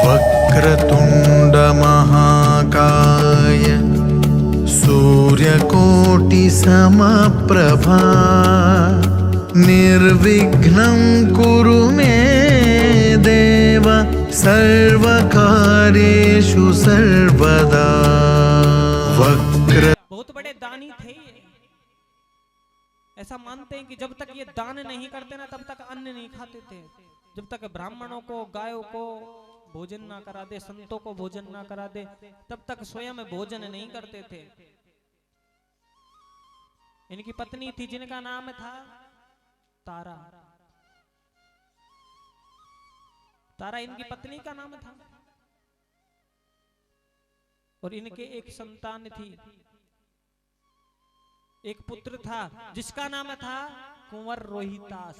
वक्रतुंड महाकाय सूर्यकोटि समप्रभा निर्विघ्नं कुरु मे देव सर्वकार्येषु सर्वदा। वक्र बहुत बड़े दानी थे। ऐसा मानते हैं कि जब तक ये दान नहीं करते ना तब तक अन्न नहीं खाते थे। जब तक ब्राह्मणों को गायों को भोजन ना करा दे, संतों को भोजन ना करा दे, तब तक स्वयं भोजन नहीं करते थे। इनकी पत्नी थी जिनका नाम था तारा। तारा इनकी पत्नी का नाम था। और इनके एक संतान थी, एक पुत्र था जिसका नाम था कुंवर रोहितास।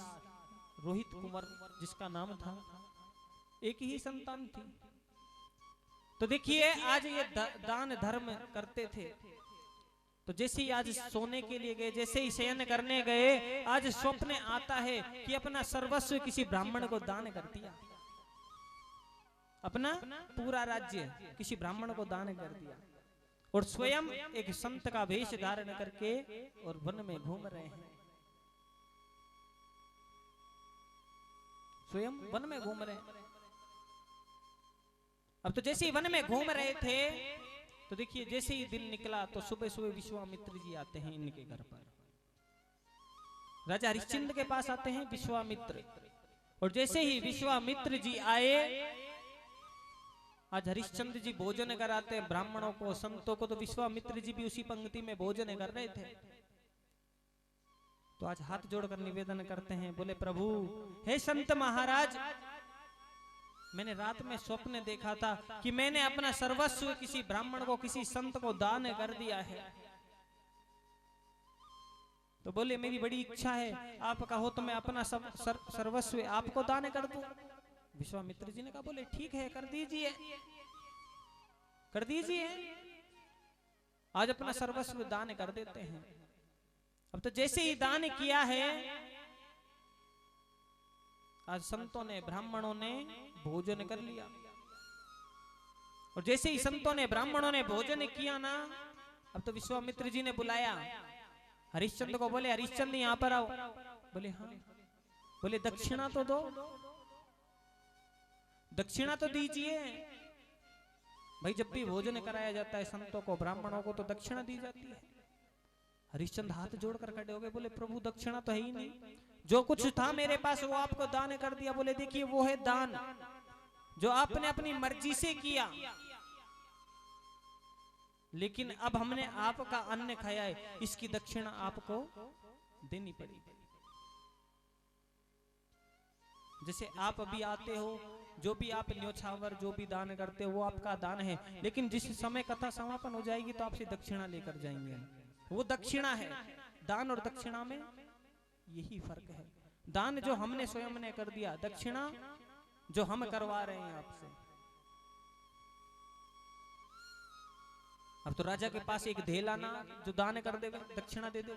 रोहित कुंवर जिसका नाम था, एक ही संतान थी। तो देखिए आज ये दान धर्म करते थे। तो जैसे ही आज सोने के लिए गए, जैसे ही शयन करने गए, आज स्वप्न आता है कि अपना सर्वस्व किसी ब्राह्मण को दान कर दिया। अपना पूरा राज्य किसी ब्राह्मण को दान कर दिया। और स्वयं एक संत का वेश धारण करके और वन में घूम रहे हैं। स्वयं वन में घूम रहे हैं। अब तो जैसे ही वन में घूम रहे थे तो देखिए जैसे ही दिन निकला तो सुबह सुबह विश्वामित्र जी आते हैं इनके घर पर। राजा हरिश्चंद्र के पास आते हैं विश्वामित्र। और जैसे ही विश्वामित्र जी आए, आज हरिश्चंद्र जी भोजन कराते हैं ब्राह्मणों को, संतों को, तो विश्वामित्र जी भी उसी पंक्ति में भोजन कर रहे थे। तो आज हाथ जोड़कर निवेदन करते हैं, बोले प्रभु हे संत महाराज, मैंने रात में स्वप्न देखा था कि मैंने अपना सर्वस्व किसी ब्राह्मण को, किसी संत को दान कर दिया है। तो बोले मेरी बड़ी इच्छा है, आप कहो तो मैं अपना सर्वस्व आपको दान कर दूं। विश्वामित्र जी ने कहा बोले ठीक है कर दीजिए, कर दीजिए, आज अपना सर्वस्व दान कर देते हैं। अब तो जैसे ही दान किया है, आज संतों ने ब्राह्मणों ने भोजन कर लिया। और जैसे ही संतों ने ब्राह्मणों ने भोजन किया ना, अब तो विश्वामित्र जी ने बुलाया हरिश्चंद्र को। बोले हरिश्चंद्र यहाँ पर आओ। बोले हाँ। बोले दक्षिणा तो दो, दक्षिणा तो दीजिए। भाई जब भी भोजन कराया जाता है संतों को, ब्राह्मणों को, तो दक्षिणा दी जाती है। हरिश्चंद्र हाथ जोड़कर खड़े हो गए, बोले प्रभु दक्षिणा तो है ही नहीं, जो कुछ था मेरे पास वो आपको दान कर दिया। बोले देखिए वो है दान जो आपने अपनी मर्जी से किया, लेकिन अब हमने आपका अन्न खाया है, इसकी दक्षिणा आपको देनी पड़ेगी। जैसे आप अभी आते हो, जो भी आप न्योछावर जो भी दान करते हो वो आपका दान है, लेकिन जिस समय कथा समापन हो जाएगी तो आपसे दक्षिणा लेकर जाएंगे। वो दक्षिणा है। दान और दक्षिणा में यही फर्क है। दान जो हमने स्वयं ने कर दिया, दक्षिणा जो हम करवा रहे हैं आपसे। अब तो राजा के पास एक धेल आना जो दान कर देगा, दक्षिणा दे दे।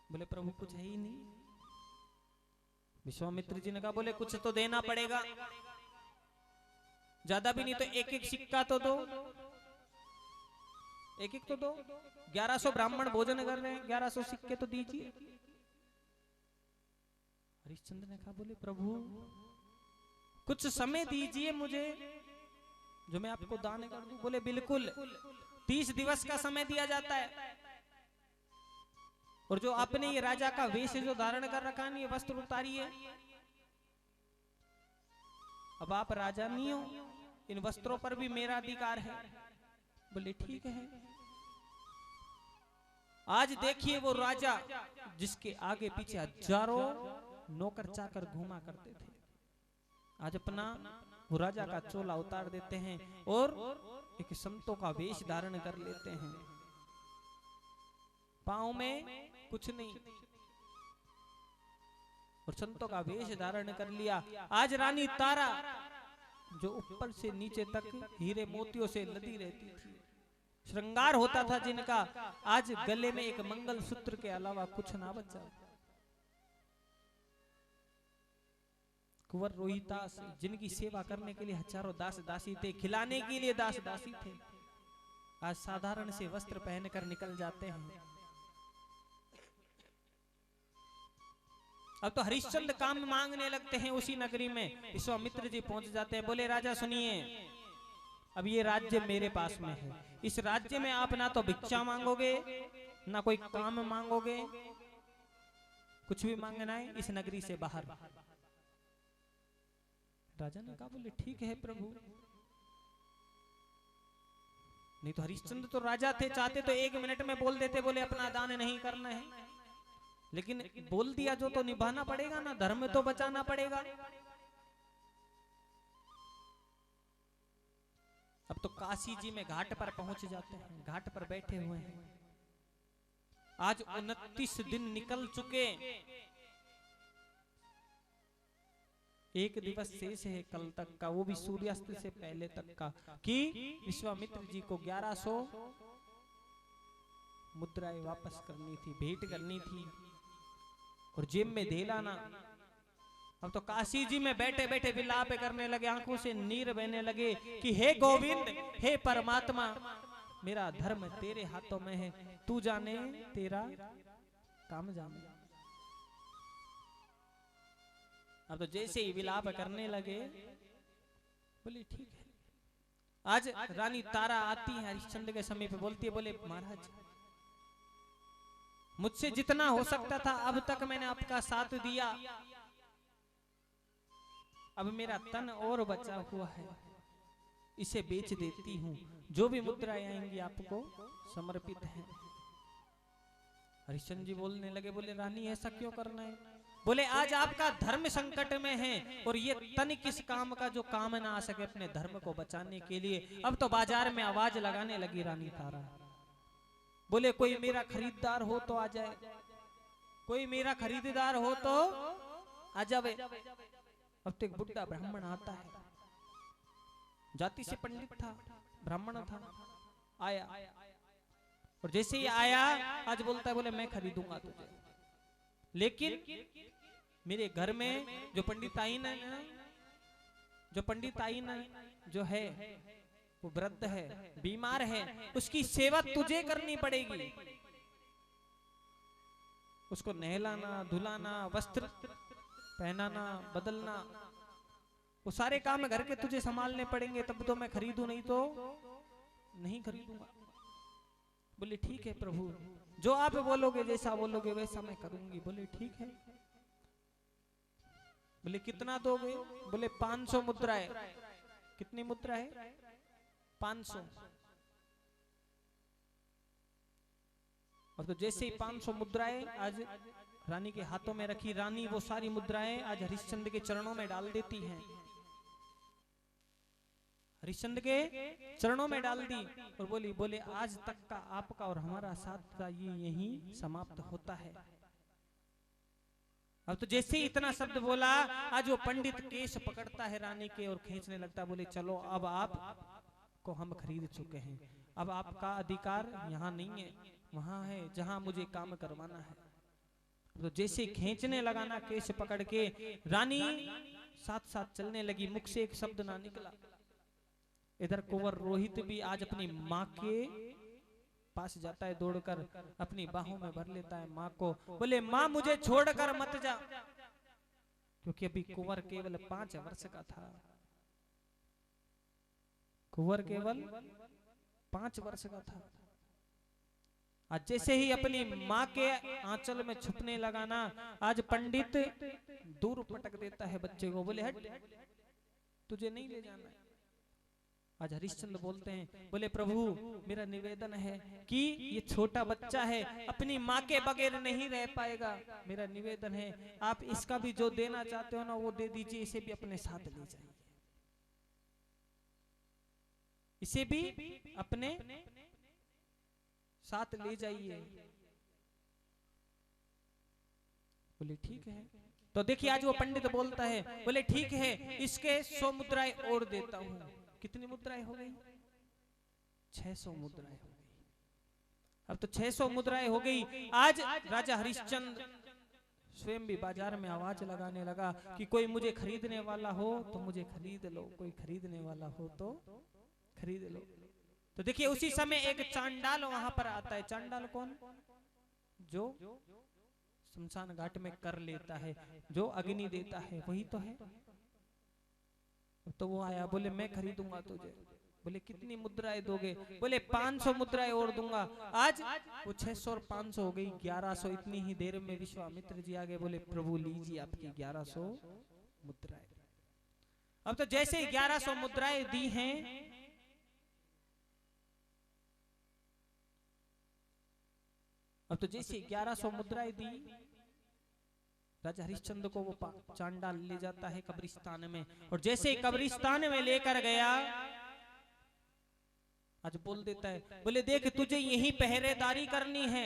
बोले प्रभु कुछ है ही नहीं। विश्वामित्र जी ने कहा बोले कुछ तो देना पड़ेगा, ज्यादा भी नहीं तो एक एक सिक्का तो दो, एक एक तो दो। 1100 ब्राह्मण भोजन कर रहे हैं, 1100 सिक्के तो दीजिए। हरिश्चंद्र ने कहा बोले प्रभु कुछ समय दीजिए मुझे जो मैं आपको दान कर दूं। बोले बिल्कुल 30 दिवस का समय दिया जाता है। और जो आपने ये राजा का वेश जो धारण कर रखा है, ये वस्त्र उतारिए। अब आप राजा नहीं हो, इन वस्त्रों पर भी मेरा अधिकार है। बोले ठीक है। आज देखिए वो राजा जिसके आगे पीछे हजारों नौकर चाकर घूमा करते थे, आज अपना वो राजा का चोला उतार देते हैं और एक संतों का वेश धारण कर लेते हैं। पांव में कुछ नहीं और संतों का वेश धारण कर लिया। आज रानी तारा जो ऊपर से नीचे तक हीरे मोतियों से लदी रहती थी, श्रृंगार होता था जिनका, आज गले में एक मंगल सूत्र के अलावा कुछ ना बचा। कुंवर रोहितास, जिनकी सेवा करने के लिए हजारों दास दासी थे, खिलाने के लिए दास दासी थे, आज साधारण से वस्त्र पहनकर निकल जाते हैं। अब तो हरिश्चंद्र काम मांगने लगते हैं उसी नगरी में। विश्वामित्र जी पहुंच जाते हैं, बोले राजा सुनिए, अब ये राज्य मेरे पास में है, इस राज्य में आप ना तो भिक्षा मांगोगे ना कोई काम मांगोगे, कुछ भी मांगना है इस नगरी से बाहर। राजा ने कहा बोले ठीक है प्रभु। नहीं तो हरिश्चंद्र तो राजा थे, चाहते तो 1 मिनट में बोल देते, बोले अपना दान नहीं करना है, लेकिन बोल दिया जो तो निभाना पड़ेगा ना, धर्म तो बचाना पड़ेगा। अब तो काशी जी में घाट पर पहुंच जाते हैं, घाट पर बैठे हुए हैं। आज 29 दिन निकल चुके, एक दिवस शेष है कल तक का, वो भी सूर्यास्त से पहले तक का, कि विश्वामित्र जी को 1100 मुद्राएं वापस करनी थी, भेंट करनी थी, और जेब में धेलाना। अब तो काशी जी में बैठे बैठे विलाप करने लगे, आंखों से नीर बहने लगे कि हे गोविंद, हे परमात्मा, मेरा धर्म तेरे हाथों में है, तू जाने तेरा काम जाने। अब तो जैसे ही विलाप करने लगे, बोले ठीक है। आज रानी तारा आती है हरिश्चंद्र के समीप, बोलती है, बोले महाराज मुझसे जितना हो सकता था अब तक मैंने आपका साथ दिया, अब मेरा तन और बचा हुआ है, इसे बेच देती हूं, जो भी मुद्राएं आएंगी आपको समर्पित है। हरिश्चंद्र जी बोलने लगे, बोले रानी ऐसा क्यों करना है? बोले आज आपका धर्म संकट में है, और ये तन किस काम का जो काम ना आ सके अपने धर्म को बचाने के लिए। अब तो बाजार में आवाज लगाने लगी रानी तारा, बोले कोई मेरा खरीदार हो तो आ जाए, कोई मेरा खरीदार हो तो आ जावे। अब तो एक बुढ़ा ब्राह्मण आता है, जाति से पंडित था, ब्राह्मण था, आया, और जैसे ही आया आज बोलता है, बोले मैं खरीदूंगा तुझे, लेकिन मेरे घर में जो पंडिताइन है, जो पंडिताइन जो है वो वृद्ध है, बीमार है, उसकी सेवा तुझे करनी पड़ेगी, उसको नहलाना, धुलाना, वस्त्र पहनाना, बदलना, वो सारे काम घर के तुझे संभालने पड़ेंगे, तब तो मैं खरीदूं, नहीं तो नहीं खरीदूंगा। बोले ठीक है प्रभु, जो आप बोलोगे, जैसा बोलोगे वैसा मैं करूंगी। बोले ठीक है। बोले कितना दोगे? बोले 500 मुद्राएं। कितनी मुद्रा है? 500। और तो जैसे ही 500 मुद्राएं आज रानी के हाथों में रखी, रानी वो सारी मुद्राएं आज हरिश्चंद्र के चरणों में डाल देती हैं, हरिश्चंद्र के चरणों में डाल दी, और बोली, बोले आज तक का आपका और हमारा साथ का ये यही समाप्त होता है। अब तो जैसे ही इतना शब्द बोला, आज वो पंडित केश पकड़ता है रानी के और खींचने लगता है, बोले चलो अब आप को हम खरीद चुके हैं, अब आपका अधिकार यहाँ नहीं है, वहां है जहां मुझे काम करवाना है। तो जैसे खींचने लगा ना केश पकड़ के, रानी साथ साथ चलने लगी, मुख से एक शब्द ना निकला। इधर कुंवर रोहित भी आज अपनी माँ के पास जाता है, दौड़कर अपनी बाहों में भर लेता है माँ को, बोले माँ मुझे छोड़कर मत जा, क्योंकि अभी कुंवर केवल 5 वर्ष का था, कुंवर केवल 5 वर्ष का था। आज जैसे ही अपनी माँ के आंचल में छुपने लगा ना, आज पंडित दूर पटक देता है बच्चे को, बोले हट, तुझे नहीं ले जाना है। आज हरिश्चंद्र बोलते हैं, बोले प्रभु मेरा निवेदन है कि ये छोटा बच्चा है, अपनी माँ के बगैर नहीं रह पाएगा, मेरा निवेदन है आप इसका भी जो देना चाहते हो ना वो दे दीजिए, इसे भी अपने साथ ले जाइए, इसे भी अपने साथ ले जाइए। बोले ठीक है। तो देखिए आज वो पंडित बोलता है, बोले ठीक है, इसके 100 मुद्राएं और देता हूं। कितनी मुद्राएं हो गई? 600 मुद्राएं हो गई। अब तो 600 मुद्राएं हो गई। आज राजा हरिश्चंद्र स्वयं भी बाजार में आवाज लगाने लगा कि कोई मुझे खरीदने वाला हो तो मुझे खरीद लो, कोई खरीदने वाला हो तो खरीद लो। तो देखिए उसी समय एक चांडाल वहां पर आता है। चांडाल कौन? जो शमशान घाट में कर लेता है, जो अग्नि देता है, वही तो है। तो वो आया, बोले मैं खरीदूंगा तुझे। बोले कितनी मुद्राएं दोगे? बोले 500 मुद्राएं और दूंगा। आज वो 600 और 500 हो गई 1100। इतनी ही देर में विश्वामित्र जी आगे, बोले प्रभु लीजिए आपकी 1100 मुद्राएं। अब तो जैसे 1100 मुद्राएं दी हैं, अब तो जैसे 1100 मुद्राएं दी, राजा हरिश्चंद्र को वो चांडाल ले जाता है कब्रिस्तान में। और जैसे कब्रिस्तान में लेकर गया, आज बोल देता है, बोले देख तुझे यही पहरेदारी करनी है,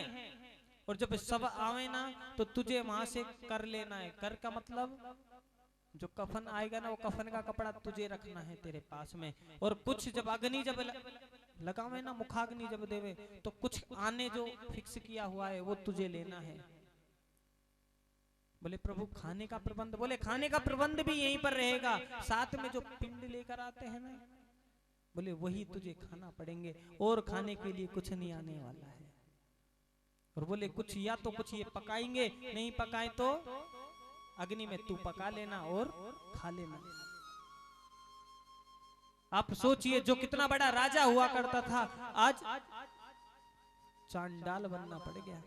और जब सब आवे ना तो तुझे वहां से कर लेना है। कर का मतलब जो कफन आएगा ना, वो कफन का कपड़ा तुझे रखना है तेरे पास में। और कुछ जब अग्नि जब लगावे ना, मुखाग्नि जब देवे, तो कुछ आने जो फिक्स किया हुआ है वो तुझे लेना है। बोले प्रभु खाने का प्रबंध? बोले खाने का प्रबंध भी यहीं पर रहेगा, साथ में जो पिंड लेकर आते हैं ना, बोले वही तुझे खाना पड़ेंगे, और खाने के लिए कुछ नहीं आने वाला है। और बोले कुछ या तो कुछ ये पकाएंगे, नहीं पकाए तो अग्नि में तू पका लेना और खा लेना। आप सोचिए जो कितना बड़ा राजा हुआ करता था, आज चांडाल बनना पड़ गया।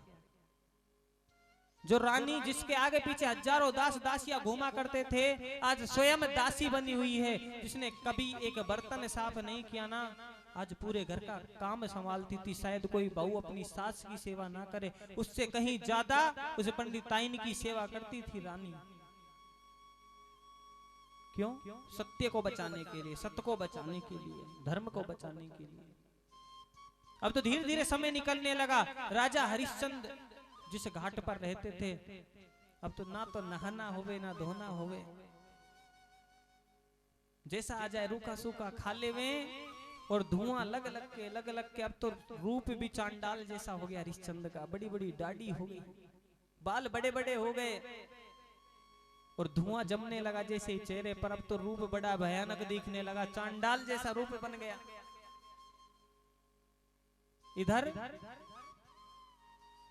जो रानी जिसके आगे पीछे हजारों दास दासियां घूमा करते थे, आज स्वयं दासी बनी हुई है। जिसने कभी एक बर्तन साफ नहीं किया ना, आज पूरे घर का काम संभालती थी। शायद कोई बहू अपनी सास की सेवा ना करे, उससे कहीं ज्यादा उस पंडिताइन की सेवा करती थी रानी। क्यों? सत्य को बचाने के लिए, सत्य को बचाने के लिए, धर्म को बचाने के लिए। अब तो धीरे धीरे समय निकलने लगा। राजा हरिश्चंद्र जिस घाट पर रहते थे, अब तो ना तो नहाना होवे ना धोना होवे, जैसा आ जाए रूखा सूखा खा लेवे, और धुआं लग लग के अब तो रूप भी चांडाल जैसा हो गया हरिश्चंद्र का। बड़ी बड़ी दाढ़ी हो गई, बाल बड़े बड़े हो गए, और धुआं जमने लगा जैसे चेहरे पर। अब तो रूप बड़ा भयानक दिखने लगा, चांडाल जैसा रूप बन गया। इधर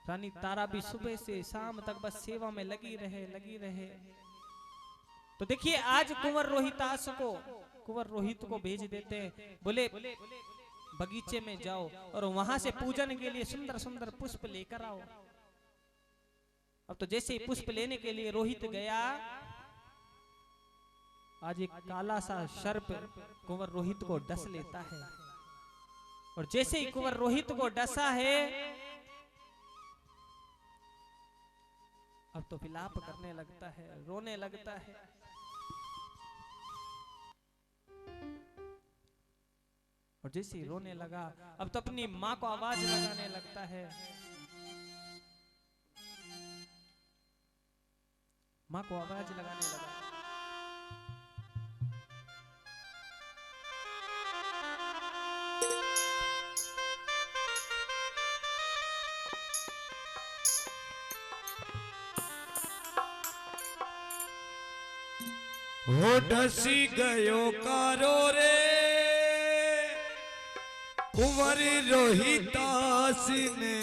रानी तारा भी सुबह से शाम तक बस सेवा में लगी रहे। तो देखिए आज कुंवर रोहित को भेज देते हैं। बोले बगीचे में जाओ और वहां से पूजन के लिए सुंदर सुंदर पुष्प लेकर आओ। अब तो जैसे ही पुष्प लेने के लिए रोहित गया, आज एक काला सा सर्प कुंवर रोहित को डस लेता है। और जैसे ही कुंवर रोहित को डसा है, अब तो विलाप करने लगता है, रोने लगता है। और जैसे ही रोने लगा, अब तो अपनी माँ को आवाज लगाने लगता है। माँ को आवाज लगाने लगा। हो ढसी गयो कारो रे कुंवर रोहितास ने,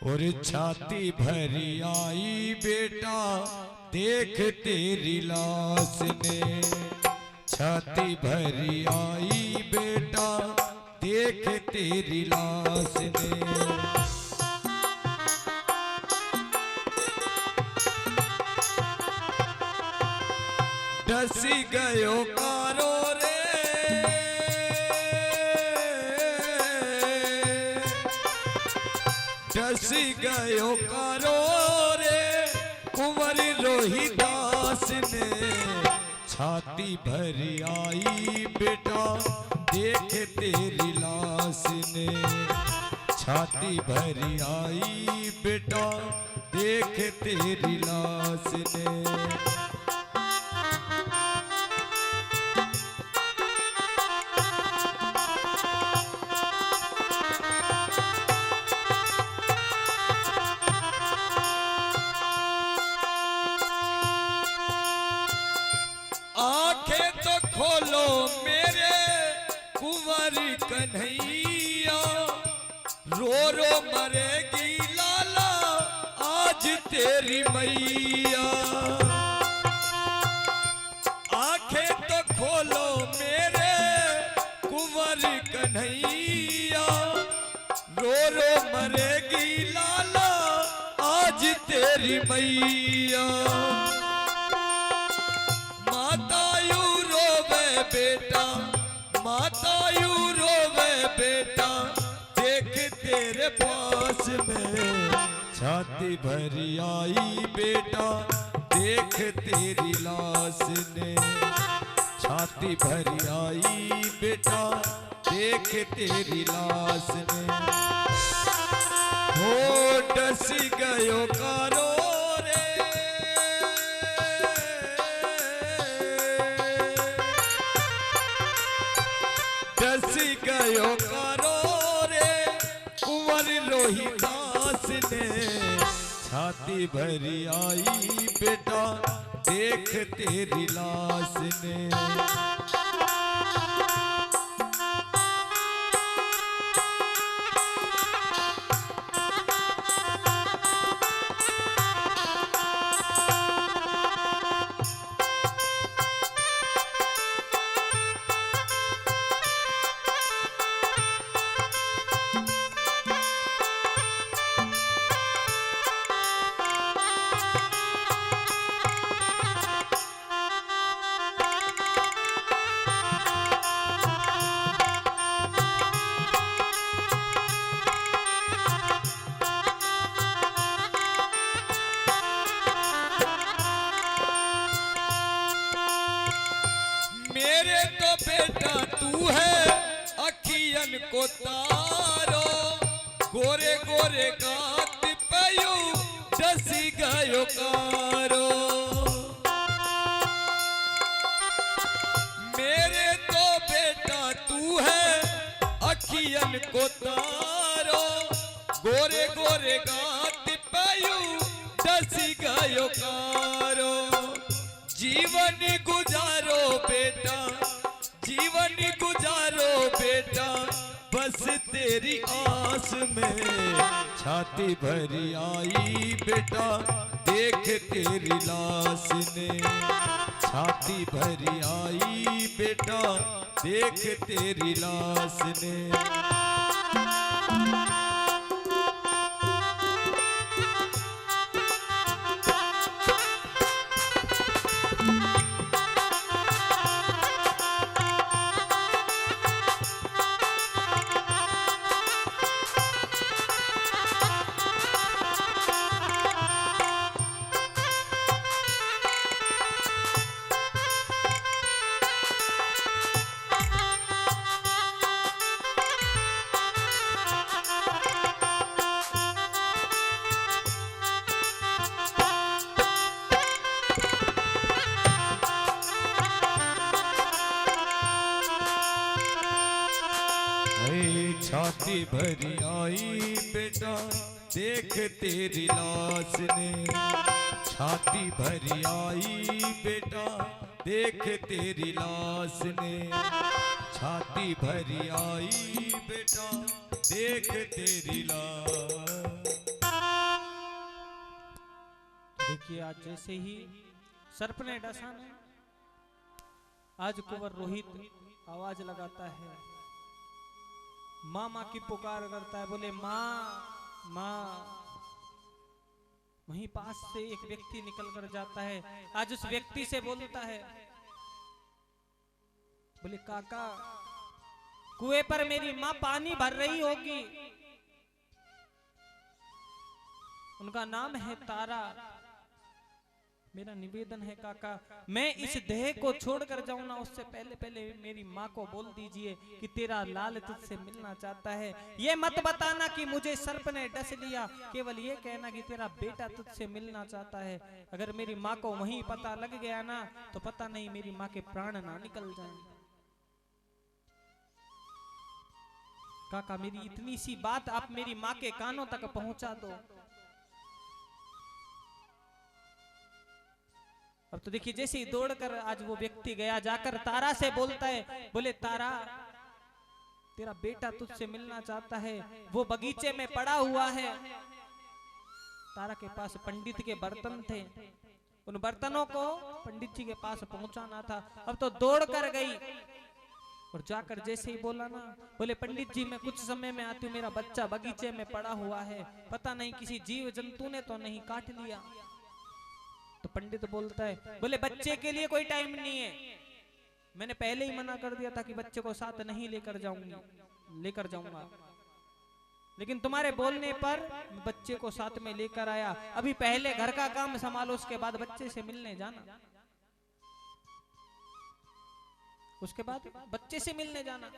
और छाती भरी आई बेटा देख तेरी लाश ने। छाती भरी आई बेटा देख तेरी लाश ने। डसी गयो कारो रे डसी गयो कारो रे कुंवर रोहिदास ने। छाती भरी आई बेटा देख तेरी लाश ने। छाती भरी आई बेटा देख तेरी लाश ने। आंखें तो खोलो मेरे कुंवर कन्हैया, रो रो मरेगी लाला आज तेरी मैया। आंखें तो खोलो मेरे कुंवर कन्हैया, रो रो मरेगी लाला आज तेरी मैया। माता यू रोवे बेटा, माता यू रोवे बेटा, देख तेरे पास में छाती भरी आई बेटा, देख तेरी लाश ने छाती भरी आई बेटा, देख तेरी लाश ने। हो डस गयो कारो रे, डस गयो कारो रे, कुंवर रोहिदास ने छाती भरी आई बेटा, देख तेरी लाश ने। मेरे तो बेटा तू है अखियन को तारो, गोरे गोरे गात पयो डसी गयो कारो। मेरे तो बेटा तू है अखियन को तारो, गोरे गोरे गात पयो डसी गयो कारो। जीवन गुजारो बेटा, जीवन गुजारो बेटा, बस तेरी आस में छाती भरी आई बेटा, देख तेरी लाश ने छाती भरी आई बेटा, देख तेरी लाश ने। छाती भरी आई बेटा, देख तेरी लाश ने छाती भरी आई बेटा, देख तेरी लाश ने छाती भरी आई बेटा, देख तेरी लाश। देखिए आज जैसे ही सर्प ने डसा ने, आज कुंवर रोहित आवाज लगाता है, माँ माँ की पुकार करता है, बोले माँ माँ। वहीं पास से एक व्यक्ति निकल कर जाता है, आज उस व्यक्ति से बोलता है, बोले काका कुएं पर मेरी माँ पानी भर रही होगी, उनका नाम है तारा। मेरा निवेदन है काका, मैं इस देह को छोड़कर जाऊं ना, उससे पहले पहले मेरी माँ को बोल दीजिए कि तेरा लाल तुझसे मिलना चाहता है। ये मत बताना कि मुझे सर्प ने डस लिया, केवल ये कहना कि तेरा बेटा तुझसे मिलना चाहता है। अगर मेरी माँ को वहीं पता लग गया ना, तो पता नहीं मेरी माँ के प्राण ना निकल जाएं। काका मेरी इतनी सी बात आप मेरी माँ के कानों तक पहुंचा दो। अब तो देखिए जैसे ही दौड़कर आज वो व्यक्ति गया, जाकर तारा से बोलता है, बोले तारा तेरा बेटा तुझसे मिलना चाहता है, वो बगीचे में पड़ा हुआ है। तारा के पास पंडित के बर्तन थे, उन बर्तनों को पंडित जी के पास पहुंचाना था। अब तो दौड़ कर गई और जाकर जैसे ही बोला ना, बोले पंडित जी मैं कुछ समय में आती हूँ, मेरा बच्चा बगीचे में पड़ा हुआ है, पता नहीं किसी जीव जंतु ने तो नहीं काट लिया। तो पंडित बोलता है, बोले बच्चे के लिए कोई टाइम नहीं है, मैंने पहले ही मना कर दिया था कि बच्चे को साथ नहीं लेकर जाऊंगा, लेकिन तुम्हारे बोलने पर बच्चे को साथ में लेकर आया। अभी पहले घर का काम संभालो, उसके बाद बच्चे से मिलने जाना, उसके बाद बच्चे से मिलने जाना।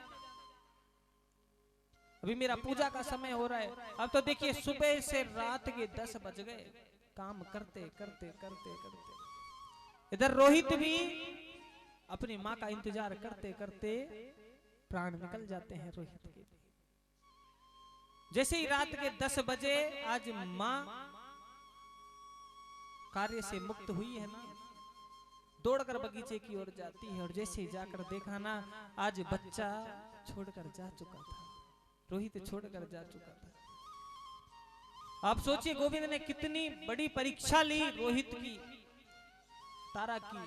अभी मेरा पूजा का समय हो रहा है। अब तो देखिए सुबह से रात के 10 बज गए, काम करते करते करते करते इधर रोहित भी अपनी माँ का इंतजार करते करते प्राण निकल जाते हैं रोहित के। जैसे ही रात के 10 बजे आज माँ कार्य से मुक्त हुई है ना, दौड़कर बगीचे की ओर जाती है और जैसे ही जाकर देखा ना, आज बच्चा छोड़कर जा चुका था, रोहित छोड़कर जा चुका था। आप सोचिए गोविंद ने कितनी बड़ी परीक्षा ली रोहित की, तारा की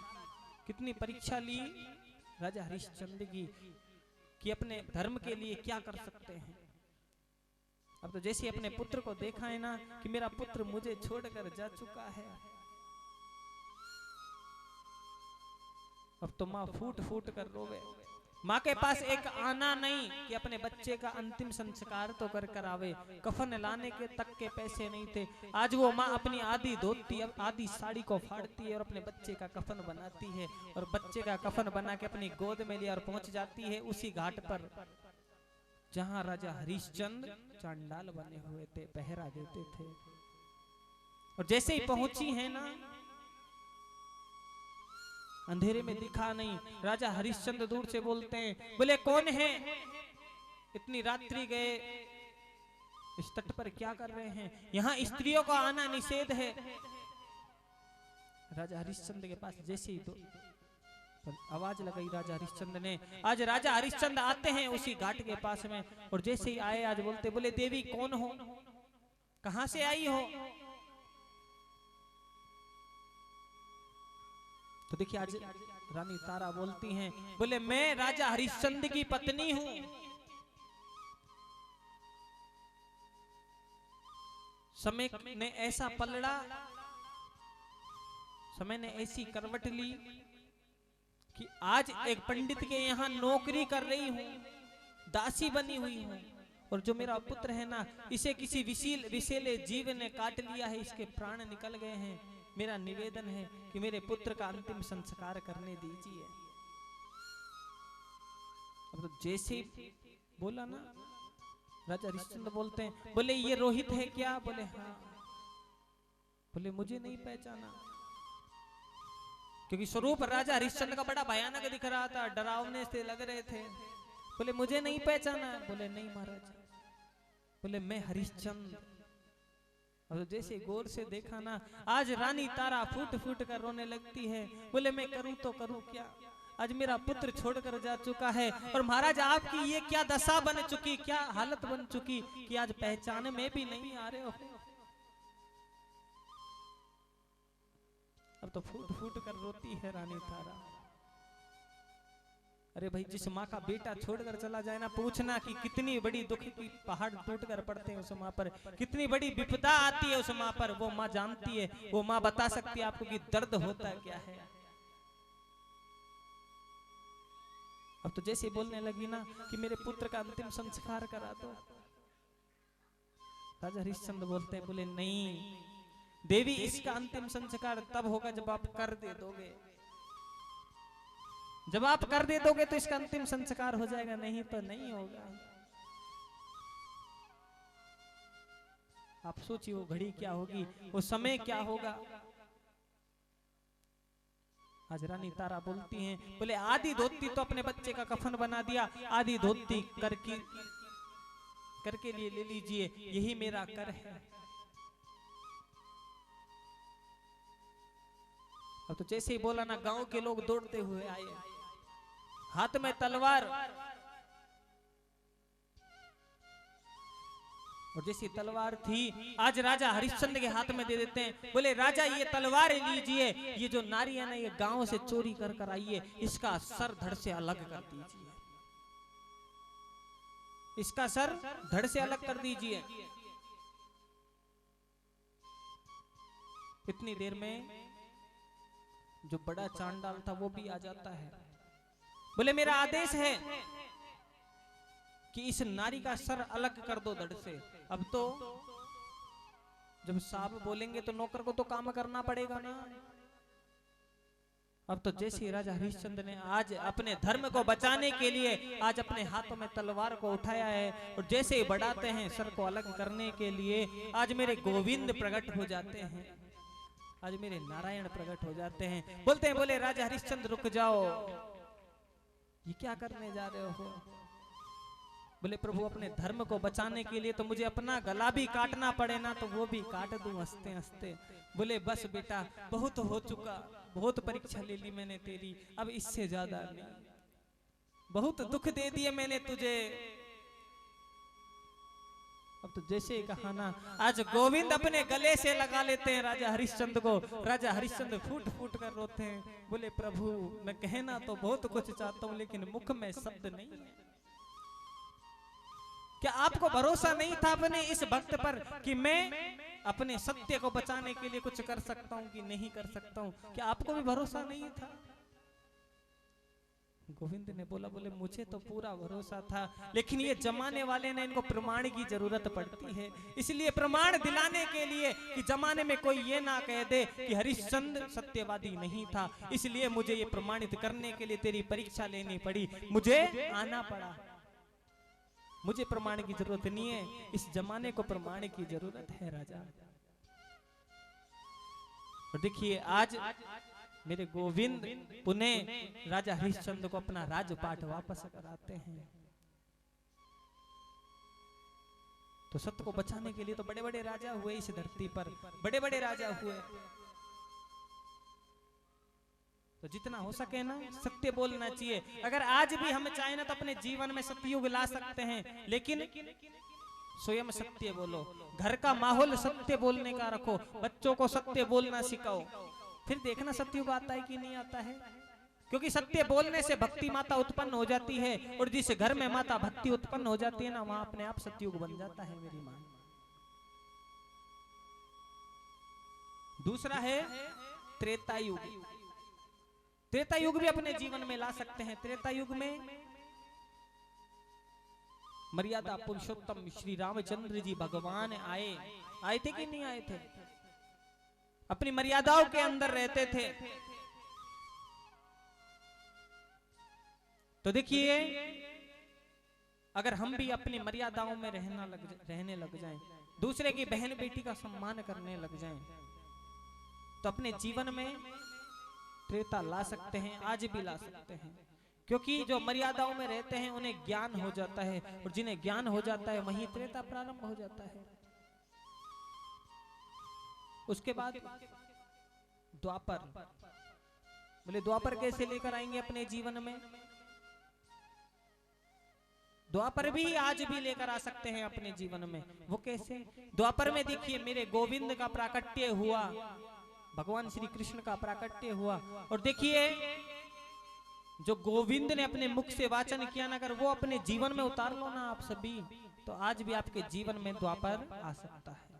कितनी परीक्षा ली राजा हरिश्चंद्र की, कि अपने धर्म के लिए क्या कर सकते हैं। अब तो जैसे अपने पुत्र को देखा है ना कि मेरा पुत्र मुझे छोड़कर जा चुका है, अब तो माँ फूट फूट कर रोवे। माँ के पास एक आना नहीं कि अपने बच्चे का अंतिम संस्कार तो कर कर आवे, कफन लाने के तक के पैसे नहीं थे। आज वो माँ अपनी आधी धोती आधी साड़ी को फाड़ती है और अपने बच्चे का कफन बनाती है, और बच्चे का कफन बना के अपनी गोद में लिया और पहुंच जाती है उसी घाट पर जहां राजा हरिश्चंद्र चांडाल बने हुए थे, पहरा देते थे। और जैसे ही पहुंची है ना, अंधेरे में दिखा नहीं। राजा हरिश्चंद्र दूर से बोलते हैं, बोले कौन है, इतनी रात्रि गए इस तट पर क्या कर रहे हैं, यहाँ स्त्रियों का आना निषेध है। राजा हरिश्चंद्र के पास जैसे ही तो आवाज लगाई राजा हरिश्चंद्र ने। आज राजा हरिश्चंद्र आते हैं उसी घाट के पास में, और जैसे ही आए आज बोलते, बोले देवी कौन हो, कहां से आई हो। तो देखिए आज रानी तारा बोलती हैं, बोले मैं राजा हरिश्चंद्र की पत्नी हूं। समय ने ऐसा पलड़ा, समय ने ऐसी करवट ली कि आज एक पंडित के यहाँ नौकरी कर रही हूं, दासी बनी हुई हूं, और जो मेरा पुत्र है ना, इसे किसी विषैले जीव ने काट लिया है, इसके प्राण निकल गए हैं। मेरा निवेदन है कि मेरे पुत्र का अंतिम संस्कार करने दीजिए। अब तो जैसे बोला ना, राजा हरिश्चंद्र बोलते हैं, बोले ये रोहित है क्या, बोले हाँ। बोले मुझे नहीं पहचाना, क्योंकि स्वरूप राजा हरिश्चंद्र का बड़ा भयानक दिख रहा था, डरावने से लग रहे थे। बोले मुझे नहीं पहचाना, बोले नहीं महाराज, बोले मैं हरिश्चंद्र। और जैसे गौर से देखा ना, आज रानी तारा फूट फूट कर रोने लगती है। बोले मैं करूं तो करूं क्या, आज मेरा पुत्र छोड़कर जा चुका है, और महाराज आपकी ये क्या दशा बन चुकी, क्या हालत बन चुकी कि आज पहचान में भी नहीं आ रहे हो। अब तो फूट फूट कर रोती है रानी तारा। अरे भाई, जिस माँ का बेटा छोड़कर चला जाए ना, पूछना कि कितनी बड़ी दुख की पहाड़ टूट कर पड़ते हैं उस माँ पर, कितनी बड़ी विपदा आती है उस माँ पर। वो माँ जानती है, वो माँ बता सकती है आपको कि दर्द होता क्या है। अब तो जैसे बोलने लगी ना कि मेरे पुत्र का अंतिम संस्कार करा दो, राजा हरिश्चंद्र बोलते हैं, बोले नहीं देवी, इसका अंतिम संस्कार तब होगा जब आप कर दे दोगे। जब आप कर दे दोगे तो इसका अंतिम संस्कार हो जाएगा, नहीं तो नहीं होगा। आप सोचिए वो घड़ी क्या होगी, वो समय क्या होगा। आज रानी तारा बोलती हैं, बोले आधी धोती तो अपने बच्चे का कफन बना दिया, आधी धोती करके लिए ले लीजिए, यही मेरा कर है। अब तो जैसे ही बोला ना, गांव के लोग दौड़ते हुए आए, हाथ में तलवार, और जैसी तलवार थी आज राजा हरिश्चंद्र के हाथ में दे देते हैं। बोले राजा ये तलवार लीजिए, ये जो नारी है ना ये गांव से चोरी कर कर आई है, इसका सर धड़ से अलग कर दीजिए, इसका सर धड़ से अलग कर दीजिए। इतनी देर में जो बड़ा चांडाल था वो भी आ जाता है। बोले मेरा आदेश है कि इस नारी का सर अलग कर दो धड़ से। अब तो जब साहब बोलेंगे तो नौकर को तो काम करना पड़ेगा ना। अब तो जैसे राजा हरिश्चंद्र ने आज अपने धर्म को बचाने के लिए आज अपने हाथों में तलवार को उठाया है, और जैसे ही बढ़ाते हैं सर को अलग करने के लिए, आज मेरे गोविंद प्रकट हो जाते हैं, आज मेरे नारायण प्रकट हो जाते हैं। बोलते हैं, बोले राजा हरिश्चंद्र रुक जाओ, ये क्या करने जा रहे हो? बोले प्रभु अपने धर्म को बचाने के लिए तो मुझे अपना गला भी काटना पड़े ना तो वो भी काट दूं हंसते हंसते। बोले बस बेटा बहुत हो चुका, बहुत परीक्षा ले ली मैंने तेरी, अब इससे ज्यादा नहीं, बहुत दुख दे दिए मैंने तुझे। अब तो जैसे ही कहा ना, आज गोविंद अपने गले से लगा लेते हैं राजा हरिश्चंद्र को। राजा हरिश्चंद्र फूट फूट कर रोते हैं। बोले प्रभु मैं कहना तो बहुत कुछ चाहता हूं लेकिन मुख में शब्द नहीं है। क्या आपको भरोसा नहीं था अपने इस भक्त पर कि मैं अपने सत्य को बचाने के लिए कुछ कर सकता हूं कि नहीं कर सकता हूं? क्या आपको भी भरोसा नहीं था? गोविंद ने बोला, बोले मुझे तो पूरा भरोसा था, लेकिन ये जमाने वाले ने इनको प्रमाण की जरूरत पड़ती है, इसलिए प्रमाण दिलाने के लिए कि जमाने में कोई ये ना कह दे कि हरिश्चंद्र सत्यवादी नहीं था, इसलिए मुझे ये प्रमाणित करने के लिए तेरी परीक्षा लेनी पड़ी, मुझे आना पड़ा। मुझे प्रमाण की जरूरत नहीं है, इस जमाने को प्रमाण की जरूरत है राजा। और देखिए आज मेरे गोविंद पुनः राजा हरिश्चंद्र को अपना राजपाट वापस कराते हैं। तो सत्य को बचाने के लिए तो बड़े बड़े राजा हुए इस धरती पर, बड़े बड़े राजा हुए। तो जितना हो सके ना सत्य बोलना चाहिए। अगर आज भी हम चाहें ना तो अपने जीवन में सत्ययुग ला सकते हैं, लेकिन स्वयं सत्य बोलो, घर का माहौल सत्य बोलने का रखो, बच्चों को सत्य बोलना सिखाओ, फिर देखना सत्ययुग आता है कि नहीं आता है। क्योंकि सत्य बोलने से भक्ति माता उत्पन्न हो जाती है, और जिस घर में माता भक्ति उत्पन्न हो जाती है ना वहां अपने आप सत्ययुग बन जाता है मेरी मां। दूसरा है त्रेता युग। त्रेता युग भी अपने जीवन में ला सकते हैं। त्रेता युग में मर्यादा पुरुषोत्तम श्री रामचंद्र जी भगवान आए थे कि नहीं आए थे? अपनी मर्यादाओं के अंदर रहते थे। तो देखिए अगर हम भी अपनी मर्यादाओं में रहने लग जाएं, दूसरे की बहन बेटी का सम्मान करने लग जाएं, तो अपने जीवन में त्रेता ला सकते हैं, आज भी ला सकते हैं। क्योंकि जो मर्यादाओं में रहते हैं उन्हें ज्ञान हो जाता है, और जिन्हें ज्ञान हो जाता है वहीं त्रेता प्रारंभ हो जाता है। उसके बाद द्वापर। बोले द्वापर कैसे लेकर आएंगे अपने जीवन में? द्वापर भी आज भी लेकर आ सकते हैं अपने जीवन में। वो कैसे? द्वापर में देखिए मेरे गोविंद का प्राकट्य हुआ, भगवान श्री कृष्ण का प्राकट्य हुआ, और देखिए जो गोविंद ने अपने मुख से वाचन किया ना, अगर वो अपने जीवन में उतार लो ना आप सभी, तो आज भी आपके जीवन में द्वापर आ सकता है।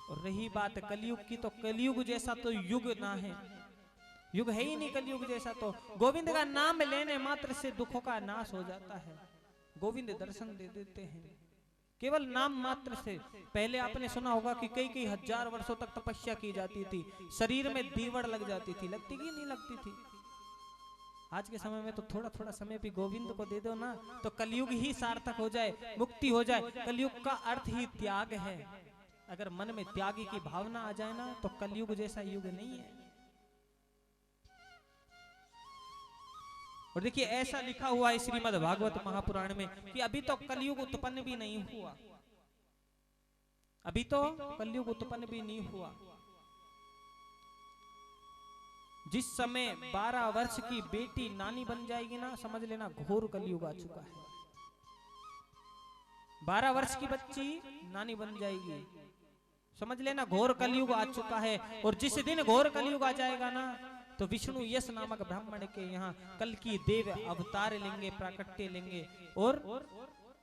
और रही बात कलयुग की, तो कलयुग जैसा तो युग ना है, युग है ही नहीं कलयुग जैसा। तो गोविंद का नाम लेने मात्र से दुखों का नाश हो जाता है। गोविंद दर्शन दे देते हैं केवल नाम मात्र से। पहले आपने सुना होगा कि कई कई हजार वर्षों तक तपस्या की जाती थी, शरीर में दीवड़ लग जाती थी, लगती कि नहीं लगती थी? आज के समय में तो थोड़ा थोड़ा समय भी गोविंद को दे दो ना, तो कलयुग ही सार्थक हो जाए, मुक्ति हो जाए। कलयुग का अर्थ ही त्याग है। अगर मन में त्यागी की भावना आ जाए ना, तो कलयुग जैसा युग नहीं है। और देखिए ऐसा लिखा हुआ है श्रीमद् भागवत महापुराण में कि अभी तो कलयुग उत्पन्न भी नहीं हुआ, अभी तो कलयुग उत्पन्न भी नहीं हुआ। जिस समय 12 वर्ष की बेटी नानी बन जाएगी ना, समझ लेना घोर कलयुग आ चुका है। 12 वर्ष की बच्ची नानी बन जाएगी, समझ लेना घोर कलयुग आ चुका है। और जिस दिन घोर कलयुग आ जाएगा ना, तो विष्णु यश नामक ब्राह्मण के यहाँ कल की देव अवतार लेंगे, प्राकट्य लेंगे और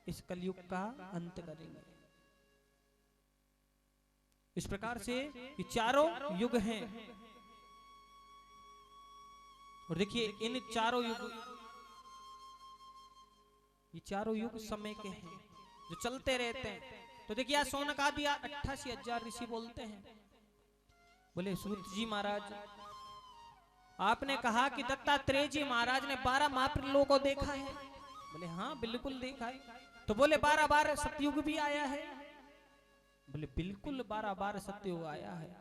इस कलयुग का अंत करेंगे। इस प्रकार से ये चारों युग हैं। और देखिए इन चारों युग, ये चारों युग समय के हैं जो चलते रहते हैं। तो देखिए आज सोनक आदि 88,000 ऋषि बोलते हैं। बोले सूत जी महाराज, आपने कहा कि दत्तात्रेय जी महाराज ने 12 महाप्रलयों को देखा है। बोले हाँ बिल्कुल देखा है। तो बोले 12 बार सतयुग भी आया है। बोले बिल्कुल 12 बार सतयुग आया है।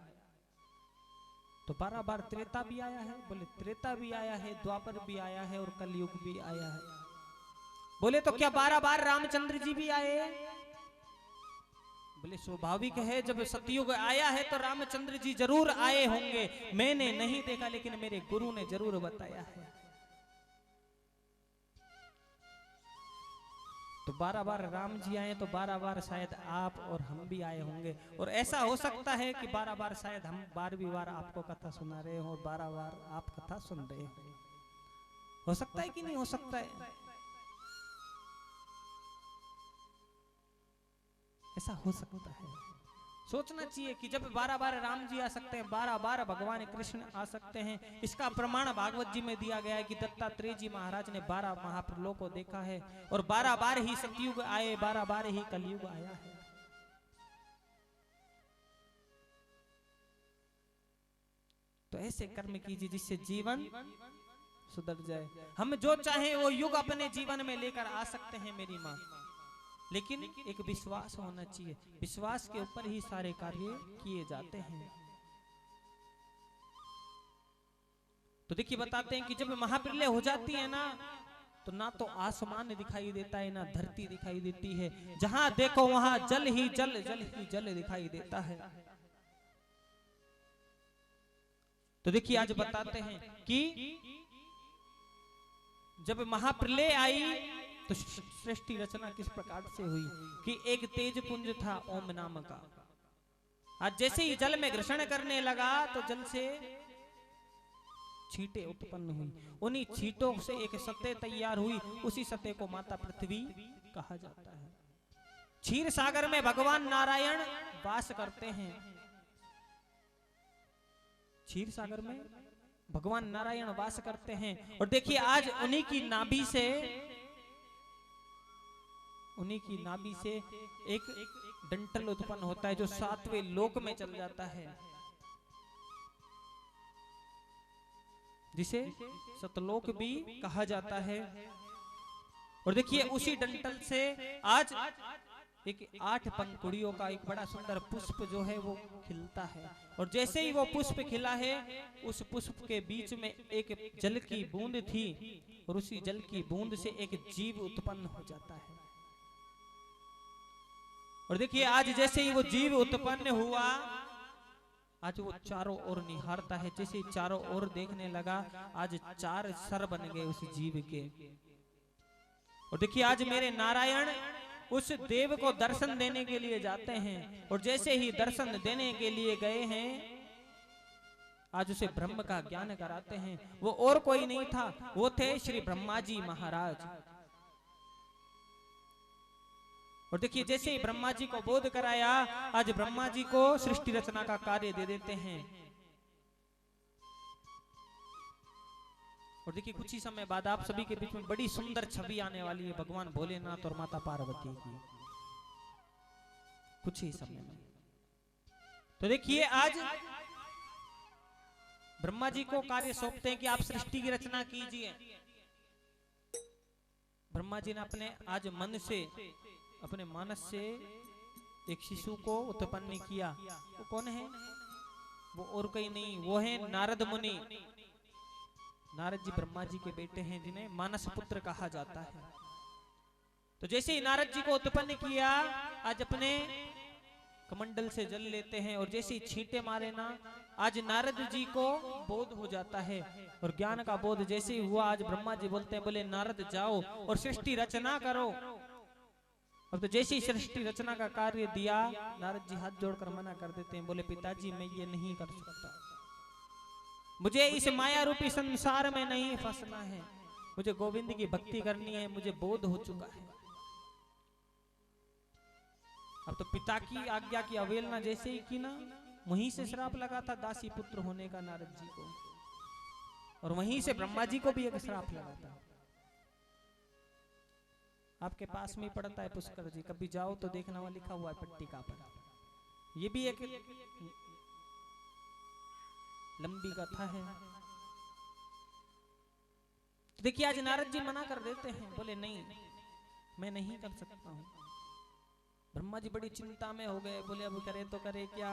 तो 12 बार त्रेता भी आया है। बोले त्रेता भी आया है, द्वापर भी आया है और कलयुग भी आया है। बोले तो क्या 12 बार रामचंद्र जी भी आए? बोले स्वाभाविक है, जब सतयुग आया है तो रामचंद्र जी जरूर आए होंगे। मैंने नहीं देखा लेकिन मेरे गुरु ने जरूर बताया है। तो 12 बार राम जी आए तो 12 बार शायद आप और हम भी आए होंगे। और ऐसा हो सकता है कि 12 बार शायद हम 12वीं बार आपको कथा सुना रहे हो और 12 बार आप कथा सुन रहे हो सकता है कि नहीं हो सकता है? ऐसा हो सकता है। सोचना चाहिए कि जब 12 बार राम जी आ सकते हैं, 12 बार भगवान कृष्ण आ सकते हैं। इसका प्रमाण भागवत जी में दिया गया है कि दत्तात्रेय जी महाराज ने 12 महाप्रलयों को देखा है और 12 बार ही सतयुग आए, 12 बार ही कलयुग आया है। तो ऐसे कर्म कीजिए जिससे जीवन सुधर जाए। हम जो चाहे वो युग अपने जीवन में लेकर आ सकते हैं मेरी माँ, लेकिन एक विश्वास होना चाहिए। विश्वास के ऊपर ही सारे कार्य किए जाते हैं। तो देखिए बताते हैं कि जब महाप्रलय हो जाती है ना तो आसमान दिखाई देता है, ना धरती दिखाई देती है। जहां देखो वहां जल ही जल, जल ही जल दिखाई देता है। तो देखिए आज बताते हैं कि जब महाप्रलय आई तो सृष्टि रचना किस प्रकार से हुई कि एक तेज पुंज था ओम नाम का। आज जैसे ही जल में घर्षण करने लगा तो जल से छींटे उत्पन्न हुई। उन्हीं छींटों से एक सतह तैयार हुई। उसी सतह को माता पृथ्वी कहा जाता है। क्षीर सागर में भगवान नारायण वास करते हैं। क्षीर सागर में भगवान नारायण वास करते हैं। और देखिए आज उन्हीं की नाभि से एक डंठल उत्पन्न होता है जो 7वें लोक में चल जाता है, जिसे सतलोक भी कहा जाता है। और देखिए उसी डंठल से आज एक 8 पंखुड़ियों का एक बड़ा सुंदर पुष्प जो है वो खिलता है। और जैसे ही वो पुष्प खिला है, उस पुष्प के बीच में एक जल की बूंद थी और उसी जल की बूंद से एक जीव उत्पन्न हो जाता है। और देखिए आज जैसे ही वो जीव उत्पन्न हुआ, आज वो चारों ओर निहारता है। जैसे ही चारों ओर देखने लगा, आज 4 सर बन गए उस जीव के। और देखिए आज मेरे नारायण उस देव को दर्शन देने के लिए जाते हैं। और जैसे ही दर्शन देने के लिए गए हैं, आज उसे ब्रह्म का ज्ञान कराते हैं। वो और कोई नहीं था, वो थे श्री ब्रह्मा जी महाराज। और देखिए जैसे ही ब्रह्मा जी को बोध कराया, आज ब्रह्मा जी को सृष्टि रचना का कार्य दे देते हैं। और देखिए कुछ ही समय बाद आप सभी के बीच में बड़ी सुंदर छवि आने वाली है भगवान भोलेनाथ और माता पार्वती की, कुछ ही समय में। तो देखिए आज ब्रह्मा जी को कार्य सौंपते हैं कि आप सृष्टि की रचना कीजिए। ब्रह्मा जी ने अपने आज मन से, अपने मानस से एक शिशु को उत्पन्न किया। वो कौन है? वो और कोई नहीं, वो है नारद मुनि। नारद जी ब्रह्मा जी के बेटे हैं, जिन्हें मानस पुत्र कहा जाता है। तो जैसे ही नारद जी को उत्पन्न किया, आज अपने कमंडल से जल लेते हैं और जैसे ही छींटे मारे ना, आज नारद जी को बोध हो जाता है और ज्ञान का बोध जैसे ही हुआ, आज ब्रह्मा जी बोलते हैं, बोले नारद जाओ और सृष्टि रचना करो। अब तो जैसे ही सृष्टि रचना का कार्य दिया, नारद जी हाथ जोड़कर मना कर देते हैं, बोले पिताजी मैं ये नहीं कर सकता, मुझे इस माया रूपी संसार में नहीं फंसना है, मुझे गोविंद की भक्ति करनी है, मुझे बोध हो चुका है। अब तो पिता की आज्ञा की अवहेलना जैसे ही की ना, वहीं से श्राप लगा था दासी पुत्र होने का नारद जी को, और वहीं से ब्रह्मा जी को भी एक श्राप लगा था। आपके पास में पड़ता है पुष्कर जी, कभी जाओ तो देखना, वहां लिखा हुआ है पट्टिका पर। ये भी एक लंबी कथा है। देखिए आज नारद जी मना कर देते हैं, बोले नहीं मैं नहीं कर सकता हूं। ब्रह्मा जी बड़ी चिंता में हो गए, बोले अब करे तो करे क्या।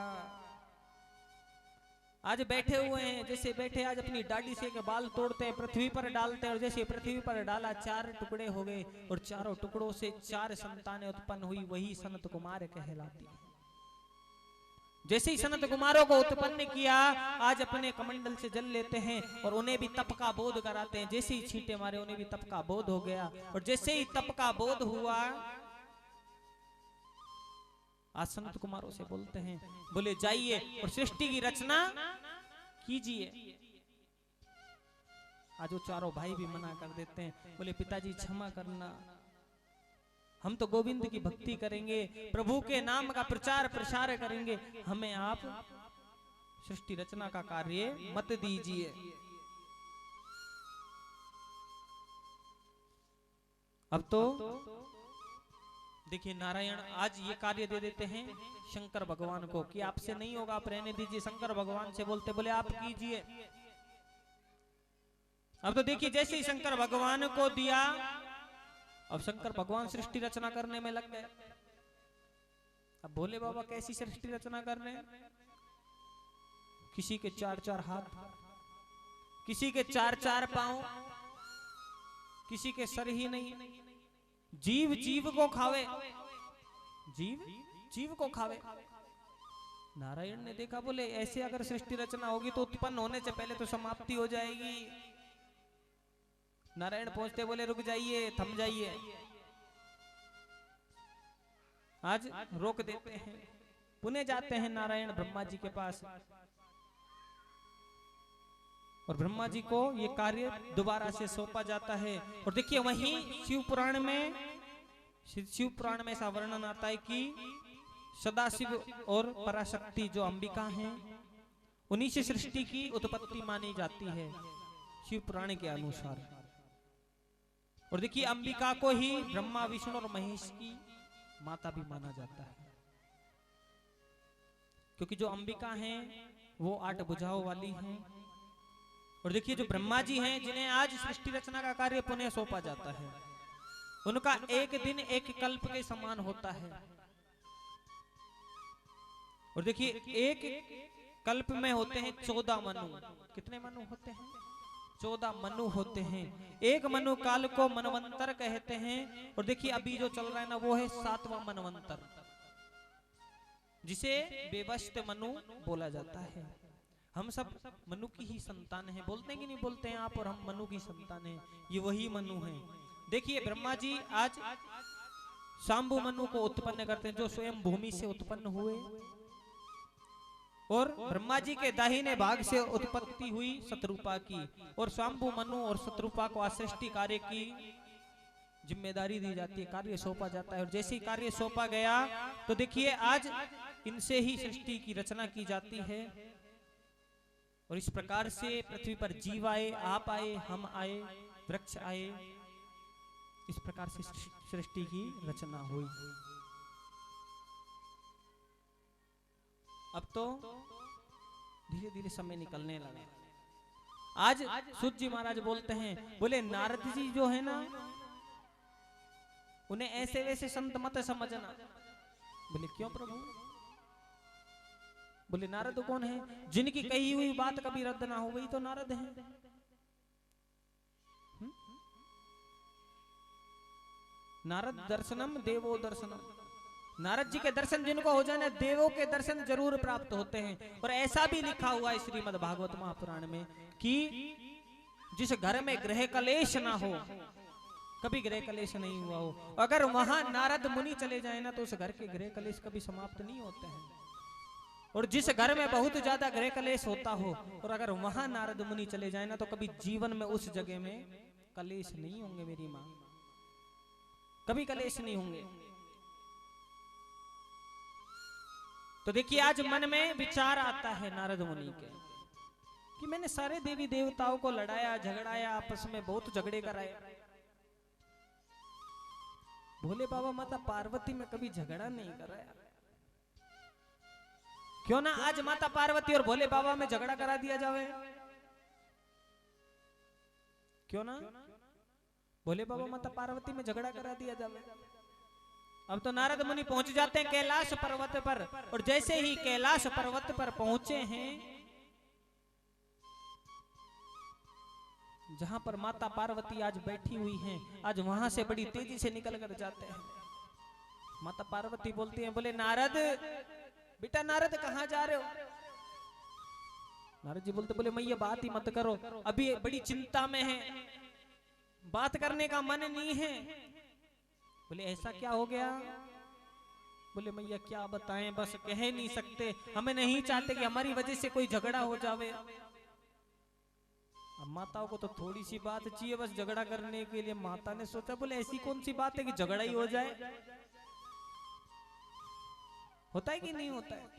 आज बैठे हुए हैं, जैसे बैठे आज अपनी डाली से के बाल तोड़ते हैं, पृथ्वी पर डालते हैं, और जैसे पृथ्वी पर डाला 4 टुकड़े हो गए, और चारों टुकड़ों से 4 संतानें उत्पन्न हुई, वही सनत कुमार कहलाती है। जैसे ही सनत कुमारों को उत्पन्न किया, आज अपने कमंडल से जल लेते हैं और उन्हें भी तप का बोध कराते हैं। जैसे ही छींटे मारे उन्हें भी तप का बोध हो गया, और जैसे ही तप का बोध हुआ, आज संत कुमारों से बोलते हैं, बोले जाइए और सृष्टि की रचना कीजिए। आज वो चारों भाई भी मना कर देते हैं, बोले पिताजी क्षमा करना, हम तो गोविंद की भक्ति करेंगे, प्रभु के नाम का प्रचार प्रसार करेंगे, हमें आप सृष्टि रचना का कार्य मत दीजिए। अब तो देखिए नारायण आज ये कार्य दे देते हैं शंकर भगवान को कि आपसे नहीं होगा, आप रहने दीजिए। शंकर भगवान से बोलते, बोले आप कीजिए। अब तो देखिए जैसे ही शंकर भगवान को दिया, अब शंकर भगवान सृष्टि रचना करने में लग गए। अब भोले बाबा कैसी सृष्टि रचना कर रहे हैं, किसी के 4-4 हाथ, किसी के 4-4 पांव, किसी के सर ही नहीं। जीव जीव को खावे, जीव जीव को खावे। नारायण ने देखा, बोले ऐसे अगर सृष्टि रचना होगी तो उत्पन्न होने से पहले तो समाप्ति हो जाएगी। नारायण पहुंचते बोले रुक जाइए, थम जाइए। आज रोक देते हैं, पुणे जाते हैं नारायण ब्रह्मा जी के पास, और ब्रह्मा जी को ये कार्य दोबारा से सौंपा जाता है। और देखिए वहीं शिव पुराण में ऐसा वर्णन आता है कि सदाशिव और पराशक्ति जो अंबिका हैं, उन्हीं से सृष्टि की उत्पत्ति मानी जाती है शिव पुराण के अनुसार। और देखिए अंबिका को ही ब्रह्मा विष्णु और महेश की माता भी माना जाता है, क्योंकि जो अंबिका हैं वो 8 भुजाओं वाली हैं। और देखिए जो ब्रह्मा जी हैं, जिन्हें आज सृष्टि रचना का कार्य पुनः सौंपा जाता है, उनका एक दिन एक कल्प के समान होता है। और देखिए एक कल्प में होते हैं 14 मनु। कितने मनु होते हैं? 14 मनु होते हैं। एक मनु काल को मनवंतर कहते हैं। और देखिए अभी जो चल रहा है ना, वो है 7वां मनवंतर, जिसे बेवस्त मनु बोला जाता है। हम सब मनु की ही संतान हैं, बोलते हैं कि नहीं बोलते हैं आप, और हम मनु की संतान हैं, ये वही मनु हैं। देखिए ब्रह्मा जी आज शांभु मनु को उत्पन्न करते हैं, जो स्वयं भूमि से उत्पन्न हुए, और ब्रह्मा जी के दाहिने भाग से उत्पत्ति हुई शतरूपा की, और शांभु मनु और शतरूपा को सृष्टि कार्य की जिम्मेदारी दी जाती है, कार्य सौंपा जाता है। और जैसे ही कार्य सौंपा गया तो देखिए आज इनसे ही सृष्टि की रचना की जाती है। और इस प्रकार से पृथ्वी पर जीव आए, आप आए, हम आए, वृक्ष आए, इस प्रकार से सृष्टि की रचना हुई। अब तो धीरे धीरे समय निकलने लगा। आज सूत जी महाराज बोलते हैं, बोले नारद जी जो है ना, उन्हें ऐसे वैसे संत मत समझना। बोले क्यों प्रभु? बोले नारद कौन है? जिनकी कही हुई बात कभी रद्द ना हो, वही तो नारद है। नारद दर्शनम देवो दर्शनम, नारद जी के दर्शन जिनको हो जाए ना, देवों के दर्शन जरूर प्राप्त होते हैं। और ऐसा भी लिखा हुआ है श्रीमद् भागवत महापुराण में कि जिस घर में गृह कलेश ना हो, कभी गृह कलेश नहीं हुआ हो, अगर वहां नारद मुनि चले जाए ना तो उस घर के गृह कलेश कभी समाप्त नहीं होते हैं। और जिस घर में बहुत ज्यादा गृह कलेश होता हो और अगर वहां नारद मुनि चले जाए ना तो कभी जीवन में उस जगह में कलेश नहीं होंगे मेरी मां, कभी कलेश नहीं होंगे। तो देखिए आज मन में विचार आता है नारद मुनि के कि मैंने सारे देवी देवताओं को लड़ाया झगड़ाया, आपस में बहुत झगड़े कराए, भोले बाबा माता पार्वती में कभी झगड़ा नहीं कराया। क्यों ना आज माता पार्वती और भोले बाबा में झगड़ा करा दिया जावे? क्यों ना भोले बाबा माता पार्वती में झगड़ा करा दिया जावे? अब तो नारद मुनि पहुंच जाते हैं कैलाश पर्वत पर, और जैसे ही कैलाश पर्वत पर पहुंचे हैं जहां पर माता पार्वती आज बैठी हुई हैं, आज वहां से बड़ी तेजी से निकल कर जाते हैं। माता पार्वती बोलती हैं, बोले नारद, बेटा नारद कहां जा रहे हो? नारद जी बोलते, बोले मैया बात ही मत करो, अभी बड़ी चिंता में है, बात करने का मन नहीं है। बोले ऐसा क्या हो गया? बोले मैया क्या बताएं, बस कह नहीं सकते, हमें नहीं चाहते कि हमारी वजह से कोई झगड़ा हो जावे। अब माताओं को तो थोड़ी सी बात चाहिए बस झगड़ा करने के लिए। माता ने सोचा, बोले ऐसी कौन सी बात है कि झगड़ा ही हो जाए? होता है कि नहीं होता है?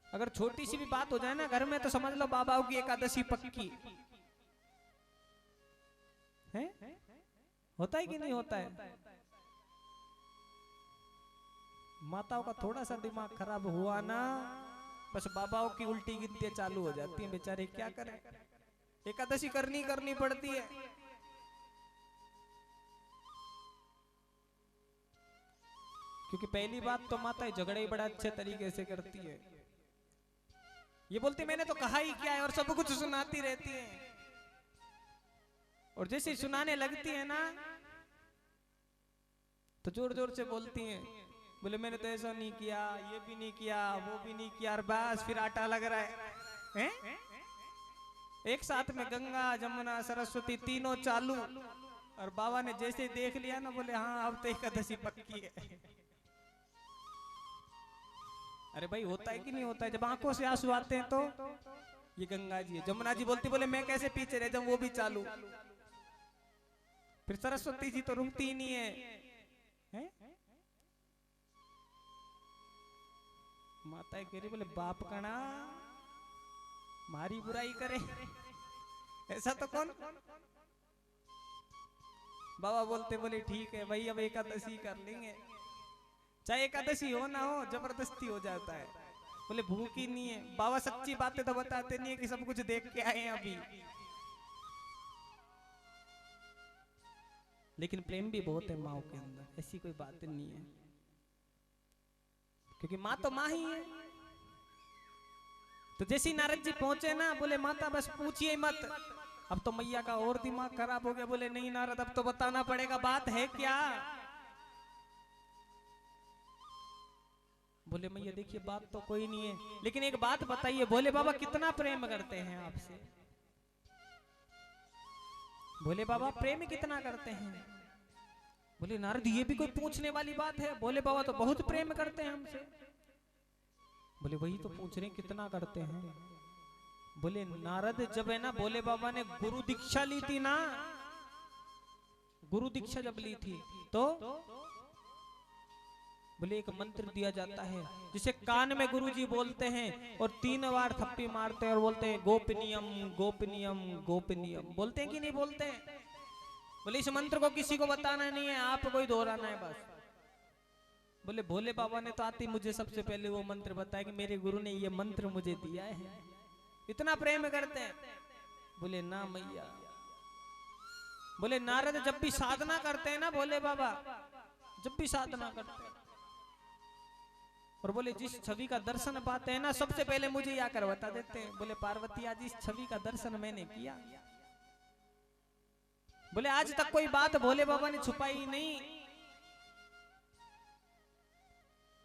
अगर छोटी सी भी बात हो जाए ना घर में तो समझ लो बाबाओं की एकादशी पक्की है। होता है कि नहीं होता है? माताओं का थोड़ा सा दिमाग खराब हुआ ना, बस बाबाओं की उल्टी गिनतियां चालू हो जाती हैं। बेचारे क्या करें, एकादशी करनी पड़ती है। क्योंकि पहली बात तो माता झगड़े ही बड़ा अच्छे तरीके से करती है। ये बोलती मैंने तो कहा ही क्या है, और सब कुछ सुनाती रहती है। और जैसे सुनाने लगती है ना तो जोर जोर से बोलती हैं, बोले मैंने तो ऐसा नहीं किया, ये भी नहीं किया, वो भी नहीं किया, और बस फिर आटा लग रहा है? एक साथ में गंगा जमुना सरस्वती तीनों चालू, और बाबा ने जैसे देख लिया ना बोले हाँ अब तो एकादशी पक्की है। अरे भाई होता है कि नहीं होता है? जब आंखों से आंसू आते हैं तो ये गंगा जी है। जमुना जी बोलती, बोले मैं कैसे पीछे रह जाऊं, वो भी चालू। फिर सरस्वती जी तो रुकती ही नहीं है? माता कह रही, बोले बाप कणा मारी बुराई करे ऐसा तो कौन? बाबा बोलते, बोले ठीक है भाई अब एकादशी कर लेंगे, चाहे एकादशी हो ना हो, जबरदस्ती हो जाता है। बोले भूख ही नहीं है। बाबा सच्ची बातें तो बताते नहीं है कि सब कुछ देख के आए हैं अभी, लेकिन प्रेम भी बहुत है माओ के अंदर, ऐसी कोई बात नहीं है। क्योंकि माँ तो माँ ही है। तो जैसे नारद जी पहुंचे ना, बोले माता बस पूछिए मत। अब तो मैया का और दिमाग खराब हो गया। बोले नहीं नारद अब तो बताना पड़ेगा, बात है क्या? बोले मैया देखिए बात तो कोई नहीं है, लेकिन एक बात बताइए, भोले बाबा कितना प्रेम करते हैं आपसे? भोले बाबा प्रेम कितना करते हैं? बोले नारद ये भी कोई पूछने वाली बात है? भोले बाबा तो बहुत प्रेम करते हैं हमसे। बोले वही तो पूछ रहे कितना करते हैं। बोले नारद जब है ना भोले बाबा ने गुरु दीक्षा ली थी ना, गुरु दीक्षा जब ली थी तो बोले एक मंत्र दिया जाता है जिसे कान में गुरुजी बोलते हैं और 3 बार थप्पी मारते हैं और बोलते हैं गोपनीयम गोपनीयम गोपनीयम। बोलते हैं कि नहीं बोलते हैं? बोले इस मंत्र को किसी को बताना नहीं है, आपको ही दोहराना है बस। बोले भोले बाबा ने तो आती मुझे सबसे पहले वो मंत्र बताया कि मेरे गुरु ने ये मंत्र मुझे दिया है, इतना प्रेम करते हैं। बोले ना मैया। बोले नारद जब भी साधना करते हैं ना भोले बाबा, जब भी साधना करते हैं और बोले जिस छवि का दर्शन पाते हैं ना सबसे पहले मुझे या कर बता देते हैं। बोले पार्वती आज इस छवि का दर्शन मैंने किया। बोले आज तक कोई बात भोले बाबा ने छुपाई नहीं।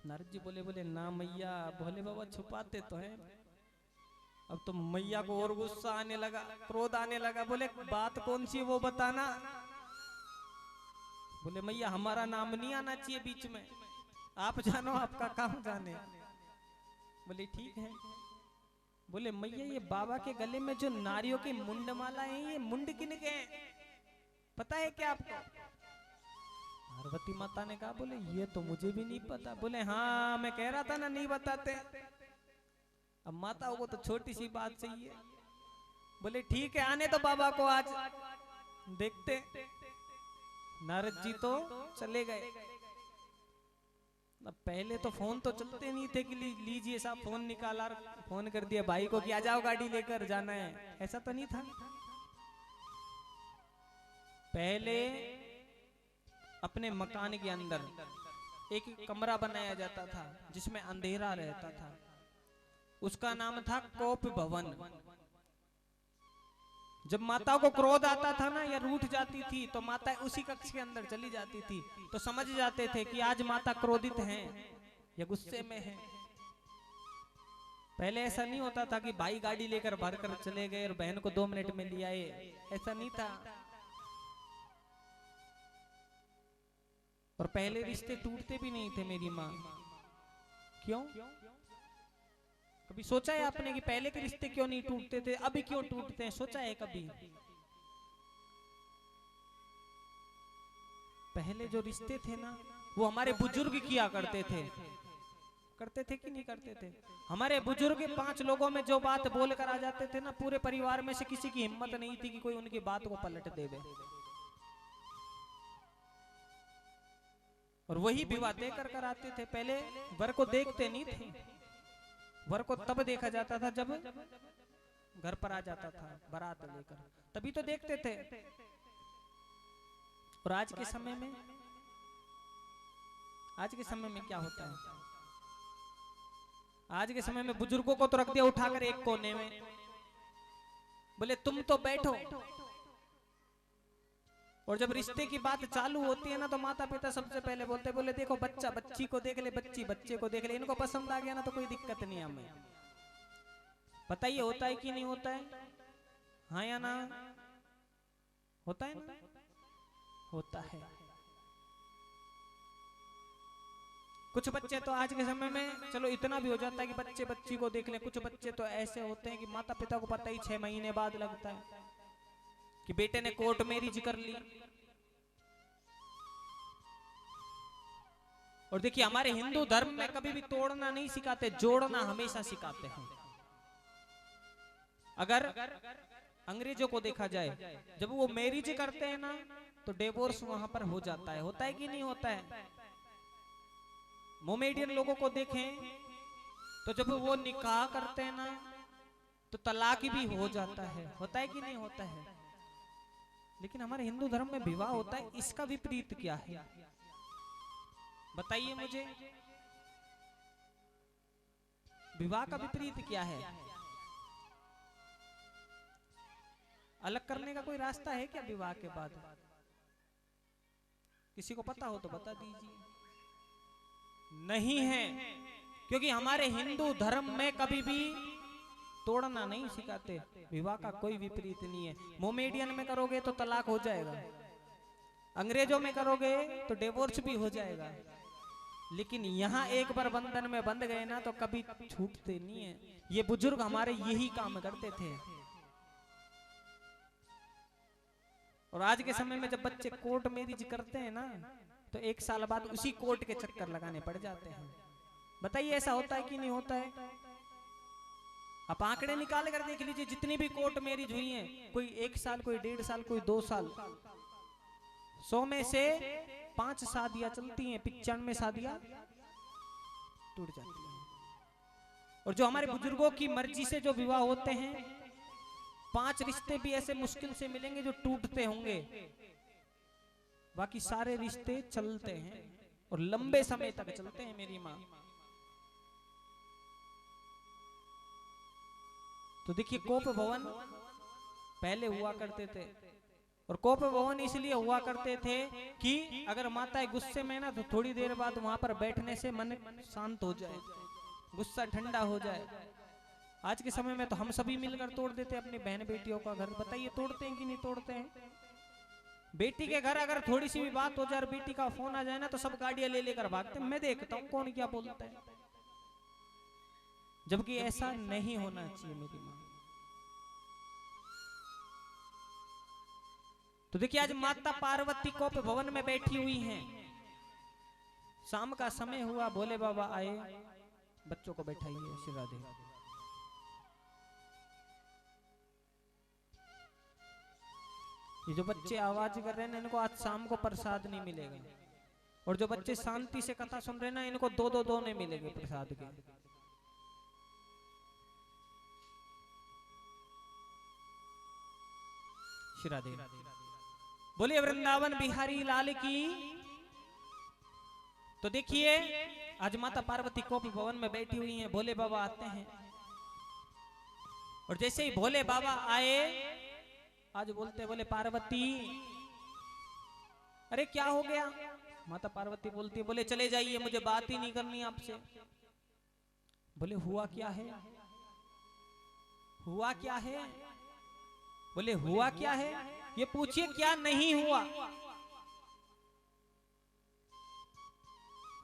नारद जी बोले बोले ना मैया, भोले बाबा छुपाते तो हैं। अब तो मैया को और गुस्सा आने लगा, क्रोध आने लगा। बोले बात कौन सी वो बताना। बोले मैया हमारा नाम नहीं आना चाहिए बीच में, आप जानो, आपका काम जाने। बोले ठीक है। बोले मैया ये बाबा के गले में जो नारियों की मुंड माला है, ये मुंड किनके हैं, पता है क्या आपको? पार्वती माता ने कहा बोले ये तो मुझे भी नहीं पता। बोले हाँ मैं कह रहा था ना नहीं बताते। अब माताओं को तो छोटी सी बात चाहिए। बोले ठीक है आने तो बाबा को आज देखते। नारद जी तो चले गए। अब पहले तो फोन तो चलते नहीं थे कि लीजिए साहब फोन निकाला, फोन कर दिया भाई को कि आ जाओ गाड़ी लेकर जाना है, ऐसा तो नहीं था। पहले अपने मकान के अंदर एक कमरा बनाया जाता था जिसमें अंधेरा रहता था, उसका नाम था कोप भवन। जब माता को क्रोध आता था ना या रूठ जाती थी तो माता उसी कक्ष के अंदर चली जाती थी, तो समझ जाते थे कि आज माता क्रोधित हैं या गुस्से में हैं। पहले ऐसा नहीं होता था कि भाई गाड़ी लेकर भर कर चले गए और बहन को 2 मिनट में ले आए, ऐसा नहीं था। और पहले रिश्ते टूटते भी नहीं थे मेरी माँ। क्यों? कभी सोचा है आपने कि पहले के रिश्ते क्यों नहीं टूटते थे, अभी क्यों टूटते हैं? सोचा है कभी? पहले जो रिश्ते थे ना वो हमारे बुजुर्ग किया करते थे कि नहीं करते थे? हमारे बुजुर्ग 5 लोगों में जो बात बोल कर आ जाते थे ना, पूरे परिवार में से किसी की हिम्मत नहीं थी कि कोई उनकी बात को पलट देवे। और वही विवाह देकर कर आते थे। पहले वर को देखते नहीं थे, वर को तब देखा जाता था जब घर पर आ जाता था बारात लेकर, तभी तो देखते थे। और आज के समय में क्या होता है? आज के समय में बुजुर्गों को तो रख दिया उठाकर एक कोने में, बोले तुम तो बैठो। और जब रिश्ते की बात चालू होती है ना तो माता पिता सबसे पहले बोलते, बोले देखो बच्चा बच्ची को देख ले, बच्ची बच्चे को देख ले, इनको पसंद आ गया ना तो कोई दिक्कत नहीं है हमें। बताइए होता है कि नहीं होता है? हाँ या ना? होता है ना? होता है। कुछ बच्चे तो आज के समय में चलो इतना भी हो जाता है कि बच्चे बच्ची को देख ले। कुछ बच्चे तो ऐसे होते हैं कि माता पिता को पता ही 6 महीने बाद लगता है कि बेटे ने कोर्ट मैरिज कर ली। और देखिए हमारे हिंदू धर्म में कभी भी तोड़ना नहीं सिखाते, जोड़ना हमेशा सिखाते हैं। अगर अंग्रेजों को देखा जाए, जब वो मैरिज करते हैं ना तो डिवोर्स वहां पर हो जाता है। होता है कि नहीं होता है? मोमेडियन लोगों को देखें तो जब वो निकाह करते हैं ना तो तलाक भी हो जाता है। होता है कि नहीं होता है? लेकिन हमारे हिंदू धर्म में विवाह होता है, इसका विपरीत क्या है बताइए मुझे? विवाह का विपरीत क्या है? अलग करने का कोई रास्ता है क्या विवाह के बाद? किसी को पता हो तो बता दीजिए। नहीं है, क्योंकि हमारे हिंदू धर्म में कभी भी तोड़ना नहीं सिखाते। विवाह का कोई विपरीत नहीं है। मोमेडियन में करोगे तो तलाक हो जाएगा, अंग्रेजों में करोगे तो डिवोर्स भी हो जाएगा, लेकिन यहाँ एक बार बंधन में बंध गए ना तो कभी छूटते नहीं है। ये बुजुर्ग हमारे यही काम करते थे। और आज के समय में जब बच्चे कोर्ट मैरिज करते हैं ना तो 1 साल बाद उसी कोर्ट के चक्कर लगाने पड़ जाते हैं। बताइए ऐसा होता है कि नहीं होता है? आप आंकड़े निकाल कर देख लीजिए, जितनी भी कोर्ट मैरिज हुई हैं, कोई 1 साल, कोई 1.5 साल, कोई 2 साल, 100 में से 5 शादियां चलती हैं, 95 शादियां टूट जाती हैं। और जो हमारे बुजुर्गों की मर्जी से जो विवाह होते हैं, 5 रिश्ते भी ऐसे मुश्किल से मिलेंगे जो टूटते होंगे, बाकी सारे रिश्ते चलते हैं और लंबे समय तक चलते हैं मेरी माँ। तो देखिए कोप भवन पहले हुआ करते थे। और कोप भवन इसलिए हुआ करते थे कि अगर माताएं गुस्से में ना तो थोड़ी देर बाद वहां पर बैठने से मन शांत हो जाए, गुस्सा ठंडा हो जाए। आज के समय में तो हम सभी मिलकर तोड़ देते अपनी बहन बेटियों का घर। बताइए तोड़ते हैं कि नहीं तोड़ते हैं? बेटी के घर अगर थोड़ी सी भी बात हो जाए और बेटी का फोन आ जाए ना तो सब गाड़ियां ले लेकर भागते हैं। मैं देखता हूं कौन क्या बोलता है, जबकि ऐसा नहीं होना चाहिए मेरी मां। तो देखिए आज माता पार्वती कोप भवन में बैठी हुई हैं। शाम का समय हुआ, भोले बाबा आए, बच्चों को बैठाइए, श्री राधे। ये जो बच्चे आवाज कर रहे हैं इनको आज शाम को प्रसाद नहीं मिलेगा, और जो बच्चे शांति से कथा सुन रहे हैं ना इनको दो दो दोने मिलेंगे प्रसाद के। श्री राधे। बोलिए वृंदावन बिहारी लाल की। तो देखिए आज माता पार्वती कोप भवन में बैठी हुई हैं, भोले बाबा आते हैं, और जैसे ही भोले बाबा आए आज बोलते बोले पार्वती, अरे क्या हो गया? माता पार्वती बोलती है, बोले चले जाइए, मुझे बात ही नहीं करनी आपसे। बोले हुआ क्या है? हुआ क्या है? बोले हुआ क्या है ये पूछिए, क्या नहीं हुआ?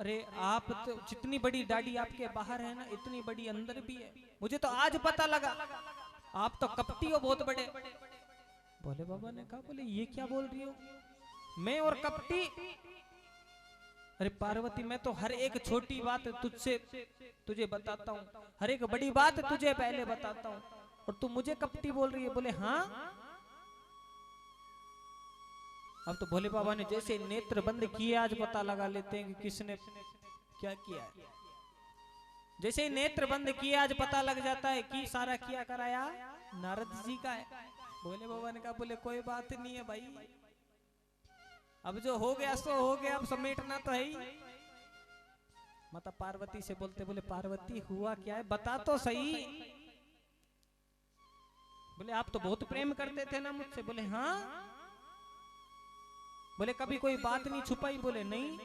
अरे आप तो जितनी बड़ी दाढ़ी आपके बाहर है ना इतनी बड़ी अंदर भी है, मुझे तो आज पता लगा। आप तो कपटी हो बहुत बड़े। भोले बाबा ने कहा, बोले ये क्या बोल रही हो, मैं और कपटी? अरे पार्वती मैं तो हर एक छोटी बात तुझे बताता हूँ, हर एक बड़ी बात तुझे पहले बताता हूँ, और तू मुझे कपटी बोल रही है। बोले हाँ। अब तो भोले बाबा ने जैसे नेत्र बंद किए आज पता लगा लेते हैं कि किसने क्या किया है। जैसे ही नेत्र बंद किए आज पता लग जाता है कि सारा किया कराया नारद जी का है। भोले बाबा ने कहा, बोले कोई बात नहीं है भाई, अब जो हो गया सो हो गया, अब समेटना तो है ही। माता पार्वती से बोलते, बोले पार्वती हुआ क्या है, बता तो सही। बोले आप तो बहुत प्रेम करते थे ना मुझसे। बोले हाँ। बोले कभी कोई बात नहीं छुपाई? बोले नहीं।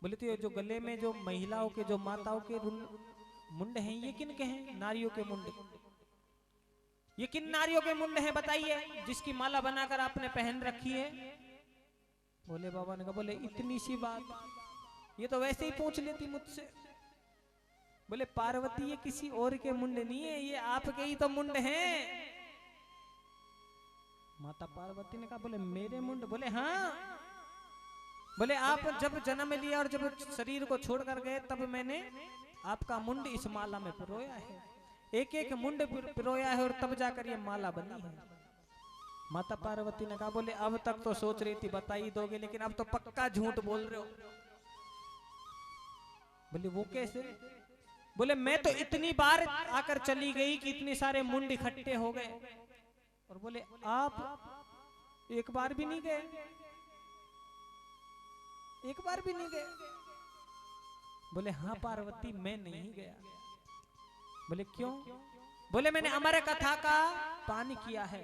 बोले तो ये जो गले में जो महिलाओं के जो माताओं के मुंड हैं ये किन के हैं? नारियों के मुंड। ये किन नारियों के मुंड हैं बताइए, जिसकी माला बनाकर आपने पहन रखी है? भोले बाबा ने कहा, बोले इतनी सी बात, ये तो वैसे ही पूछ लेती मुझसे। बोले पार्वती ये किसी और के मुंड नहीं है, ये आपके ही तो मुंड हैं। माता पार्वती ने कहा, बोले मेरे मुंड? बोले हाँ। बोले आप जब जन्म लिया और जब शरीर को छोड़कर गए तब मैंने आपका मुंड इस माला में पिरोया है, एक एक मुंड पिरोया है, और तब जाकर ये माला बनी है। माता पार्वती ने कहा, बोले अब तक तो सोच रही थी बता ही दोगे, लेकिन अब तो पक्का झूठ बोल रहे हो। बोले वो कैसे? बोले मैं तो इतनी बार आकर चली गई कि इतने सारे मुंड इकट्ठे हो गए, और बोले आप एक बार भी नहीं गए, एक बार भी नहीं गए? बोले हाँ पार्वती मैं नहीं गया। बोले क्यों? बोले मैंने अमर कथा का पान किया है,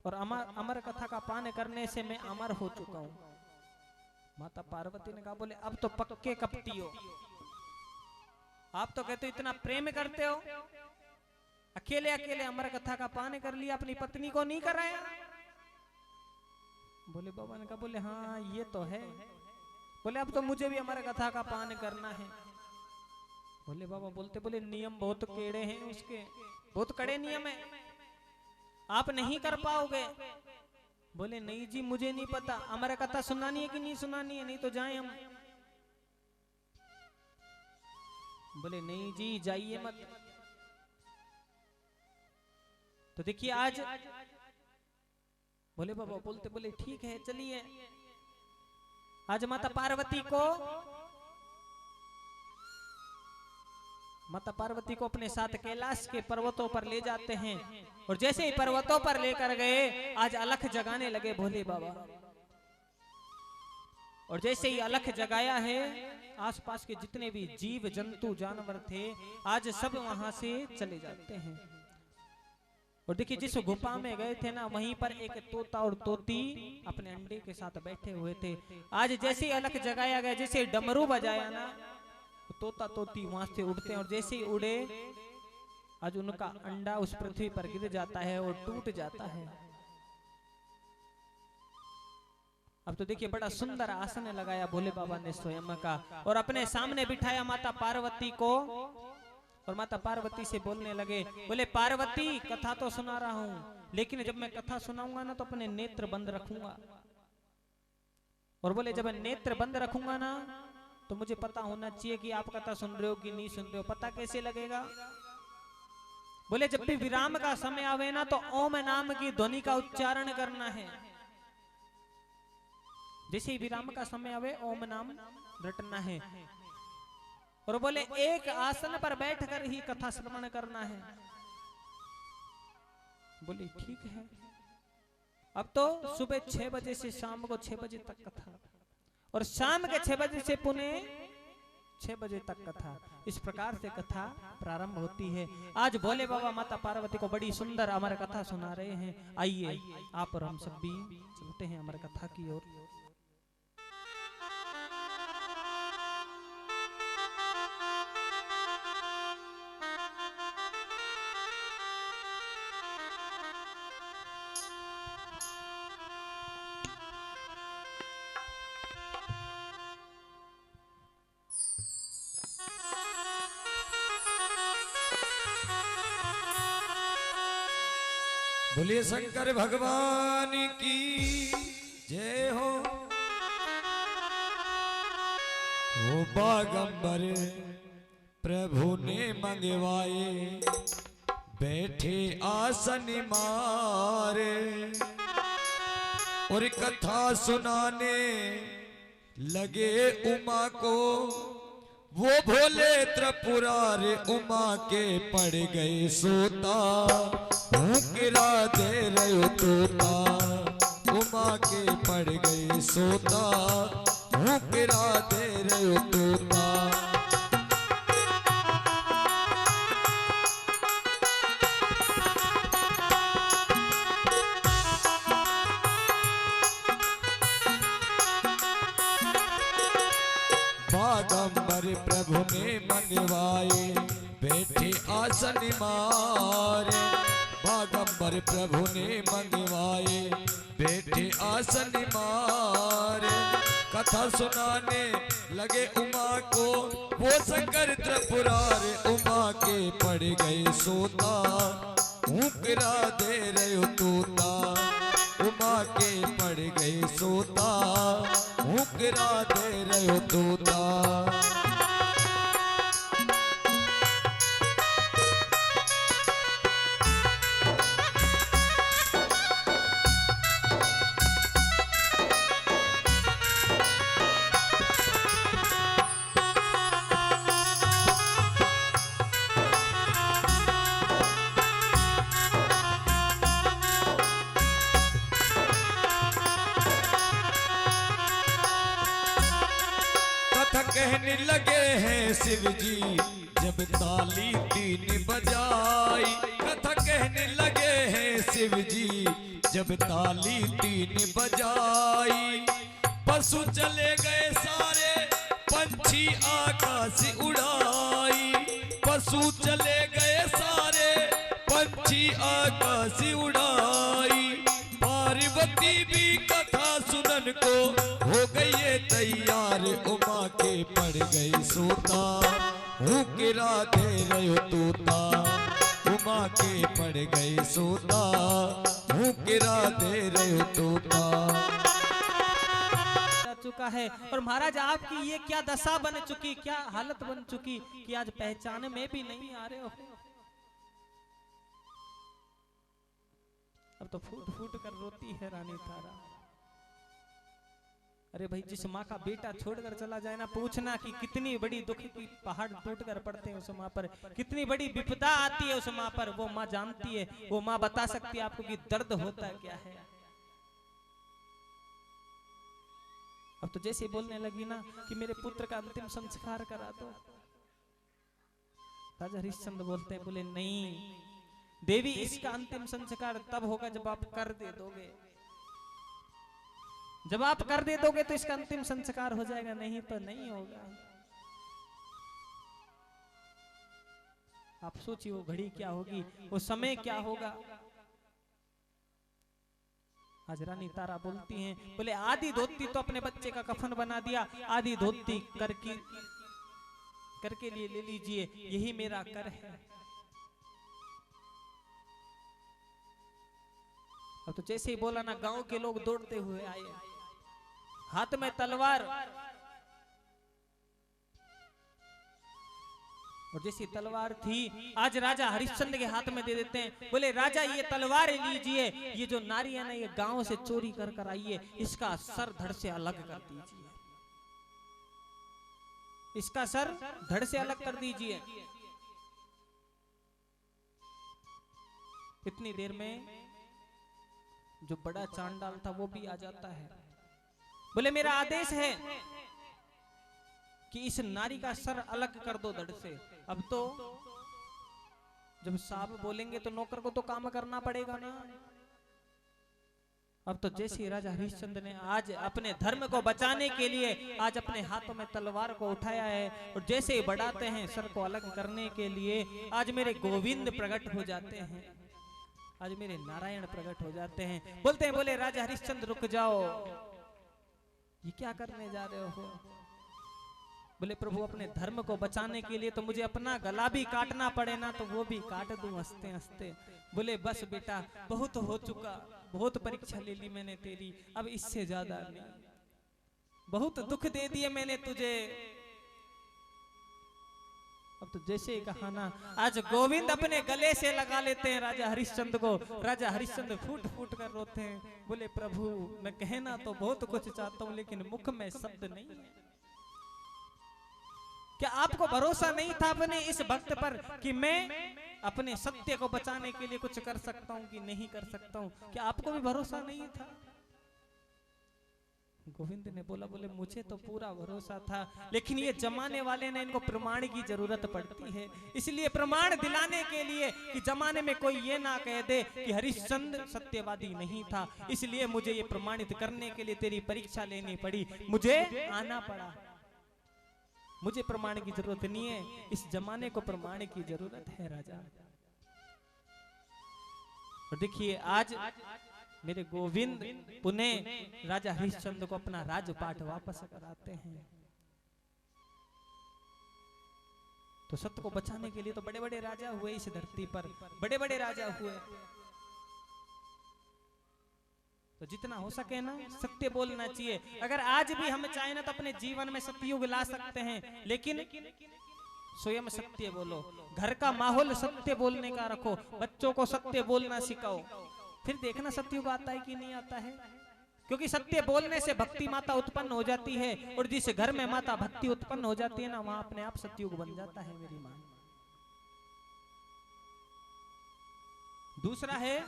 और अमर कथा का पान करने से मैं अमर हो चुका हूं। माता पार्वती ने कहा, बोले अब तो पक्के कपटी हो, आप तो कहते हो इतना प्रेम करते हो, अकेले अकेले अमर कथा का पान कर लिया, अपनी पत्नी को नहीं कराया? बोले बाबा ने कहा, बोले हाँ ये तो है। बोले अब तो मुझे भी अमर कथा का पान करना है। बोले बाबा बोलते, बोले नियम बहुत केड़े हैं उसके, बहुत कड़े नियम है, आप नहीं कर पाओगे। बोले नहीं जी मुझे नहीं पता, अमर कथा सुनानी है कि नहीं सुनानी है, नहीं तो जाएं हम। बोले नहीं जी जाइए मत। तो देखिए आज भोले बाबा बोलते, बोले ठीक है चलिए। आज माता पार्वती को अपने साथ कैलाश के पर्वतों पर ले जाते हैं, और जैसे ही पर्वतों पर लेकर गए आज अलख जगाने लगे भोले बाबा, और जैसे ही अलख जगाया है आसपास के जितने भी जीव जंतु जानवर थे आज सब वहां से चले जाते हैं। और देखिए जिस गुफा में गए थे ना वहीं पर एक तोता और तोती अपने अंडे के साथ बैठे हुए थे। आज जैसे ही अलग जगाया गया, जैसे डमरू बजाया ना, तो तोता तोती वहां से उड़ते हैं और जैसे ही उड़े आज उनका अंडा उस पृथ्वी पर गिर जाता है और टूट जाता है। अब तो देखिए बड़ा सुंदर आसन लगाया भोले बाबा ने स्वयं का और अपने सामने बिठाया माता पार्वती को और माता पार्वती से बोलने लगे, बोले पार्वती कथा तो सुना रहा हूं, लेकिन जब मैं कथा सुनाऊंगा ना तो अपने नेत्र बंद रखूंगा। और बोले जब मैं नेत्र बंद रखूंगा ना तो मुझे पता होना चाहिए कि आप कथा सुन रहे हो कि नहीं सुन रहे हो। पता कैसे लगेगा? बोले जब भी विराम का समय आवे ना तो ओम नाम की ध्वनि का उच्चारण करना है। जैसे ही विराम का समय आवे ओम नाम रटना है। और बोले एक आसन पर बैठकर ही कथा श्रवण करना है। बोले ठीक है। अब तो सुबह 6 बजे से शाम को 6 बजे तक कथा और शाम के 6 बजे से पुनः 6 बजे तक कथा। इस प्रकार से कथा प्रारंभ होती है। आज भोले बाबा माता पार्वती को बड़ी सुंदर अमर कथा सुना रहे हैं। आइए आप और हम सब भी चलते हैं अमर कथा की ओर। बोलिए शंकर भगवान की जय हो। ओ बागंबर प्रभु ने मंगवाए बैठे आसन मारे और कथा सुनाने लगे उमा को। वो भोले त्रिपुरारी उमा के पड़ गए सोता, गिरा दे रहे तोता। उमा के पड़ गए सोता, गिरा दे रहे तोता। बागंबर प्रभु ने मंगवाए बैठे आसन मारे। बागंबर प्रभु ने मंगवाए बैठे आसन मारे। कथा सुनाने लगे उमा को। वो शंकर त्रिपुरारी उमा के पड़ गए सोता, गिरा दे रहे तोता। उमा के पड़ गए सोता, गिरा दे रहे तोता। कहने लगे हैं शिव जी जब ताली 3 बजाई। कथा कहने लगे हैं शिव जी जब ताली 3 बजाई। पशु चले गए सारे पंछी आकाश उड़ाई। पशु चले गए सारे पंछी आकाश उड़ाई। पार्वती भी कथा सुनन को हो गई है तैयार। उमा के पड़ गई सोता, गिरा दे रहे तोता। उमा के पड़ गई सोता, गिरा दे रहे तोता। चुका है और महाराज आपकी ये क्या दशा बन चुकी, क्या हालत बन चुकी कि आज पहचान में भी नहीं आ रहे हो। अब तो फूट फूट कर रोती है रानी तारा। अरे भाई जिस माँ का बेटा छोड़कर चला जाए ना, पूछना कि कितनी बड़ी दुख की पहाड़ टूटकर पड़ते हैं उस माँ पर, कितनी बड़ी विपदा आती है उस माँ पर। वो माँ जानती है, वो माँ बता सकती है आपको कि दर्द होता है क्या है। अब तो जैसे बोलने लगी ना कि मेरे पुत्र का अंतिम संस्कार करा दो। राजा हरिश्चंद्र बोलते हैं, बोले नहीं, देवी इसका अंतिम संस्कार तब होगा जब आप कर दे दोगे। जब आप कर दे दोगे तो इसका अंतिम संस्कार हो जाएगा, नहीं तो नहीं होगा। आप सोचिए वो घड़ी क्या होगी, वो समय क्या होगा। आज रानी तारा बोलती हैं, बोले आधी धोती तो अपने बच्चे का कफन बना दिया, आधी धोती करके लिए ले लीजिए, यही मेरा कर है। अब तो जैसे ही बोला ना, गांव के लोग दौड़ते हुए आए, हाथ में तलवार, और जैसी तलवार थी आज राजा हरिश्चंद्र के हाथ में दे देते हैं। बोले राजा ये तलवार लीजिए, ये जो नारी है ना ये गांव से चोरी कर आई है, इसका सर धड़ से अलग कर दीजिए, इसका सर धड़ से अलग कर दीजिए। इतनी देर में जो बड़ा चांडाल था वो भी आ जाता है। बोले मेरा आदेश है कि इस नारी का सर अलग कर दो धड़ से। अब तो जब साहब बोलेंगे तो नौकर को तो काम करना पड़ेगा ना। अब तो जैसे राजा हरिश्चंद्र ने आज अपने धर्म को बचाने के लिए आज अपने हाथों में तलवार को उठाया है, और जैसे ही बढ़ाते हैं सर को अलग करने के लिए, आज मेरे गोविंद प्रकट हो जाते हैं, आज मेरे नारायण प्रकट हो जाते हैं। बोलते हैं, बोले राजा हरिश्चंद्र रुक जाओ, ये क्या करने जा रहे हो। बोले प्रभु अपने धर्म को बचाने के लिए तो मुझे अपना गला भी काटना पड़े ना तो वो भी काट दूं हंसते हंसते। बोले बस बेटा बहुत हो चुका, बहुत परीक्षा ले ली मैंने तेरी, अब इससे ज्यादा नहीं, बहुत दुख दे दिए मैंने तुझे। अब तो जैसे ही कहा ना, आज गोविंद अपने गले से लगा लेते हैं राजा हरिश्चंद्र को। राजा हरिश्चंद्र फूट फूट कर रोते हैं। बोले प्रभु मैं कहना तो बहुत कुछ चाहता हूं लेकिन मुख में शब्द नहीं है। क्या आपको भरोसा नहीं था अपने इस भक्त पर कि मैं अपने सत्य को बचाने के लिए कुछ कर सकता हूं कि नहीं कर सकता हूं? क्या आपको भी भरोसा नहीं था? गोविंद ने बोला, बोले मुझे तो पूरा भरोसा था, लेकिन ये जमाने वाले ने इनको प्रमाण की जरूरत पड़ती है, इसलिए प्रमाण दिलाने के लिए कि जमाने में कोई ये ना कह दे कि हरिश्चंद्र सत्यवादी नहीं था, इसलिए मुझे ये प्रमाणित करने के लिए तेरी परीक्षा लेनी पड़ी, मुझे आना पड़ा। मुझे प्रमाण की जरूरत नहीं है, इस जमाने को प्रमाण की जरूरत है राजा। और देखिए आज मेरे गोविंद पुनः राजा हरिश्चंद्र को अपना राजपाट वापस कराते हैं। तो सत्य को बचाने के लिए तो बड़े बड़े राजा हुए इस धरती पर, बड़े बड़े राजा हुए। तो जितना हो सके ना सत्य बोलना चाहिए। अगर आज भी हम चाहें ना तो अपने जीवन में सत्ययुग ला सकते हैं, लेकिन स्वयं सत्य बोलो, घर का माहौल सत्य बोलने का रखो, बच्चों को सत्य बोलना सिखाओ, फिर देखना सत्ययुग आता है कि नहीं आता है। क्योंकि सत्य बोलने से भक्ति माता उत्पन्न हो जाती है, और जिस घर में माता भक्ति उत्पन्न हो जाती है ना वहां अपने आप सत्ययुग बन जाता है मेरी मां। दूसरा है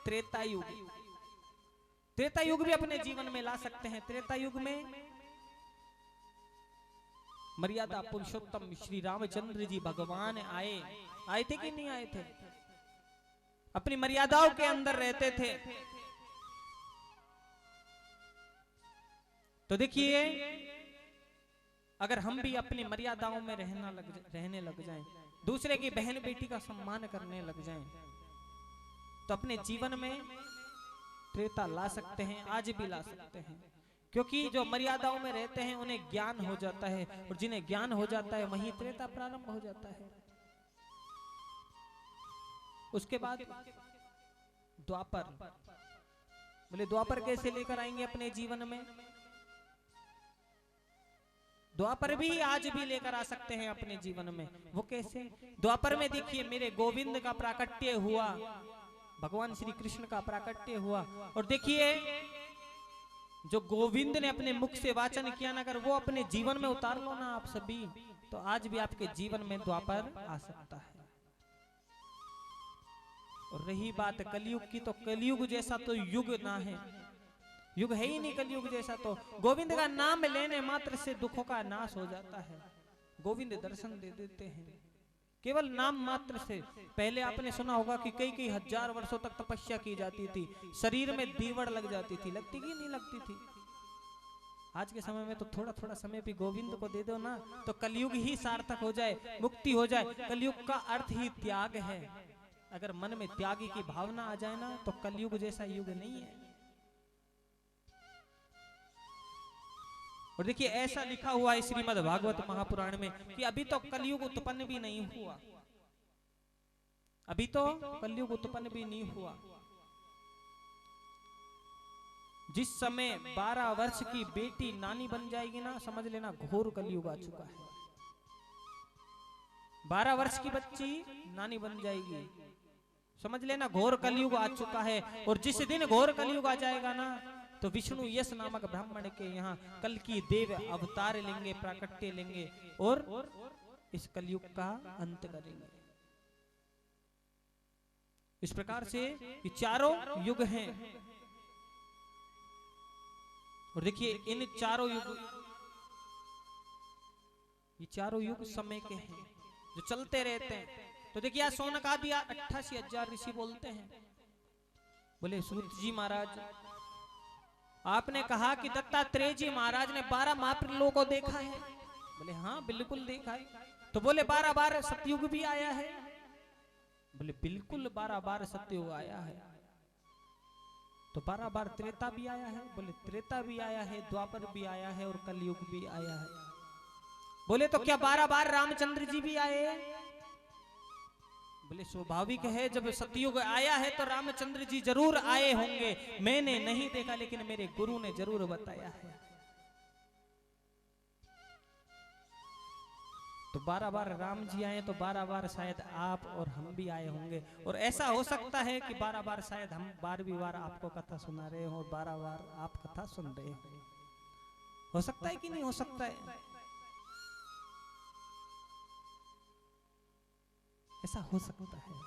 त्रेता युग। त्रेता युग भी अपने जीवन में ला सकते हैं। त्रेता युग में मर्यादा पुरुषोत्तम श्री रामचंद्र जी भगवान आए थे कि नहीं आए थे? अपनी मर्यादाओं के अंदर रहते थे। तो देखिए अगर हम भी अपनी मर्यादाओं में रहने लग जाएं, दूसरे की बहन बेटी का सम्मान करने लग जाएं, तो अपने जीवन में त्रेता ला सकते हैं, आज भी ला सकते हैं। क्योंकि जो मर्यादाओं में रहते हैं उन्हें ज्ञान हो जाता है, और जिन्हें ज्ञान हो जाता है वहीं त्रेता प्रारंभ हो जाता है। उसके बाद द्वापर। बोले द्वापर कैसे लेकर आएंगे अपने जीवन में? द्वापर भी आज भी लेकर आ सकते हैं अपने जीवन में। वो कैसे? द्वापर में देखिए मेरे गोविंद का प्राकट्य हुआ, भगवान श्री कृष्ण का प्राकट्य हुआ, और देखिए जो गोविंद ने अपने मुख से वाचन किया ना, अगर वो अपने जीवन में उतार लो ना आप सभी, तो आज भी आपके जीवन में द्वापर आ सकता है। और रही बात कलयुग की, तो कलयुग जैसा तो युग ना है, युग है ही नहीं कलयुग जैसा। तो गोविंद का नाम लेने मात्र से दुखों का नाश हो जाता है। गोविंद दर्शन दे देते हैं। केवल नाम मात्र से। पहले आपने सुना होगा कि कई कई हजार वर्षों तक तपस्या की जाती थी, शरीर में दीवड़ लग जाती थी, लगती कि नहीं लगती थी। आज के समय में तो थोड़ा थोड़ा समय भी गोविंद को दे दो ना, तो कलयुग ही सार्थक हो जाए, मुक्ति हो जाए। कलयुग का अर्थ ही त्याग है। अगर मन में त्यागी की भावना आ जाए ना, तो कलयुग जैसा युग नहीं है। और देखिए ऐसा लिखा हुआ है श्रीमद् भागवत महापुराण में कि अभी तो कलयुग उत्पन्न भी नहीं हुआ, अभी तो कलयुग उत्पन्न भी नहीं हुआ। जिस समय 12 वर्ष की बेटी नानी बन जाएगी ना, समझ लेना घोर कलयुग आ चुका है। 12 वर्ष की बच्ची नानी बन जाएगी, समझ लेना घोर कलयुग आ चुका है। और जिस दिन घोर कलयुग आ जाएगा ना, तो विष्णु यश नामक ब्राह्मण के यहाँ कल की देव अवतार लेंगे, प्राकट्य लेंगे और इस कलयुग का अंत करेंगे। इस प्रकार से ये चारों युग हैं। और देखिए इन चारों युग, ये चारों युग समय के हैं जो चलते रहते हैं। तो देखिए आज सोनक आदि 88,000 ऋषि बोलते हैं। बोले सूत जी महाराज, आपने कहा कि दत्तात्रेय जी महाराज ने 12 महाप्रलयों को देखा है। बोले हाँ बिल्कुल देखा है। तो बोले 12 बार सतयुग भी आया है। बोले बिल्कुल 12 बार सतयुग आया है। तो 12 बार त्रेता भी आया है। बोले त्रेता भी आया है, द्वापर भी आया है और कलयुग भी आया है। बोले तो क्या 12 बार रामचंद्र जी भी आए? बोले स्वाभाविक है, जब सतयुग आया है तो रामचंद्र जी जरूर आए होंगे। मैंने नहीं देखा लेकिन मेरे गुरु ने जरूर बताया है। तो 12 बार राम जी आए तो 12 बार शायद आप और हम भी आए होंगे। और ऐसा हो सकता है कि 12 बार शायद हम 12वीं बार आपको कथा सुना रहे हो और 12 बार आप कथा सुन रहे हो सकता है कि नहीं हो सकता है? ऐसा हो सकता है।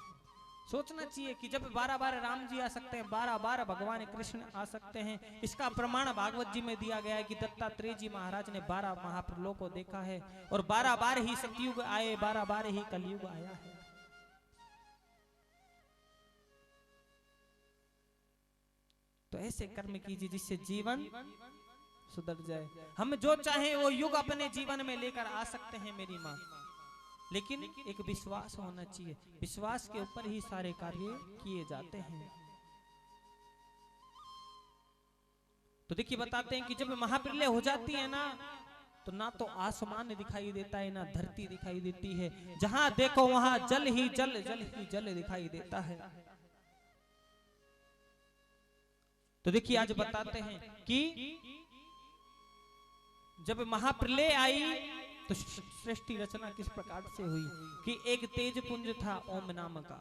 सोचना चाहिए कि जब 12 बार राम जी आ सकते हैं, 12 बार भगवान कृष्ण आ सकते हैं। इसका प्रमाण भागवत जी में दिया गया है कि दत्तात्रेय जी महाराज ने 12 महाप्रलयों को देखा है और 12 बार ही सतयुग आए, 12 बार ही कलयुग आया है। तो ऐसे कर्म कीजिए जिससे जीवन सुधर जाए। हम जो चाहे वो युग अपने जीवन में लेकर आ सकते हैं मेरी माँ, लेकिन एक विश्वास होना चाहिए। विश्वास के ऊपर ही सारे कार्य किए जाते हैं। तो देखिए बताते हैं कि जब महाप्रलय हो जाती है ना तो आसमान दिखाई देता है, ना धरती दिखाई देती है। जहां देखो वहां जल ही जल, जल ही जल दिखाई देता है। तो देखिए आज बताते हैं कि जब महाप्रलय आई तो सृष्टि रचना किस प्रकार से हुई कि एक तेज पुंज था ओम नाम का।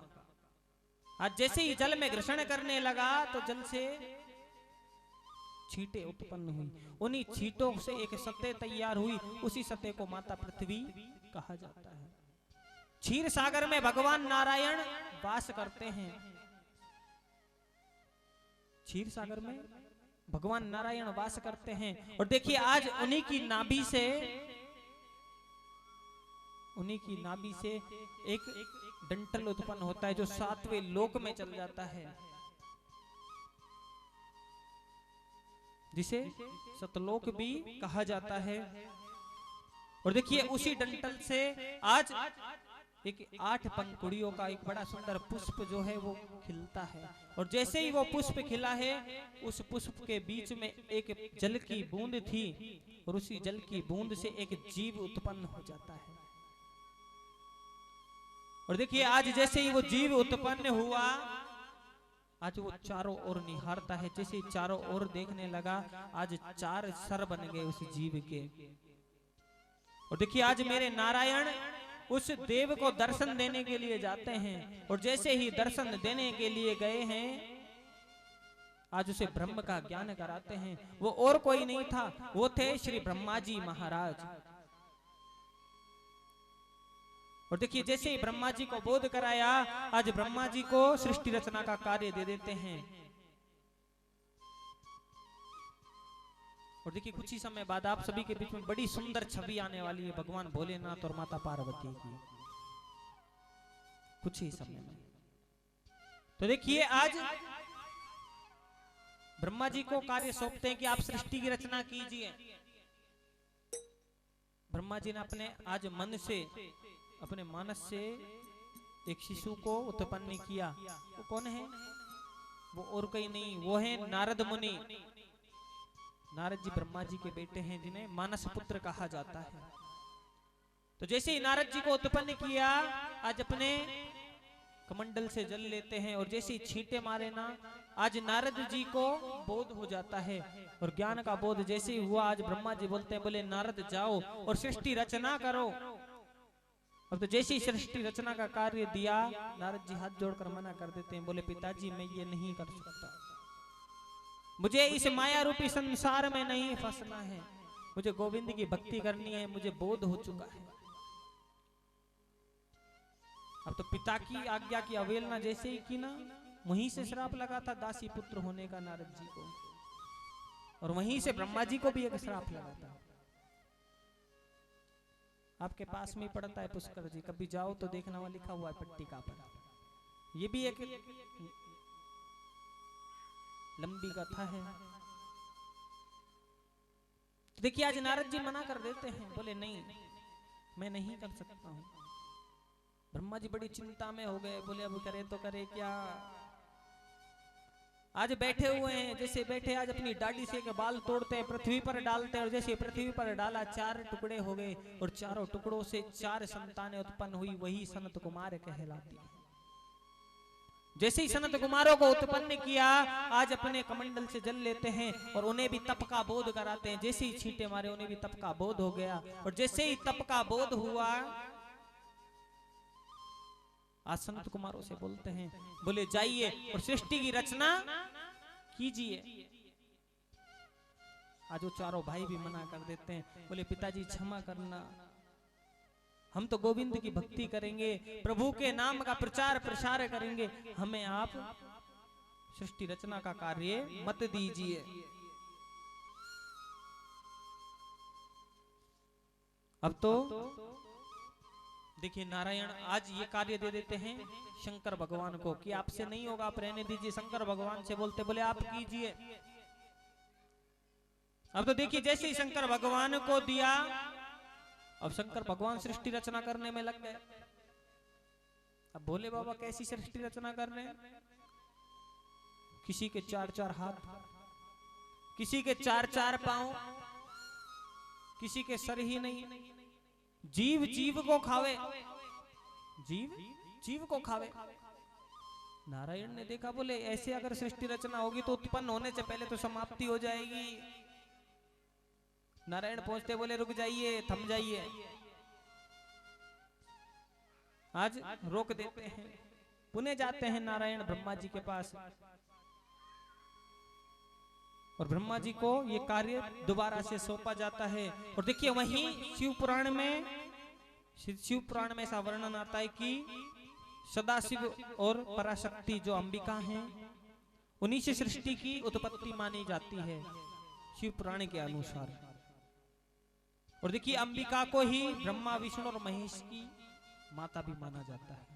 आज जैसे ही जल में घर्षण करने लगा तो जल से छींटे उत्पन्न हुई। उन्हीं छींटों से एक सतह तैयार हुई। उसी सतह को माता पृथ्वी कहा जाता है। क्षीर सागर में भगवान नारायण वास करते हैं। क्षीर सागर में भगवान नारायण वास करते हैं। और देखिए आज उन्हीं की नाभि से एक डंठल उत्पन्न होता है जो 7वें लोक में चल जाता है, जिसे सतलोक भी कहा जाता है। और देखिए उसी डंठल से आज एक 8 पंखुड़ियों का एक बड़ा सुंदर पुष्प जो है वो खिलता है। और जैसे ही वो पुष्प खिला है, उस पुष्प के बीच में एक जल की बूंद थी और उसी जल की बूंद से एक जीव उत्पन्न हो जाता है। और देखिए आज जैसे ही वो जीव उत्पन्न हुआ, आज वो चारों ओर निहारता है। जैसे ही चारों ओर देखने लगा, आज 4 सर बन गए उस जीव के। और देखिए आज मेरे नारायण उस देव को दर्शन देने के लिए जाते हैं। और जैसे ही दर्शन देने के लिए गए हैं, आज उसे ब्रह्म का ज्ञान कराते हैं। वो और कोई नहीं था, वो थे श्री ब्रह्मा जी महाराज। और देखिए जैसे ही ब्रह्मा जी को बोध कराया, आज ब्रह्मा जी को सृष्टि रचना का कार्य दे देते हैं। और देखिए कुछ ही समय बाद आप सभी के बीच में बड़ी सुंदर छवि आने वाली है भगवान भोलेनाथ और माता पार्वती की। कुछ ही समय में। तो देखिए आज ब्रह्मा जी को कार्य सौंपते हैं कि आप सृष्टि की रचना कीजिए। ब्रह्मा जी ने अपने आज मन से, अपने मानस से एक शिशु को उत्पन्न किया। वो कौन है? वो और कोई नहीं, वो है नारद मुनि। नारद जी ब्रह्मा जी के बेटे हैं, जिन्हें मानस पुत्र कहा जाता है। तो जैसे ही नारद जी को उत्पन्न किया, आज अपने कमंडल से जल लेते हैं और जैसे ही छींटे मारे ना, आज नारद जी को बोध हो जाता है। और ज्ञान का बोध जैसे ही हुआ, आज ब्रह्मा जी बोलते हैं, बोले नारद जाओ और सृष्टि रचना करो। अब तो जैसे ही सृष्टि रचना का कार्य दिया, नारद जी हाथ जोड़कर मना कर देते हैं, बोले पिताजी मैं ये नहीं कर सकता, मुझे इस माया रूपी संसार में नहीं फंसना है, मुझे गोविंद की भक्ति करनी है, मुझे बोध हो चुका है। अब तो पिता की आज्ञा की अवहेलना जैसे ही की ना, वहीं से श्राप लगा था दासी पुत्र होने का नारद जी को, और वहीं से ब्रह्मा जी को भी एक श्राप लगा था। आपके पास में पड़ता है पुष्कर जी, कभी जाओ तो देखना, वहां लिखा हुआ है पट्टिका पर। ये भी एक लंबी कथा है। देखिए आज नारद जी मना कर देते हैं, बोले नहीं मैं नहीं कर सकता हूं। ब्रह्मा जी बड़ी चिंता में हो गए, बोले अब करे तो करे क्या। आज बैठे हुए हैं, जैसे बैठे आज अपनी डाली से के बाल तोड़ते हैं, पृथ्वी पर डालते हैं, और जैसे पृथ्वी पर डाला 4 टुकड़े हो गए, और चारों टुकड़ों से 4 संतानें उत्पन्न हुई, वही सनत कुमार कहलाती है। जैसे ही सनत कुमारों को उत्पन्न किया, आज अपने कमंडल से जल लेते हैं और उन्हें भी तप का बोध कराते हैं। जैसे ही छींटे मारे, उन्हें भी तप का बोध हो गया, और जैसे ही तप का बोध हुआ, आज संत कुमारों से बोलते हैं, बोले जाइए और सृष्टि की रचना कीजिए। आज वो चारों भाई भी मना कर देते हैं, बोले पिताजी क्षमा करना, हम तो गोविंद की भक्ति करेंगे, प्रभु के नाम का प्रचार प्रसार करेंगे, हमें आप सृष्टि रचना का कार्य मत दीजिए। अब तो देखिए नारायण आज ये कार्य दे देते हैं शंकर भगवान को कि आपसे नहीं होगा, आप रहने दीजिए। शंकर भगवान से बोलते, बोले आप कीजिए। अब तो देखिए जैसे ही शंकर भगवान को दिया, अब शंकर भगवान सृष्टि रचना करने में लग गए। अब भोले बाबा कैसी सृष्टि रचना कर रहे हैं? किसी के 4-4 हाथ, किसी के 4-4 पांव, किसी के सर ही नहीं। जीव जीव को खावे, जीव जीव को खावे। नारायण ने देखा, बोले ऐसे अगर सृष्टि रचना होगी तो उत्पन्न होने से पहले तो समाप्ति हो जाएगी। नारायण पहुंचते, बोले रुक जाइए, थम जाइए। आज रोक देते हैं। पुणे जाते हैं नारायण ब्रह्मा जी के पास, और ब्रह्मा जी को ये कार्य दोबारा से सौंपा जाता है। और देखिए वहीं शिव पुराण में ऐसा वर्णन आता है कि सदाशिव और पराशक्ति जो अंबिका हैं, उन्हीं से सृष्टि की उत्पत्ति मानी जाती है शिव पुराण के अनुसार। और देखिए अंबिका को ही ब्रह्मा विष्णु और महेश की माता भी माना जाता है,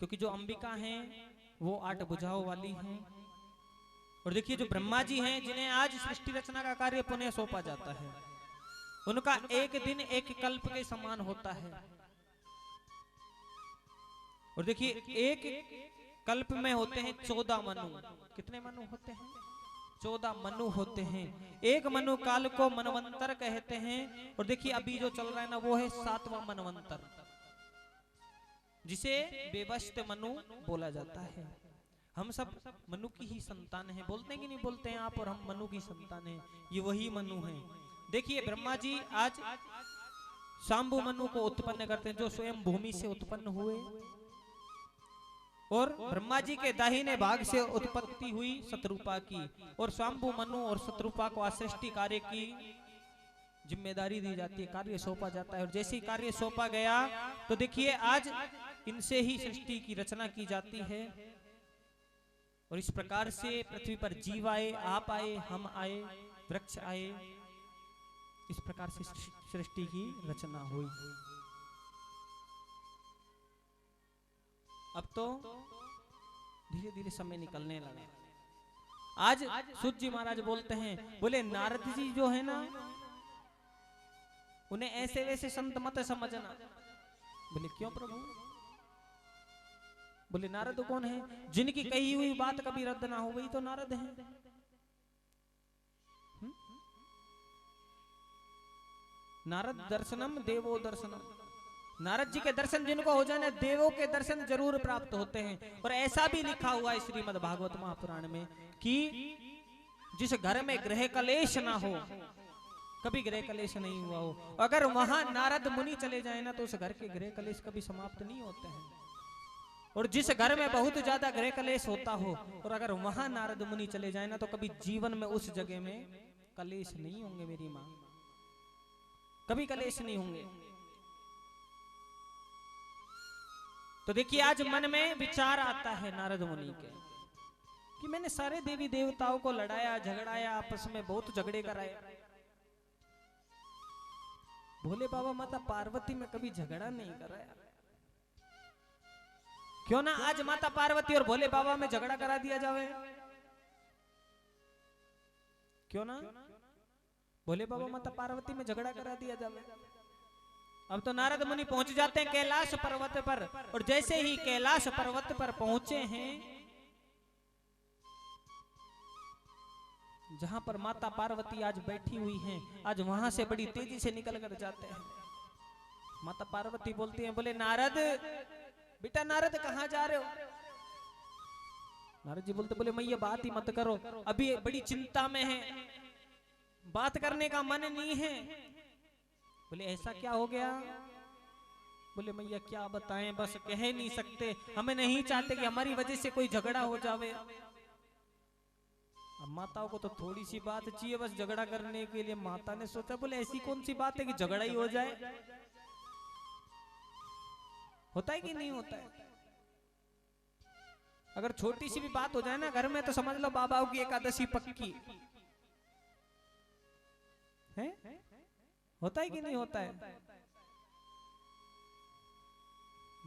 क्योंकि जो अंबिका हैं वो 8 भुजाओं वाली हैं। और देखिए जो ब्रह्मा जी हैं, जिन्हें आज सृष्टि रचना का कार्य पुनः सौंपा जाता है, उनका एक दिन एक कल्प के समान होता है। और देखिए एक कल्प में होते हैं 14 मनु। कितने मनु होते हैं? 14 मनु होते हैं। एक मनु काल को मनवंतर कहते हैं। और देखिए अभी जो चल रहा है ना, वो है 7वां मनवंतर, जिसे बेवस्त मनु बोला जाता है। हम सब मनु की ही संतान हैं। बोलते हैं कि नहीं बोलते हैं आप? और हम मनु की संतान हैं, ये वही मनु हैं। देखिए ब्रह्मा जी आज शांभु मनु को उत्पन्न करते हैं, जो स्वयं भूमि से उत्पन्न हुए। और ब्रह्मा जी के दाहिने भाग से उत्पत्ति हुई शतरूपा की, और शांभु मनु और शतरूपा को सृष्टि कार्य की जिम्मेदारी दी जाती है, कार्य सौंपा जाता है। और जैसे ही कार्य सौंपा गया, तो देखिए आज इनसे ही सृष्टि की रचना की जाती है। और इस प्रकार से पृथ्वी पर जीव आए, आप आए, हम आए, वृक्ष आए। इस प्रकार से सृष्टि की रचना हुई। अब तो धीरे धीरे समय निकलने लगा। आज सूत जी महाराज बोलते हैं, बोले नारद जी जो है ना, उन्हें ऐसे वैसे संत मत समझना। बोले क्यों प्रभु? बोले नारद कौन है? जिनकी कही हुई बात कभी रद्द ना हो, वही तो नारद है। नारद दर्शनम देवो दर्शनम। नारद जी के दर्शन जिनको हो जाने, देवों के दर्शन जरूर प्राप्त होते हैं। और ऐसा भी लिखा हुआ है श्रीमद् भागवत महापुराण में कि जिस घर में गृह कलेश ना हो, कभी गृह कलेश नहीं हुआ हो, अगर वहां नारद मुनि चले जाए ना, तो उस घर के गृह कलेश कभी समाप्त नहीं होते हैं। और जिस घर में बहुत ज्यादा गृह कलेश होता हो, और अगर वहां नारद मुनि चले जाए ना, तो कभी जीवन में उस जगह में कलेश नहीं होंगे। मेरी मां, कभी कलेश नहीं होंगे। तो देखिए, आज मन में विचार आता है नारद मुनि के कि मैंने सारे देवी देवताओं को लड़ाया, झगड़ाया, आपस में बहुत झगड़े कराए। भोले बाबा माता पार्वती में कभी झगड़ा नहीं कराया। क्यों ना आज माता पार्वती और भोले बाबा में झगड़ा करा दिया जावे? क्यों ना भोले बाबा माता पार्वती में झगड़ा करा दिया जावे? अब तो नारद मुनि पहुंच जाते हैं कैलाश पर्वत पर, और जैसे ही कैलाश पर्वत पर पहुंचे हैं, जहां पर माता पार्वती आज बैठी हुई हैं, आज वहां से बड़ी तेजी से निकल कर जाते हैं। माता पार्वती बोलती हैं, बोले नारद, बेटा नारद कहां जा रहे हो? नारद जी बोलते, बोले मैया बात ही मत करो, अभी बड़ी चिंता में है, बात करने का मन नहीं है। बोले ऐसा क्या हो गया? बोले मैया क्या बताएं, बस कह नहीं सकते, हमें नहीं चाहते कि हमारी वजह से कोई झगड़ा हो जावे। अब माताओं को तो थोड़ी सी बात चाहिए बस झगड़ा करने के लिए। माता ने सोचा, बोले ऐसी कौन सी बात है कि झगड़ा ही हो जाए? होता है कि नहीं होता है? अगर छोटी सी भी बात हो जाए ना घर में, तो समझ लो बाबाओं की एकादशी पक्की है। होता है कि नहीं होता है?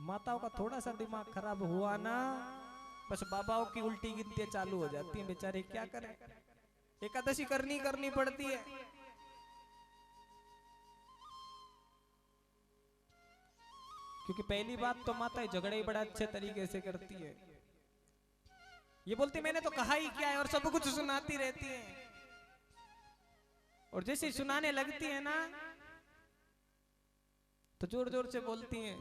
माताओं का थोड़ा सा दिमाग खराब हुआ ना, बस बाबाओं की उल्टी गिनतियां चालू हो जाती हैं। बेचारे क्या करें, एकादशी करनी पड़ती है। क्योंकि पहली बात तो माता झगड़े ही बड़ा अच्छे तरीके से करती है। ये बोलती मैंने तो कहा ही क्या है, और सब कुछ सुनाती रहती है। और जैसे सुनाने लगती है ना, तो जोर जोर से बोलती हैं,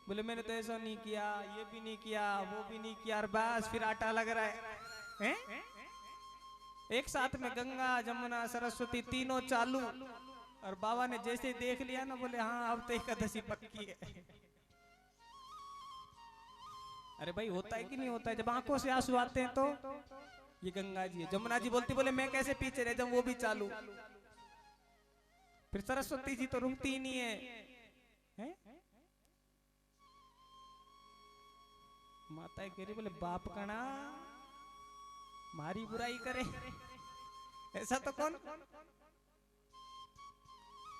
बोले मैंने तो ऐसा नहीं किया, ये भी नहीं किया, वो भी नहीं किया, और बस फिर आटा लग रहा है? एक साथ में गंगा जमुना सरस्वती तीनों चालू, और बाबा ने जैसे देख लिया ना, बोले हाँ अब तो एकादशी पक्की है। अरे भाई होता है कि नहीं होता है? जब आंखों से आंसू आते हैं तो ये गंगा जी है। जमुना जी बोलती, बोले मैं कैसे पीछे रह जाऊं, वो भी चालू। फिर सरस्वती जी तो रुकती ही नहीं है? माता कह रही, बोले बाप कणा मारी बुराई करे, ऐसा तो कौन?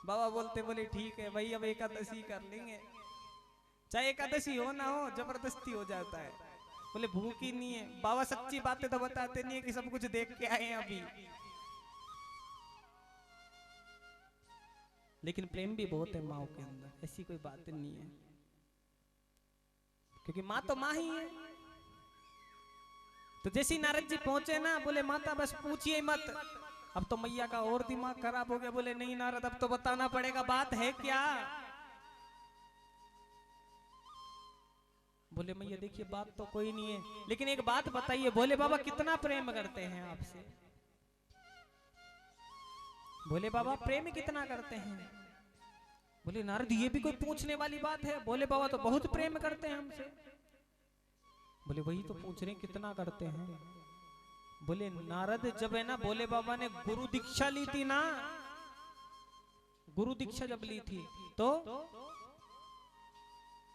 बाबा बोलते, बोले ठीक है भाई, अब एकादशी कर लेंगे, चाहे एकादशी हो ना हो, जबरदस्ती हो जाता है। बोले भूख ही नहीं है। बाबा सच्ची बातें तो बताते नहीं है कि सब कुछ देख के आए हैं अभी, लेकिन प्रेम भी बहुत है माँ के अंदर, ऐसी कोई बात नहीं है। क्योंकि माँ तो माँ ही है। तो जैसे नारद जी पहुंचे ना, बोले माता बस पूछिए मत। अब तो मैया का और दिमाग खराब हो गया। बोले नहीं नारद, अब तो बताना पड़ेगा, बात है क्या? बोले मैया देखिए बात तो कोई नहीं है, लेकिन एक बात बताइए, भोले बाबा कितना प्रेम करते हैं आपसे? भोले बाबा प्रेम कितना करते हैं? बोले नारद ये भी कोई पूछने वाली बात है? भोले बाबा तो बहुत प्रेम करते हैं हमसे। बोले वही तो पूछ रहे कितना करते हैं। बोले नारद जब है ना भोले बाबा ने गुरु दीक्षा ली थी ना, गुरु दीक्षा जब ली थी तो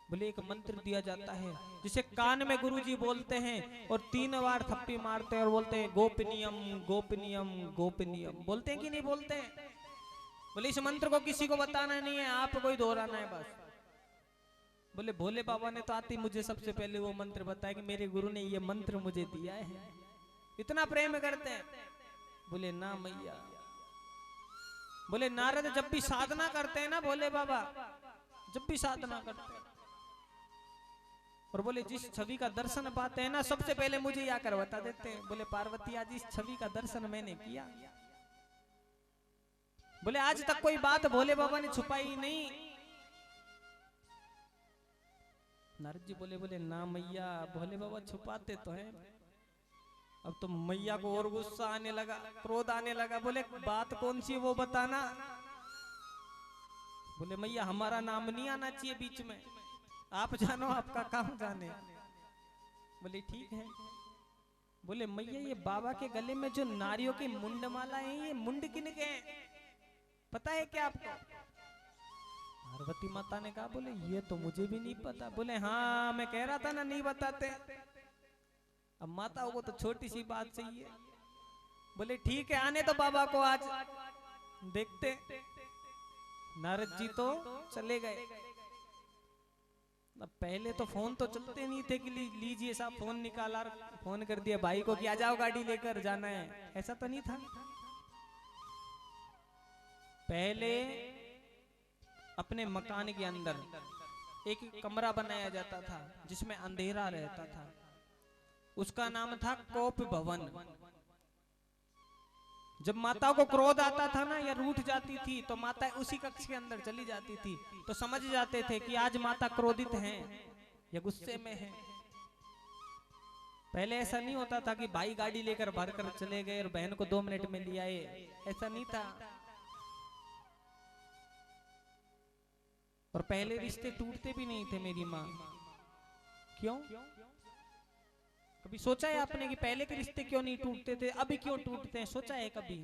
बोले एक मंत्र दिया जाता है जिसे कान में गुरुजी बोलते हैं और 3 बार थप्पी मारते हैं और बोलते हैं गोपनीयम गोपनीयम गोपनीयम। बोलते हैं कि नहीं बोलते हैं? बोले इस मंत्र को किसी को बताना नहीं है, आपको ही दोहराना है बस। बोले भोले बाबा ने तो आते ही मुझे सबसे पहले वो मंत्र बताया कि मेरे गुरु ने ये मंत्र मुझे दिया है, इतना प्रेम करते हैं। बोले ना मैया, बोले नारद जब भी साधना करते हैं ना भोले बाबा, जब भी साधना करते हैं, और बोले जिस छवि का दर्शन पाते हैं ना सबसे पहले मुझे या कर बता देते हैं। बोले पार्वती आज इस छवि का दर्शन मैंने किया। बोले आज तक कोई बात भोले बाबा ने छुपाई नहीं। नारद जी बोले बोले ना मैया, भोले बाबा छुपाते तो हैं। अब तो मैया को और गुस्सा आने लगा, क्रोध आने लगा। बोले बात कौन सी वो बताना। बोले मैया हमारा नाम नहीं आना चाहिए बीच में, आप जानो आपका काम जाने। बोले ठीक है। बोले मैया ये बाबा के गले में जो नारियों की मुंड माला है, ये मुंड किनके हैं, पता है क्या आपको? पार्वती माता ने कहा बोले ये तो मुझे भी नहीं पता। बोले हाँ मैं कह रहा था ना नहीं बताते। अब माताओं को तो छोटी सी बात चाहिए। बोले ठीक है आने तो बाबा को आज देखते। नारद जी तो चले गए। अब पहले तो फोन तो चलते नहीं थे कि लीजिए साहब फोन निकाला, फोन कर दिया भाई को कि आ जाओ गाड़ी लेकर जाना है, ऐसा तो नहीं था। पहले अपने मकान के अंदर एक कमरा बनाया जाता था जिसमें अंधेरा रहता था, उसका नाम था कोप भवन। जब माता को क्रोध आता था ना या रूठ जाती थी तो माता उसी कक्ष के अंदर चली जाती थी, तो समझ जाते थे कि आज माता क्रोधित हैं या गुस्से में हैं। पहले ऐसा नहीं होता था कि भाई गाड़ी लेकर भर कर चले गए और बहन को 2 मिनट में ले आए, ऐसा नहीं था। और पहले रिश्ते टूटते भी नहीं थे मेरी माँ। क्यों? कभी सोचा है आपने कि पहले के रिश्ते क्यों नहीं टूटते थे, अभी क्यों टूटते हैं? सोचा है कभी?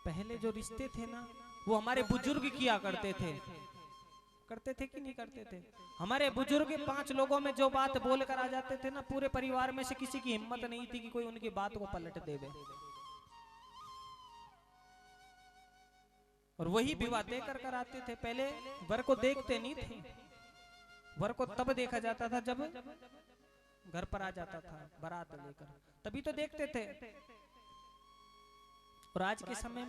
पहले जो रिश्ते थे ना वो हमारे बुजुर्ग किया करते थे कि नहीं करते थे? हमारे बुजुर्ग 5 लोगों में जो बात बोल कर आ जाते थे ना, पूरे परिवार में से किसी की हिम्मत नहीं थी कि कोई उनकी बात को पलट देवे। और वही विवाह देकर कर आते थे। पहले वर को देखते नहीं थे, वर को तब देखा जाता था जब घर पर आ जाता था बारात लेकर, तभी तो देखते थे। और आज के समय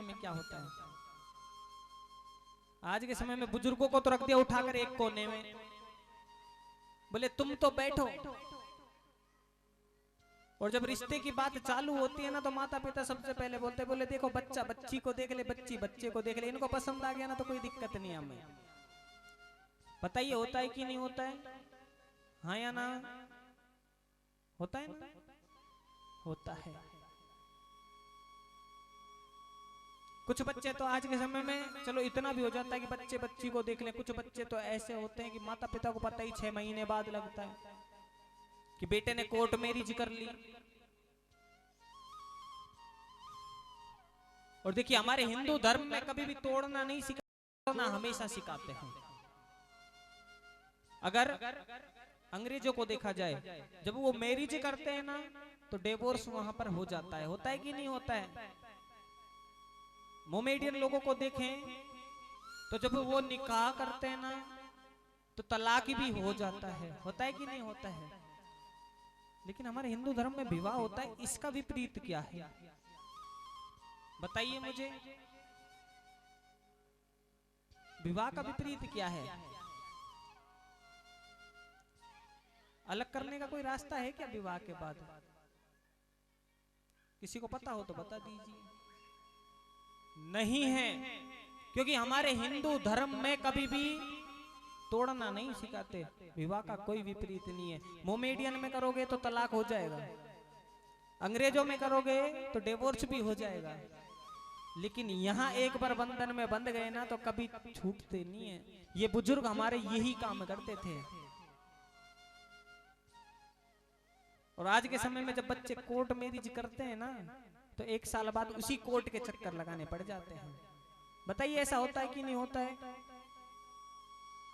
में क्या होता है? आज के समय में बुजुर्गों को तो रख दिया उठाकर एक कोने में, बोले तुम तो बैठो। और जब रिश्ते की बात चालू होती है ना तो माता पिता सबसे पहले बोलते बोले देखो बच्चा बच्ची को देख ले, बच्ची बच्चे को देख ले, इनको पसंद आ गया ना तो कोई दिक्कत नहीं हमें। पता ही होता है कि नहीं होता है? हाँ या ना? होता है ना? होता है। कुछ बच्चे तो आज के समय में चलो इतना भी हो जाता है कि बच्चे बच्ची को देख ले। कुछ बच्चे तो ऐसे होते हैं कि माता पिता को पता ही 6 महीने बाद लगता है कि बेटे ने कोर्ट मैरिज कर ली। और देखिए हमारे हिंदू धर्म में कभी भी तोड़ना नहीं सिखाना, हमेशा सिखाते हैं। अगर अंग्रेजों को देखा जाए, जब वो मैरिज करते हैं ना तो डिवोर्स वहां पर हो जाता है। होता है कि नहीं होता है? मोमेडियन लोगों को देखें तो जब वो निकाह करते हैं ना तो तलाक भी हो जाता है। होता है कि नहीं होता है? लेकिन हमारे हिंदू धर्म में विवाह होता है, इसका विपरीत क्या है बताइए मुझे? विवाह का विपरीत क्या है? अलग करने का कोई रास्ता है क्या विवाह के बाद? किसी को पता हो तो बता दीजिए। नहीं है, क्योंकि हमारे हिंदू धर्म में कभी भी तोड़ना नहीं सिखाते। विवाह का कोई विपरीत नहीं है। मोमेडियन में करोगे तो तलाक हो जाएगा, अंग्रेजों में करोगे तो डिवोर्स भी हो जाएगा, लेकिन यहाँ एक बार बंधन में बंध गए ना तो कभी छूटते नहीं है। ये बुजुर्ग हमारे यही काम करते थे। और आज के समय में जब बच्चे कोर्ट मैरिज करते हैं ना तो 1 साल बाद उसी कोर्ट के चक्कर लगाने पड़ जाते हैं। बताइए ऐसा होता है कि नहीं होता है?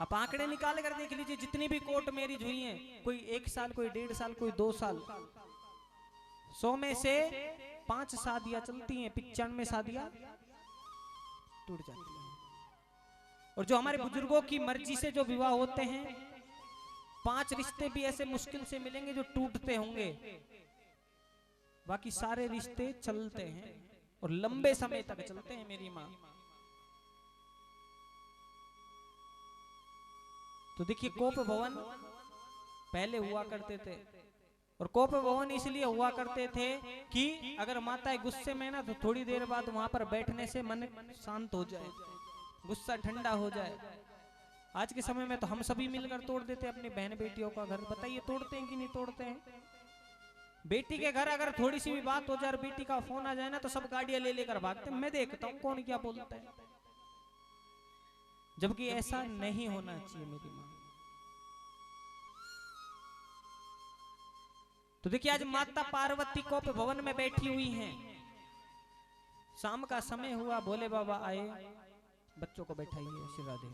आप आंकड़े निकाल कर देख लीजिए, जितनी भी कोर्ट मैरिज हुई हैं, कोई 1 साल, कोई 1.5 साल, कोई 2 साल, 100 में से 5 शादियां चलती हैं, 95 शादियां टूट जाती है। और जो हमारे बुजुर्गों की मर्जी से जो विवाह होते हैं, 5 रिश्ते भी ऐसे मुश्किल से मिलेंगे जो टूटते होंगे, बाकी सारे रिश्ते चलते हैं और लंबे समय तक चलते हैं मेरी माँ। तो देखिए कोप भवन पहले हुआ करते थे, और कोप भवन इसलिए हुआ करते थे कि अगर माताएं गुस्से में ना तो थोड़ी देर बाद वहां पर बैठने से मन शांत हो जाए, गुस्सा ठंडा हो जाए। आज के समय में तो हम सभी मिलकर तोड़ देते अपनी बहन बेटियों का घर। बताइए तोड़ते हैं कि नहीं तोड़ते हैं? बेटी के घर अगर थोड़ी सी भी बात हो जाए और बेटी का फोन आ जाए ना तो सब गाड़ियां ले लेकर भागते हैं। मैं देखता हूं कौन क्या बोलता है, जबकि ऐसा नहीं होना चाहिए मेरी मां। तो देखिए आज माता पार्वती कोप भवन में बैठी हुई हैं। शाम का समय हुआ, भोले बाबा आए, बच्चों को बैठाइए, श्री राधे।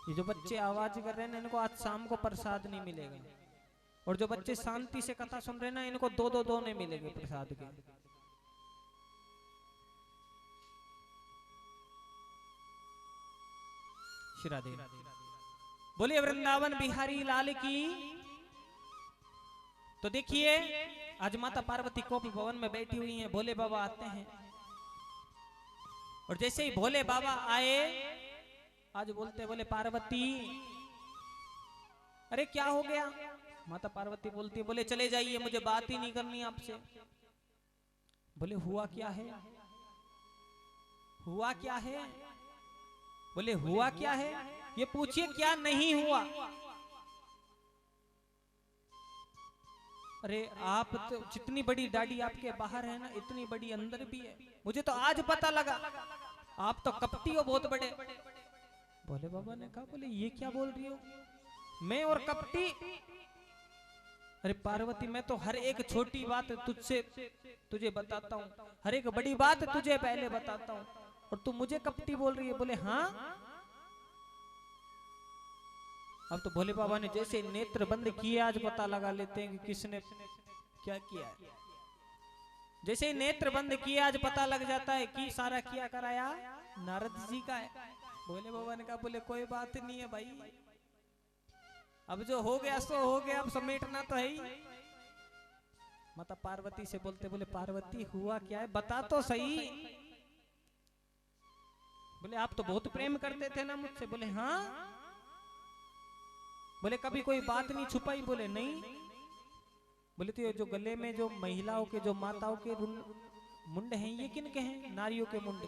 ये जो बच्चे आवाज कर रहे हैं इनको आज शाम को प्रसाद नहीं मिलेगा, और जो बच्चे शांति से कथा सुन रहे हैं ना इनको दो नहीं मिलेंगे प्रसाद के। श्री राधे। बोलिए वृंदावन बिहारी लाल की। तो देखिए आज माता पार्वती कोप भवन में बैठी हुई हैं, भोले बाबा आते हैं, और जैसे ही भोले बाबा आए आज बोलते बोले पार्वती, अरे क्या हो गया? माता पार्वती बोलती है, बोले चले जाइए, मुझे बात ही नहीं करनी आपसे। बोले हुआ क्या है? हुआ क्या है? बोले हुआ क्या है ये पूछिए, क्या नहीं हुआ? अरे आप तो जितनी बड़ी दाढ़ी आपके बाहर है ना इतनी बड़ी अंदर भी है, मुझे तो आज पता लगा, आप तो कपटी हो बहुत बड़े। भोले बाबा ने कहा, बोले ये क्या बोल रही हो, मैं और कपटी? अरे पार्वती मैं तो हर एक छोटी बात तुझे बताता हूँ, हर एक बड़ी बात तुझे पहले बताता हूँ, और तू मुझे कपटी बोल रही है? बोले हाँ। अब तो भोले बाबा ने जैसे नेत्र बंद किए आज पता लगा लेते हैं कि किसने क्या किया है। जैसे ही नेत्र बंद किए आज पता लग जाता है कि सारा किया कराया नारद जी का है। भोले बाबा ने कहा, बोले कोई बात नहीं है भाई, अब जो हो गया सो हो गया, अब समेटना तो है ही। माता पार्वती से बोलते, बोले पार्वती हुआ क्या है, बता तो सही। बोले आप तो बहुत प्रेम करते थे ना मुझसे? बोले हाँ। बोले कभी कोई बात नहीं छुपाई? बोले नहीं। बोले तो ये जो गले में जो महिलाओं के जो माताओं के मुंड हैं ये किन के हैं? नारियों के मुंड।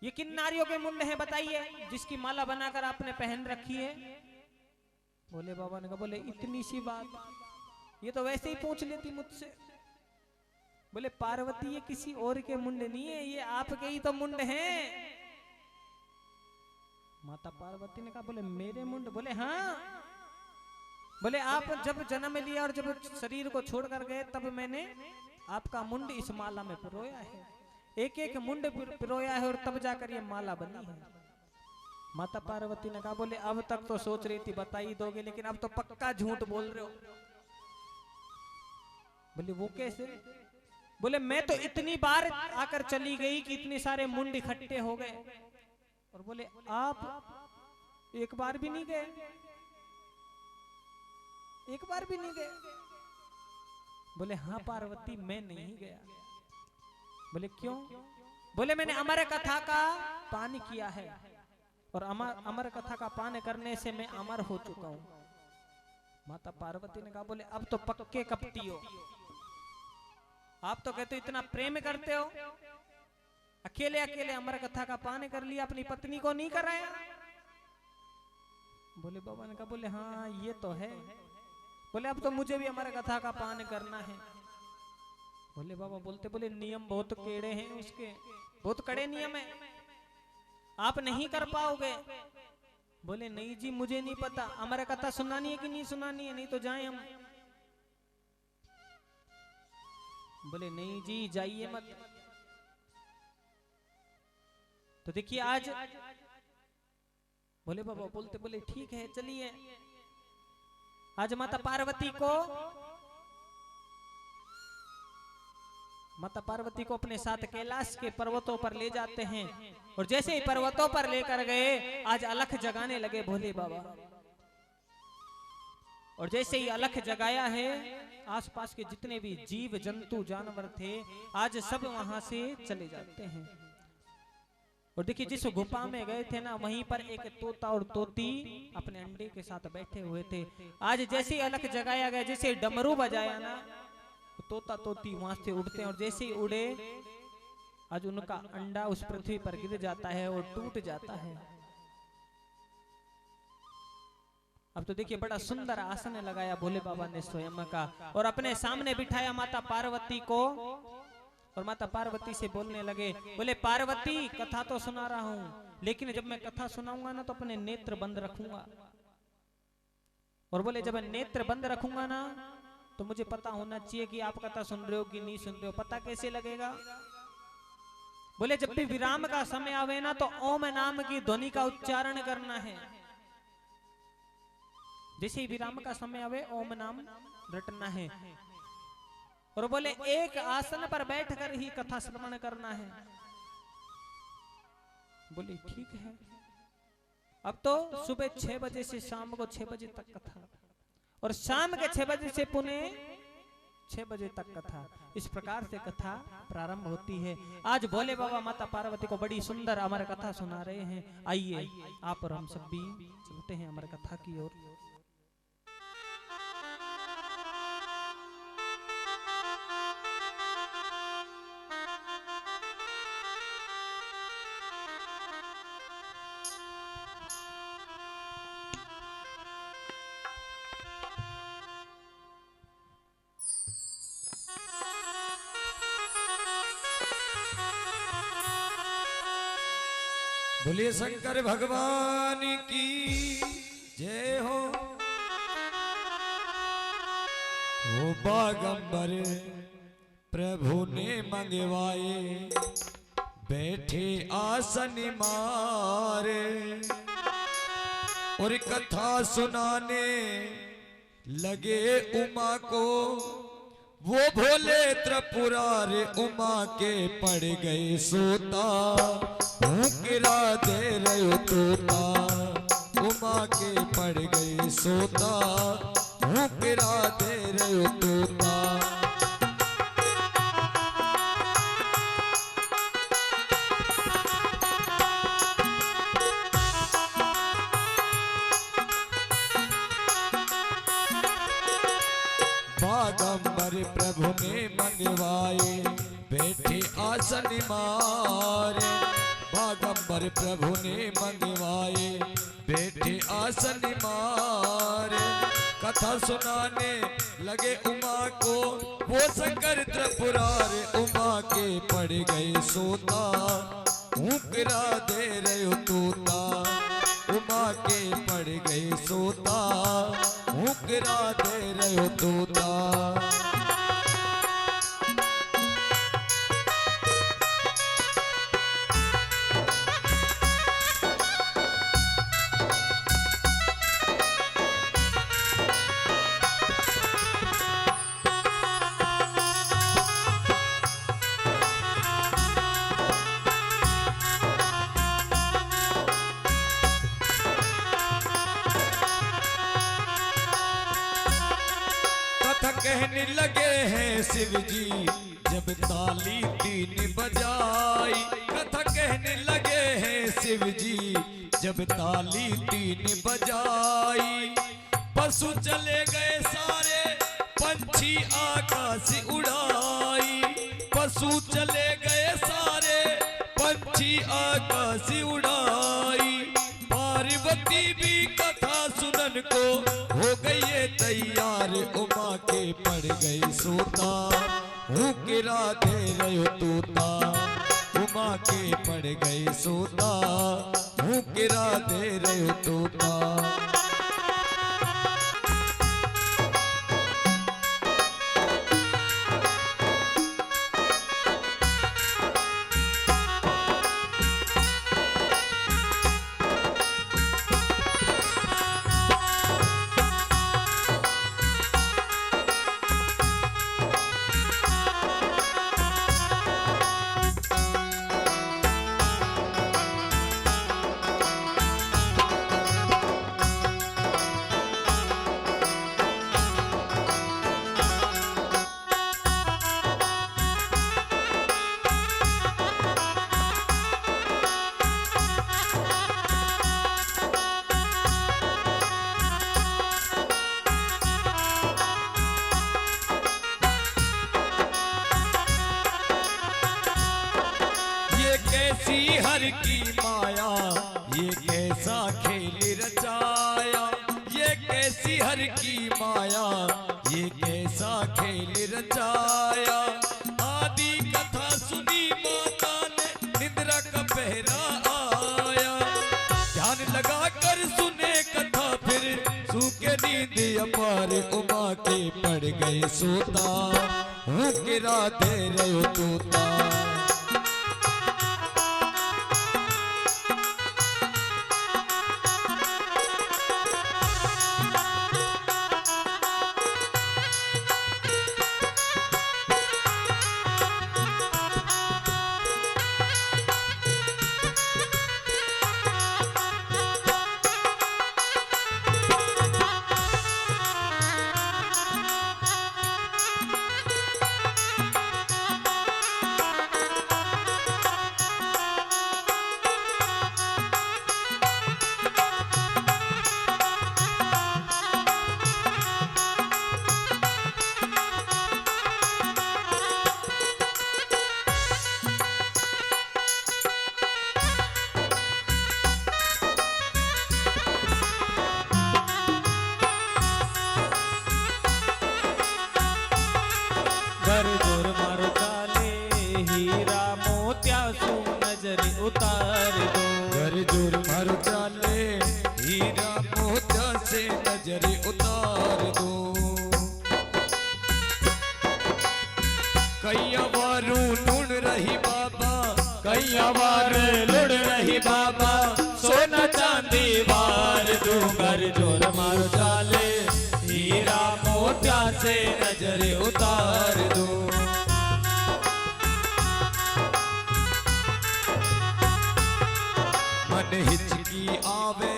ये किन नारियों के मुंड हैं बताइए, जिसकी माला बनाकर आपने पहन रखी है? भोले बाबा ने कहा, बोले इतनी सी बात, ये तो वैसे ही पूछ लेती मुझसे। बोले पार्वती ये किसी और के मुंड नहीं है, ये आपके ही तो मुंड हैं। माता पार्वती ने कहा, बोले मेरे मुंड? बोले हाँ। बोले आप जब जन्म लिया और जब शरीर को छोड़कर गए तब मैंने आपका मुंड इस माला में पिरोया है, एक एक मुंड पिरोया है, और तब जाकर ये माला बनी है। माता पार्वती ने कहा, बोले अब तक तो सोच रही थी बता ही दोगे, लेकिन अब तो पक्का झूठ बोल रहे हो। बोले वो कैसे? बोले मैं तो इतनी बार आकर चली गई कि इतने सारे मुंड इकट्ठे हो गए, और बोले आप एक बार भी नहीं गए, एक बार भी नहीं गए? बोले हाँ पार्वती मैं नहीं गया। बोले क्यों? बोले मैंने अमर कथा का पान किया है, और अमर कथा का पान करने से मैं अमर हो चुका हूं। माता पार्वती ने कहा, बोले अब तो पक्के कपटी हो, आप तो कहते हो इतना प्रेम करते हो, अकेले अकेले अमर कथा का पान कर लिया, अपनी पत्नी को नहीं कराया? बोले बाबा ने कहा, बोले हाँ ये तो है। बोले अब तो मुझे भी अमर कथा का पान करना है। बोले बाबा बोलते, बोले नियम बहुत केड़े हैं उसके, बहुत कड़े नियम है, आप नहीं कर पाओगे। बोले नहीं जी मुझे नहीं पता, अमर कथा सुनानी है कि नहीं सुनानी है, नहीं तो जाएं हम। बोले नहीं जी जाइए मत। तो देखिए आज भोले बाबा बोलते, बोले ठीक है चलिए। आज माता पार्वती को माता पार्वती को अपने साथ कैलाश के पर्वतों पर ले जाते हैं और जैसे ही पर्वतों पर लेकर गए आज अलख जगाने लगे भोले बाबा। और जैसे ही अलख जगाया है आसपास के जितने भी जीव जंतु जानवर थे आज सब वहां से चले जाते हैं। और देखिए जिस गुफा में गए थे ना वहीं पर एक तोता और तोती अपने अंडे के साथ बैठे हुए थे। आज जैसे ही अलख जगाया गया जैसे डमरू बजाया ना तोता तोती वहां से उड़ते हैं और जैसे ही उड़े आज उनका अंडा उस पृथ्वी पर गिर जाता है और टूट जाता है। अब तो देखिए बड़ा सुंदर आसन लगाया भोले बाबा ने स्वयं का और अपने सामने बिठाया माता पार्वती को और माता पार्वती से बोलने लगे, बोले पार्वती कथा तो सुना रहा हूं लेकिन जब मैं कथा सुनाऊंगा ना तो अपने नेत्र बंद रखूंगा। और बोले जब नेत्र बंद रखूंगा ना तो मुझे पता होना चाहिए कि आप कथा सुन रहे हो कि नहीं सुन रहे हो। पता कैसे लगेगा? बोले जब भी विराम का समय आवे ना तो ओम नाम की ध्वनि का उच्चारण करना है। जैसे ही विराम का समय आवे ओम नाम रटना है। और बोले एक आसन पर बैठकर ही कथा श्रवण करना है। बोले ठीक है। अब तो सुबह 6 बजे से शाम को 6 बजे तक कथा और शाम के 6 बजे से पुनः 6 बजे तक कथा। इस प्रकार से कथा प्रारंभ होती है। आज भोले बाबा माता पार्वती को बड़ी सुंदर अमर कथा सुना रहे हैं। आइए आप और हम सब भी चलते हैं अमर कथा की ओर। बोलिए शंकर भगवान की जय हो। ओ बागंबर प्रभु ने मंगवाए बैठे आसन मारे और कथा सुनाने लगे उमा को। वो भोले त्रिपुरारी उमा के पड़ गए सोता गिरा दे रहे तोता। उमा के पड़ गए सोता गिरा दे रहे तोता। बागंबर प्रभु ने मंगवाए बैठे आसन मारे। बागंबर प्रभु ने मंगवाए बैठे आसन मारे। कथा सुनाने लगे उमा को। वो शंकर त्रिपुरारी उमा के पड़ गए सोता गिरा दे रहे तोता। उमा के पड़ गए सोता गिरा दे रहे तोता। कहने लगे हैं शिव जी जब ताली 3 बजाई। कथा कहने लगे हैं शिव जी जब ताली 3 बजाई। पशु चले गए सारे पंछी आकाश उड़ाई। पशु चले गए सारे पंछी आकाश उड़ाई। पार्वती भी कथा सुनन को हो गई है तैयार। उमा के पड़ गई सोता गिरा दे रहे तोता। उमा के पड़ गई सोता गिरा दे रहे तोता। कैसी हर की माया, ये कैसा खेल रचाया, ये कैसी हर की माया, ये कैसा खेल रचाया। आदि कथा सुनी माता ने, निद्रा का पहरा आया। ध्यान लगा कर सुने कथा, फिर सूखे नींद अपार उमा के पड़ गए सोता, हूँ के राधे रहो तोता। घर जोर मारो चाले हीरा मोत्या सु नजर उतार दो। घर जोर मारो चाले हीरा मोत्या से नजर उतार दो। कैया वारू ढूंढ रही बाबा, कैया बार लुढ़ रही बाबा, सोना चांदी बार दो। घर जोर मारो चाले हीरा मोत्या से नजर उतार दो। मन हिचकी आवे,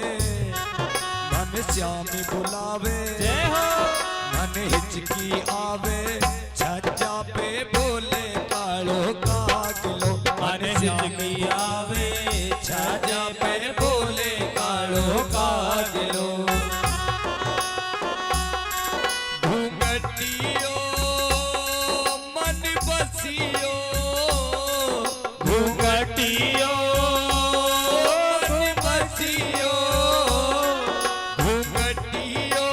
मन श्यामी बुलावे। जय हो। मन हिचकी आवे, छज्जा पे बोले कालो कागलो। मन हिचकी आवे, छज्जा पे बोले कालो कागलो। घूंघटियो मन बसियो, घूंघटियो मन बसियो। घूंघटियो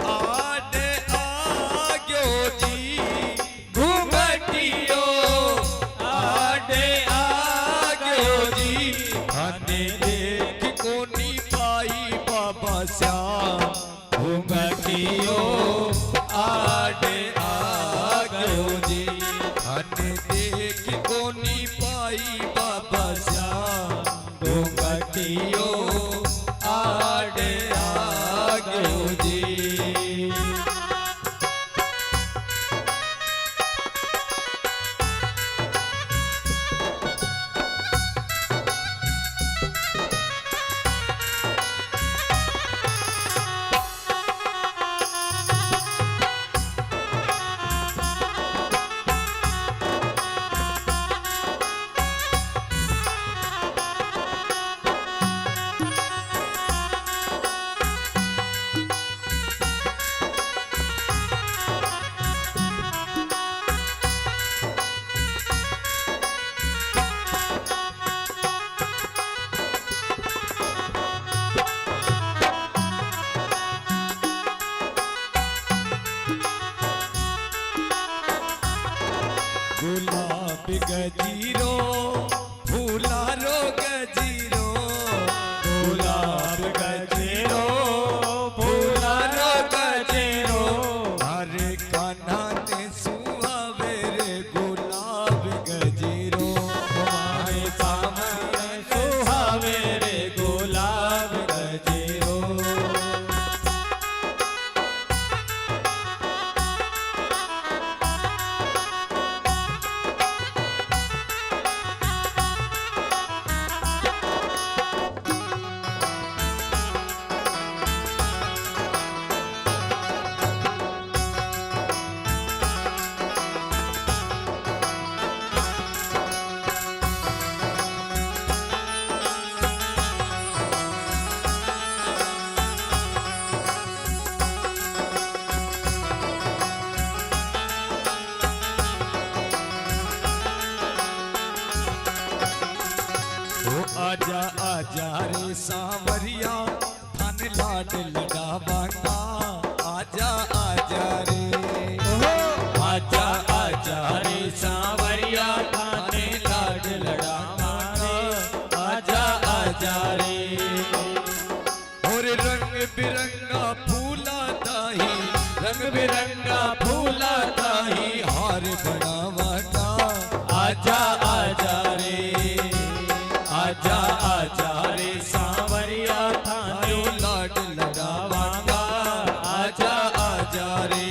आडे आग्यो जी, घूंघटियो आडे आग्यो जी। हने देख कोनी पाई बाबा श्याम, घूंघटियो आडे आग्यो जी। हने देख कोनी पाई बाबा श्याम, घूंघटियो आडे आग्यो जी। ओ आजा आजा रे सांवरिया धन लाड लगावांगा आजा आजा रे आजा आजा रे सांवरिया धन लाड लगावांगा आजा आजा रे और रंग बिरंगा फूला दाही रंग बिरंगा फूला दाही हार बनावांगा आजा आजा रे आजा आजा रे सांवरिया थाने लाड लगावांगा आजा आजा रे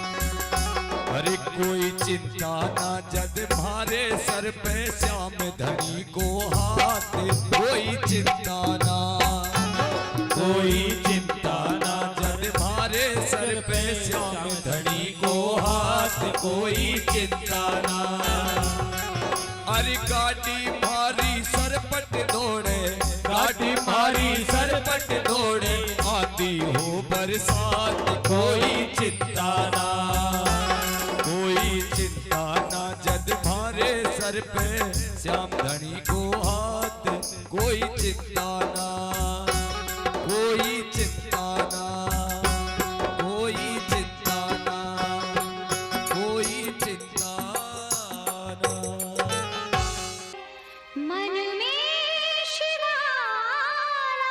अरे कोई चिंता ना जद मारे सर पे श्याम धनी को हाथ कोई चिंता ना कोई चिंता ना जद मारे सर पे श्याम धनी को हाथ कोई चिंता ना अरे गाड़ी मारी सरपट दौड़े गाड़ी मारी सरपट दौड़े आती हो बरसात कोई चिंता ना कोई चिंता ना जद मारे सर पे श्याम धनी को हाथ कोई चिंता ना कोई चिंता ना कोई चिंता ना कोई चिंता ना मन में शिवाला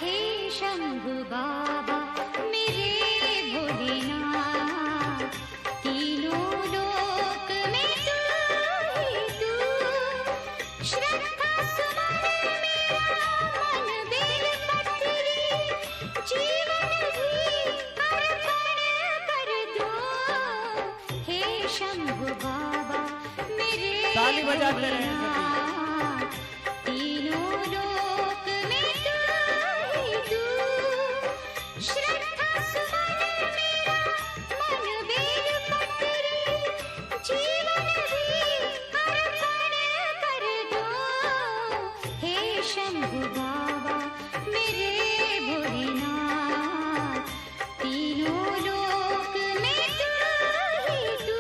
हे शंभु बाबा मेरे भोलेनाथ तीनों लोक में तू ही तू श्रद्धा सुमन मेरा मन बेल पत्री जीवन भी अर्पण कर दो हे शंभु बाबा मेरे ताली बजाते रहें सभी। भोलेनाथ तीनों लोक में तू ही तू श्रद्धा सुमन मेरा मन बेल पत्री जीवन भी अर्पण कर दो हे शंभु बाबा मेरे भोलेनाथ तीनों लोक में तू ही तू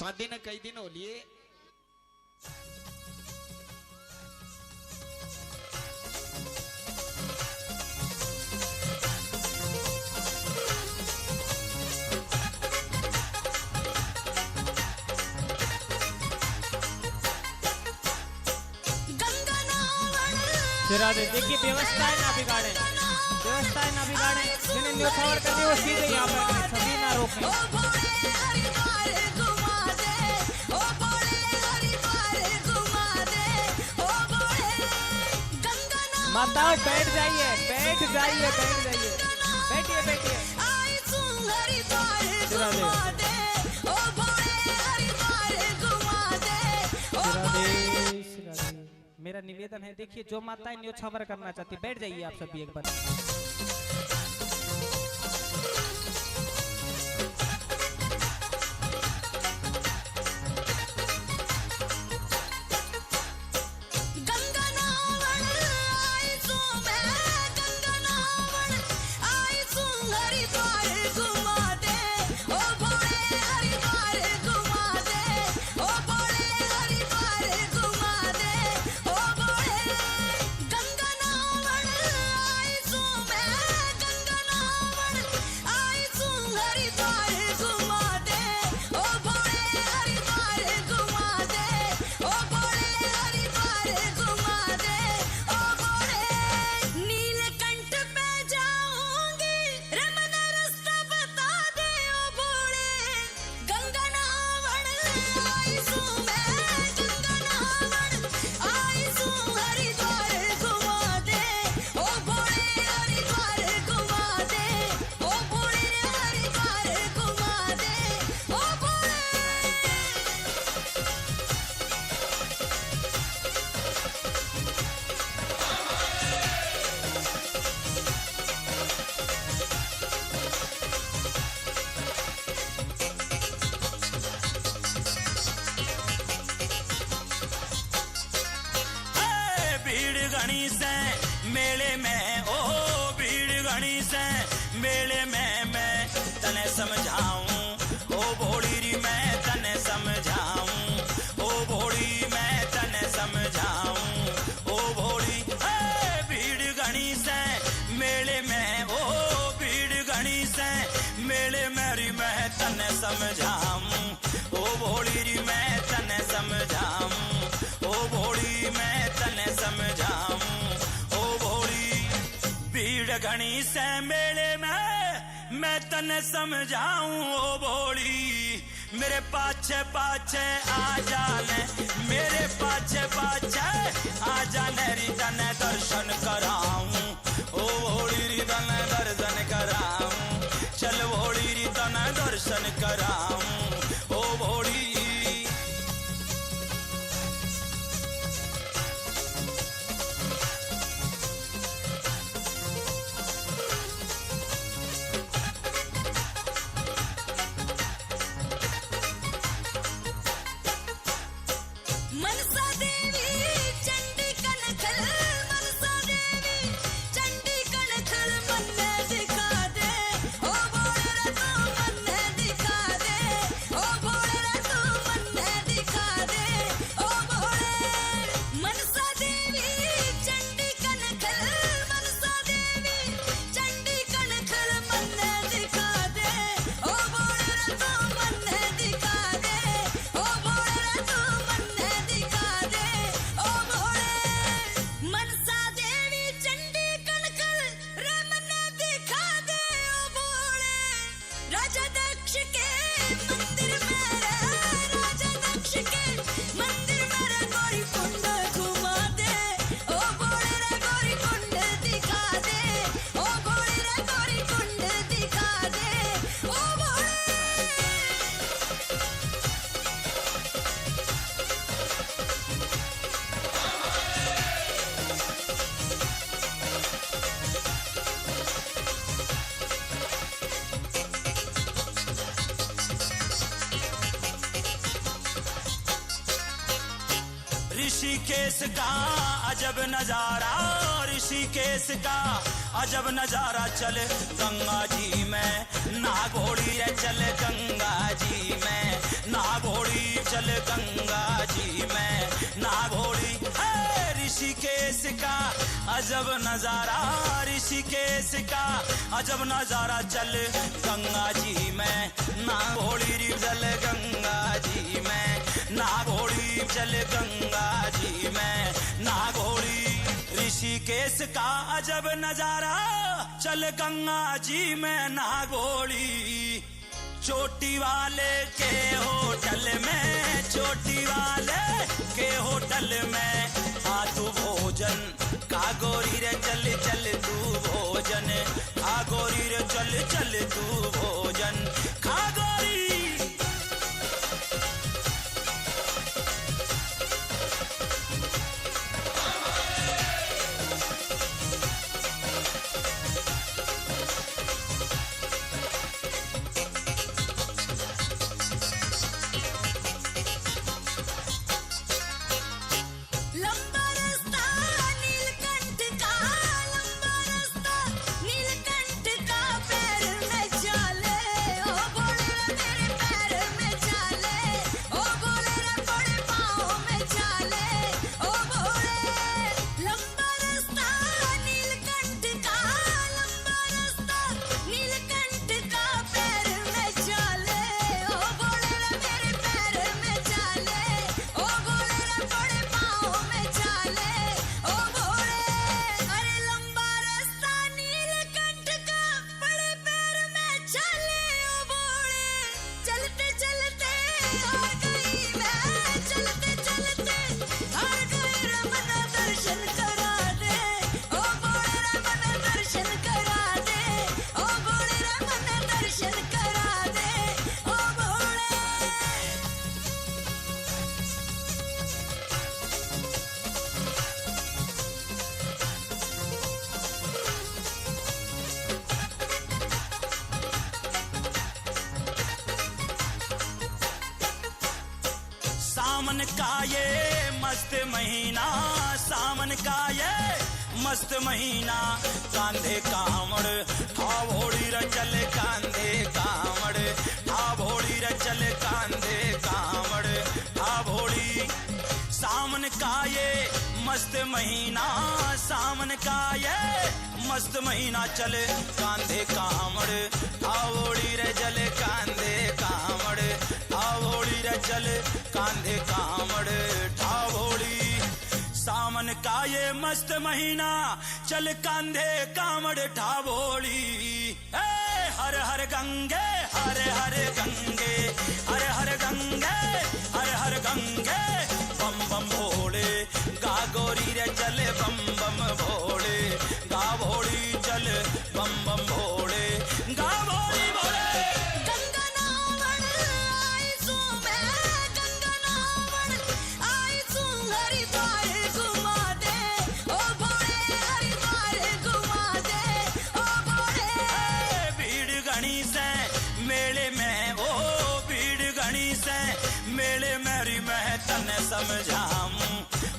शादी ने कई दिन हो लिए। देखिए व्यवस्थाएं ना बिगाड़े, व्यवस्थाएं ना बिगाड़े, जिन्हें न्योछावर करनी वो सीधे यहाँ पर करें, सभी ना रोकें। माताओं बैठ जाइए, बैठ जाइए, बैठ जाइए, बैठिए बैठिए। मेरा निवेदन है, देखिए जो माताएं न्योछावर करना चाहती बैठ जाइए आप सभी एक बार। मेले में ओ भीड़ घनी से मेले में मैं तने समझाऊं, ओ भोली री मैं तने समझाऊं, ओ भोली मैं तने समझाऊं, ओ भोली भीड़ घनी से मेले में ओ भीड़ घनी से मेले मेरी मैं तने समझाऊं, ओ भोली री मैं तने समझाऊं, ओ भोली मैं तने समझाऊं, भीड़ घनी से मेले में मैं तने समझाऊं, ओ भोली मेरे पाछे पाछे आ जाने, मेरे पाछे पाछे आ जाने री तने दर्शन कराऊं, ओ भोली री तने दर्शन कराऊं, चल भोली री तने दर्शन कराऊं, ओ भोली। ऋषिकेश का अजब नजारा, ऋषिकेश का अजब नजारा, चल गंगा जी में ना घोड़ी रे, चल गंगा जी में ना घोड़ी चल गंगा जी में ना घोड़ी। ऋषिकेश का अजब नजारा, ऋषिकेश का अजब नजारा, चल गंगा जी में ना घोड़ी रे चल गंगा जी में ना घोड़ी, चल गंगा जी में ना घोड़ी। ऋषिकेश का अजब नजारा, चल गंगा जी में ना घोड़ी। चोटी वाले के होटल में, चोटी वाले के होटल में आ तू भोजन का गोरी रे, चल चल तू भोजन खा गोरी रे, चल चल तू भोजन खा गोरी। सावन का ये मस्त महीना, सावन का ये मस्त महीना, कांधे कामड़ ठावोड़ी रे चल कांधे कामड़ ठावोड़ी रे चल कांधे कामड़ ठावोड़ी। सावन का ये मस्त महीना, सावन का ये मस्त महीना, चल कांधे कामड़ ठावोड़ी रे चल कांधे कामड़ ठावोड़ी रे चल कांधे कामड़ ठावोड़ी। सावन का ये मस्त महीना, चल कांधे कामड़ ठावोड़ी। हर हर गंगे हर हर गंगे हर हर गंगे हर हर गंगे, बम बम भोले गा गोरी रे चले बम बम भोले गा भोली, चल बम बम भोले गा भोली भोले। गंगा नावण आई सू मैं, गंगा नावण आई सू, हरिद्वार घुमा दे ओ भोले, हरिद्वार घुमा दे ओ भोले। भीड़ घनी से मेले में, ओ भीड़ घनी से मेले मेरी मैं तने समझाऊं,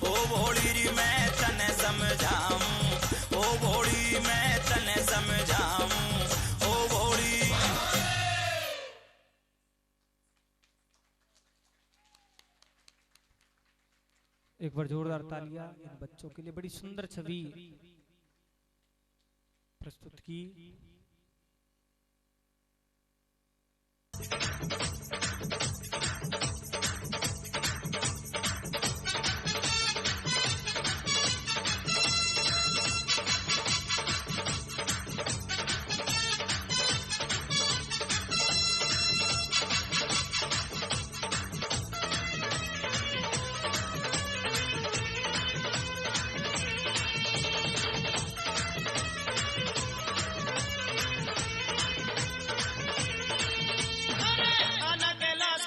ओ भोली री मैं तने समझाऊं, ओ भोली मैं तने समझाऊं, ओ भोली। एक बार जोरदार तालियां इन बच्चों के लिए, बड़ी सुंदर छवि प्रस्तुत की। कैलाश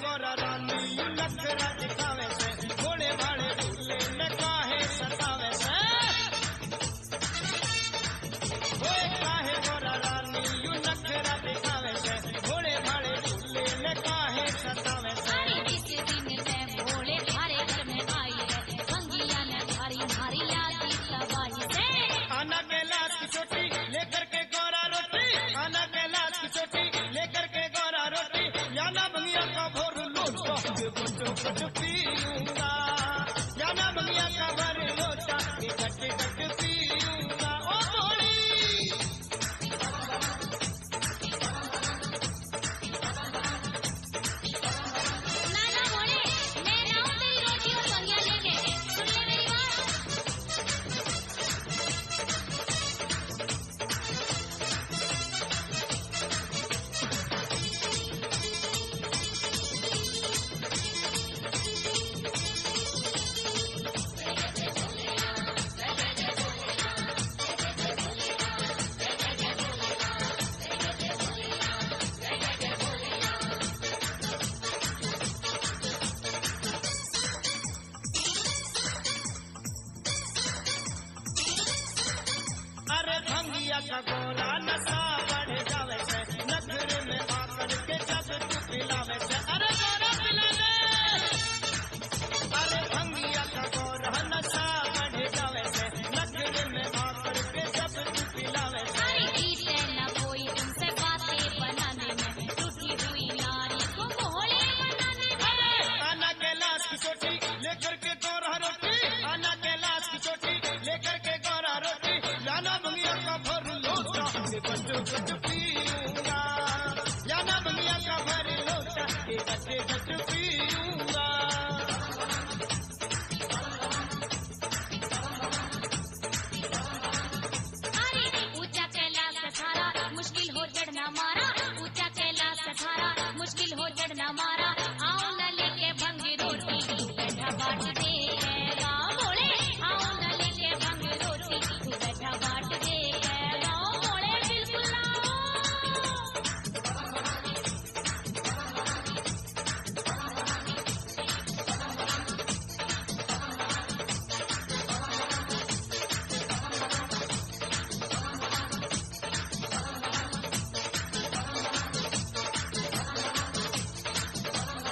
गोरा रानी यू नखरा दिखावे से घोड़े भाड़े झूले में काहे सतावे से ओए काहे गोरा रानी यू नखरा दिखावे से घोड़े भाड़े झूले में काहे सतावे से अरे इस दिन से भोले हमारे घर में आई है भंगिया ने भारी भारी लादी तबाही से आना के लाश की चोटी लेकर के गोरा रोटी आना के लाश की चोटी लेकर के गोरा रोटी याना भंगिया का भोर लोटा के गुट पीऊंगा याना भंगिया का भर लोटा के गट पीऊंगा ओ भोली नाना भोले मैं लाऊं तेरी रोटी और भंगिया लेके सुन ले मेरी बात अरे भंगिया का गोरा नशा बढ़ जावे से नखर में आकर के जब तू पिलावे से अरे गोरा पिला दे अरे भंगिया का गोरा नशा बढ़ जावे से नखर में आकर के जब तू पिलावे से अरे जीते न कोई तुमसे बातें बनाने में टूटी हुई नारी को भोले बनाने में आना के लाश की चोटी लेकर के गोरा रोटी आना के लाश की चोटी लेकर के गोरा रोटी याना भंगिया का भर लोटा के गट पीऊंगा याना भंगिया का भर लोटा के गट पीऊंगा अरे ऊंचा कैलाश थारा मुश्किल हो चढ़ना मारा ऊंचा कैलाश थारा मुश्किल हो चढ़ना मारा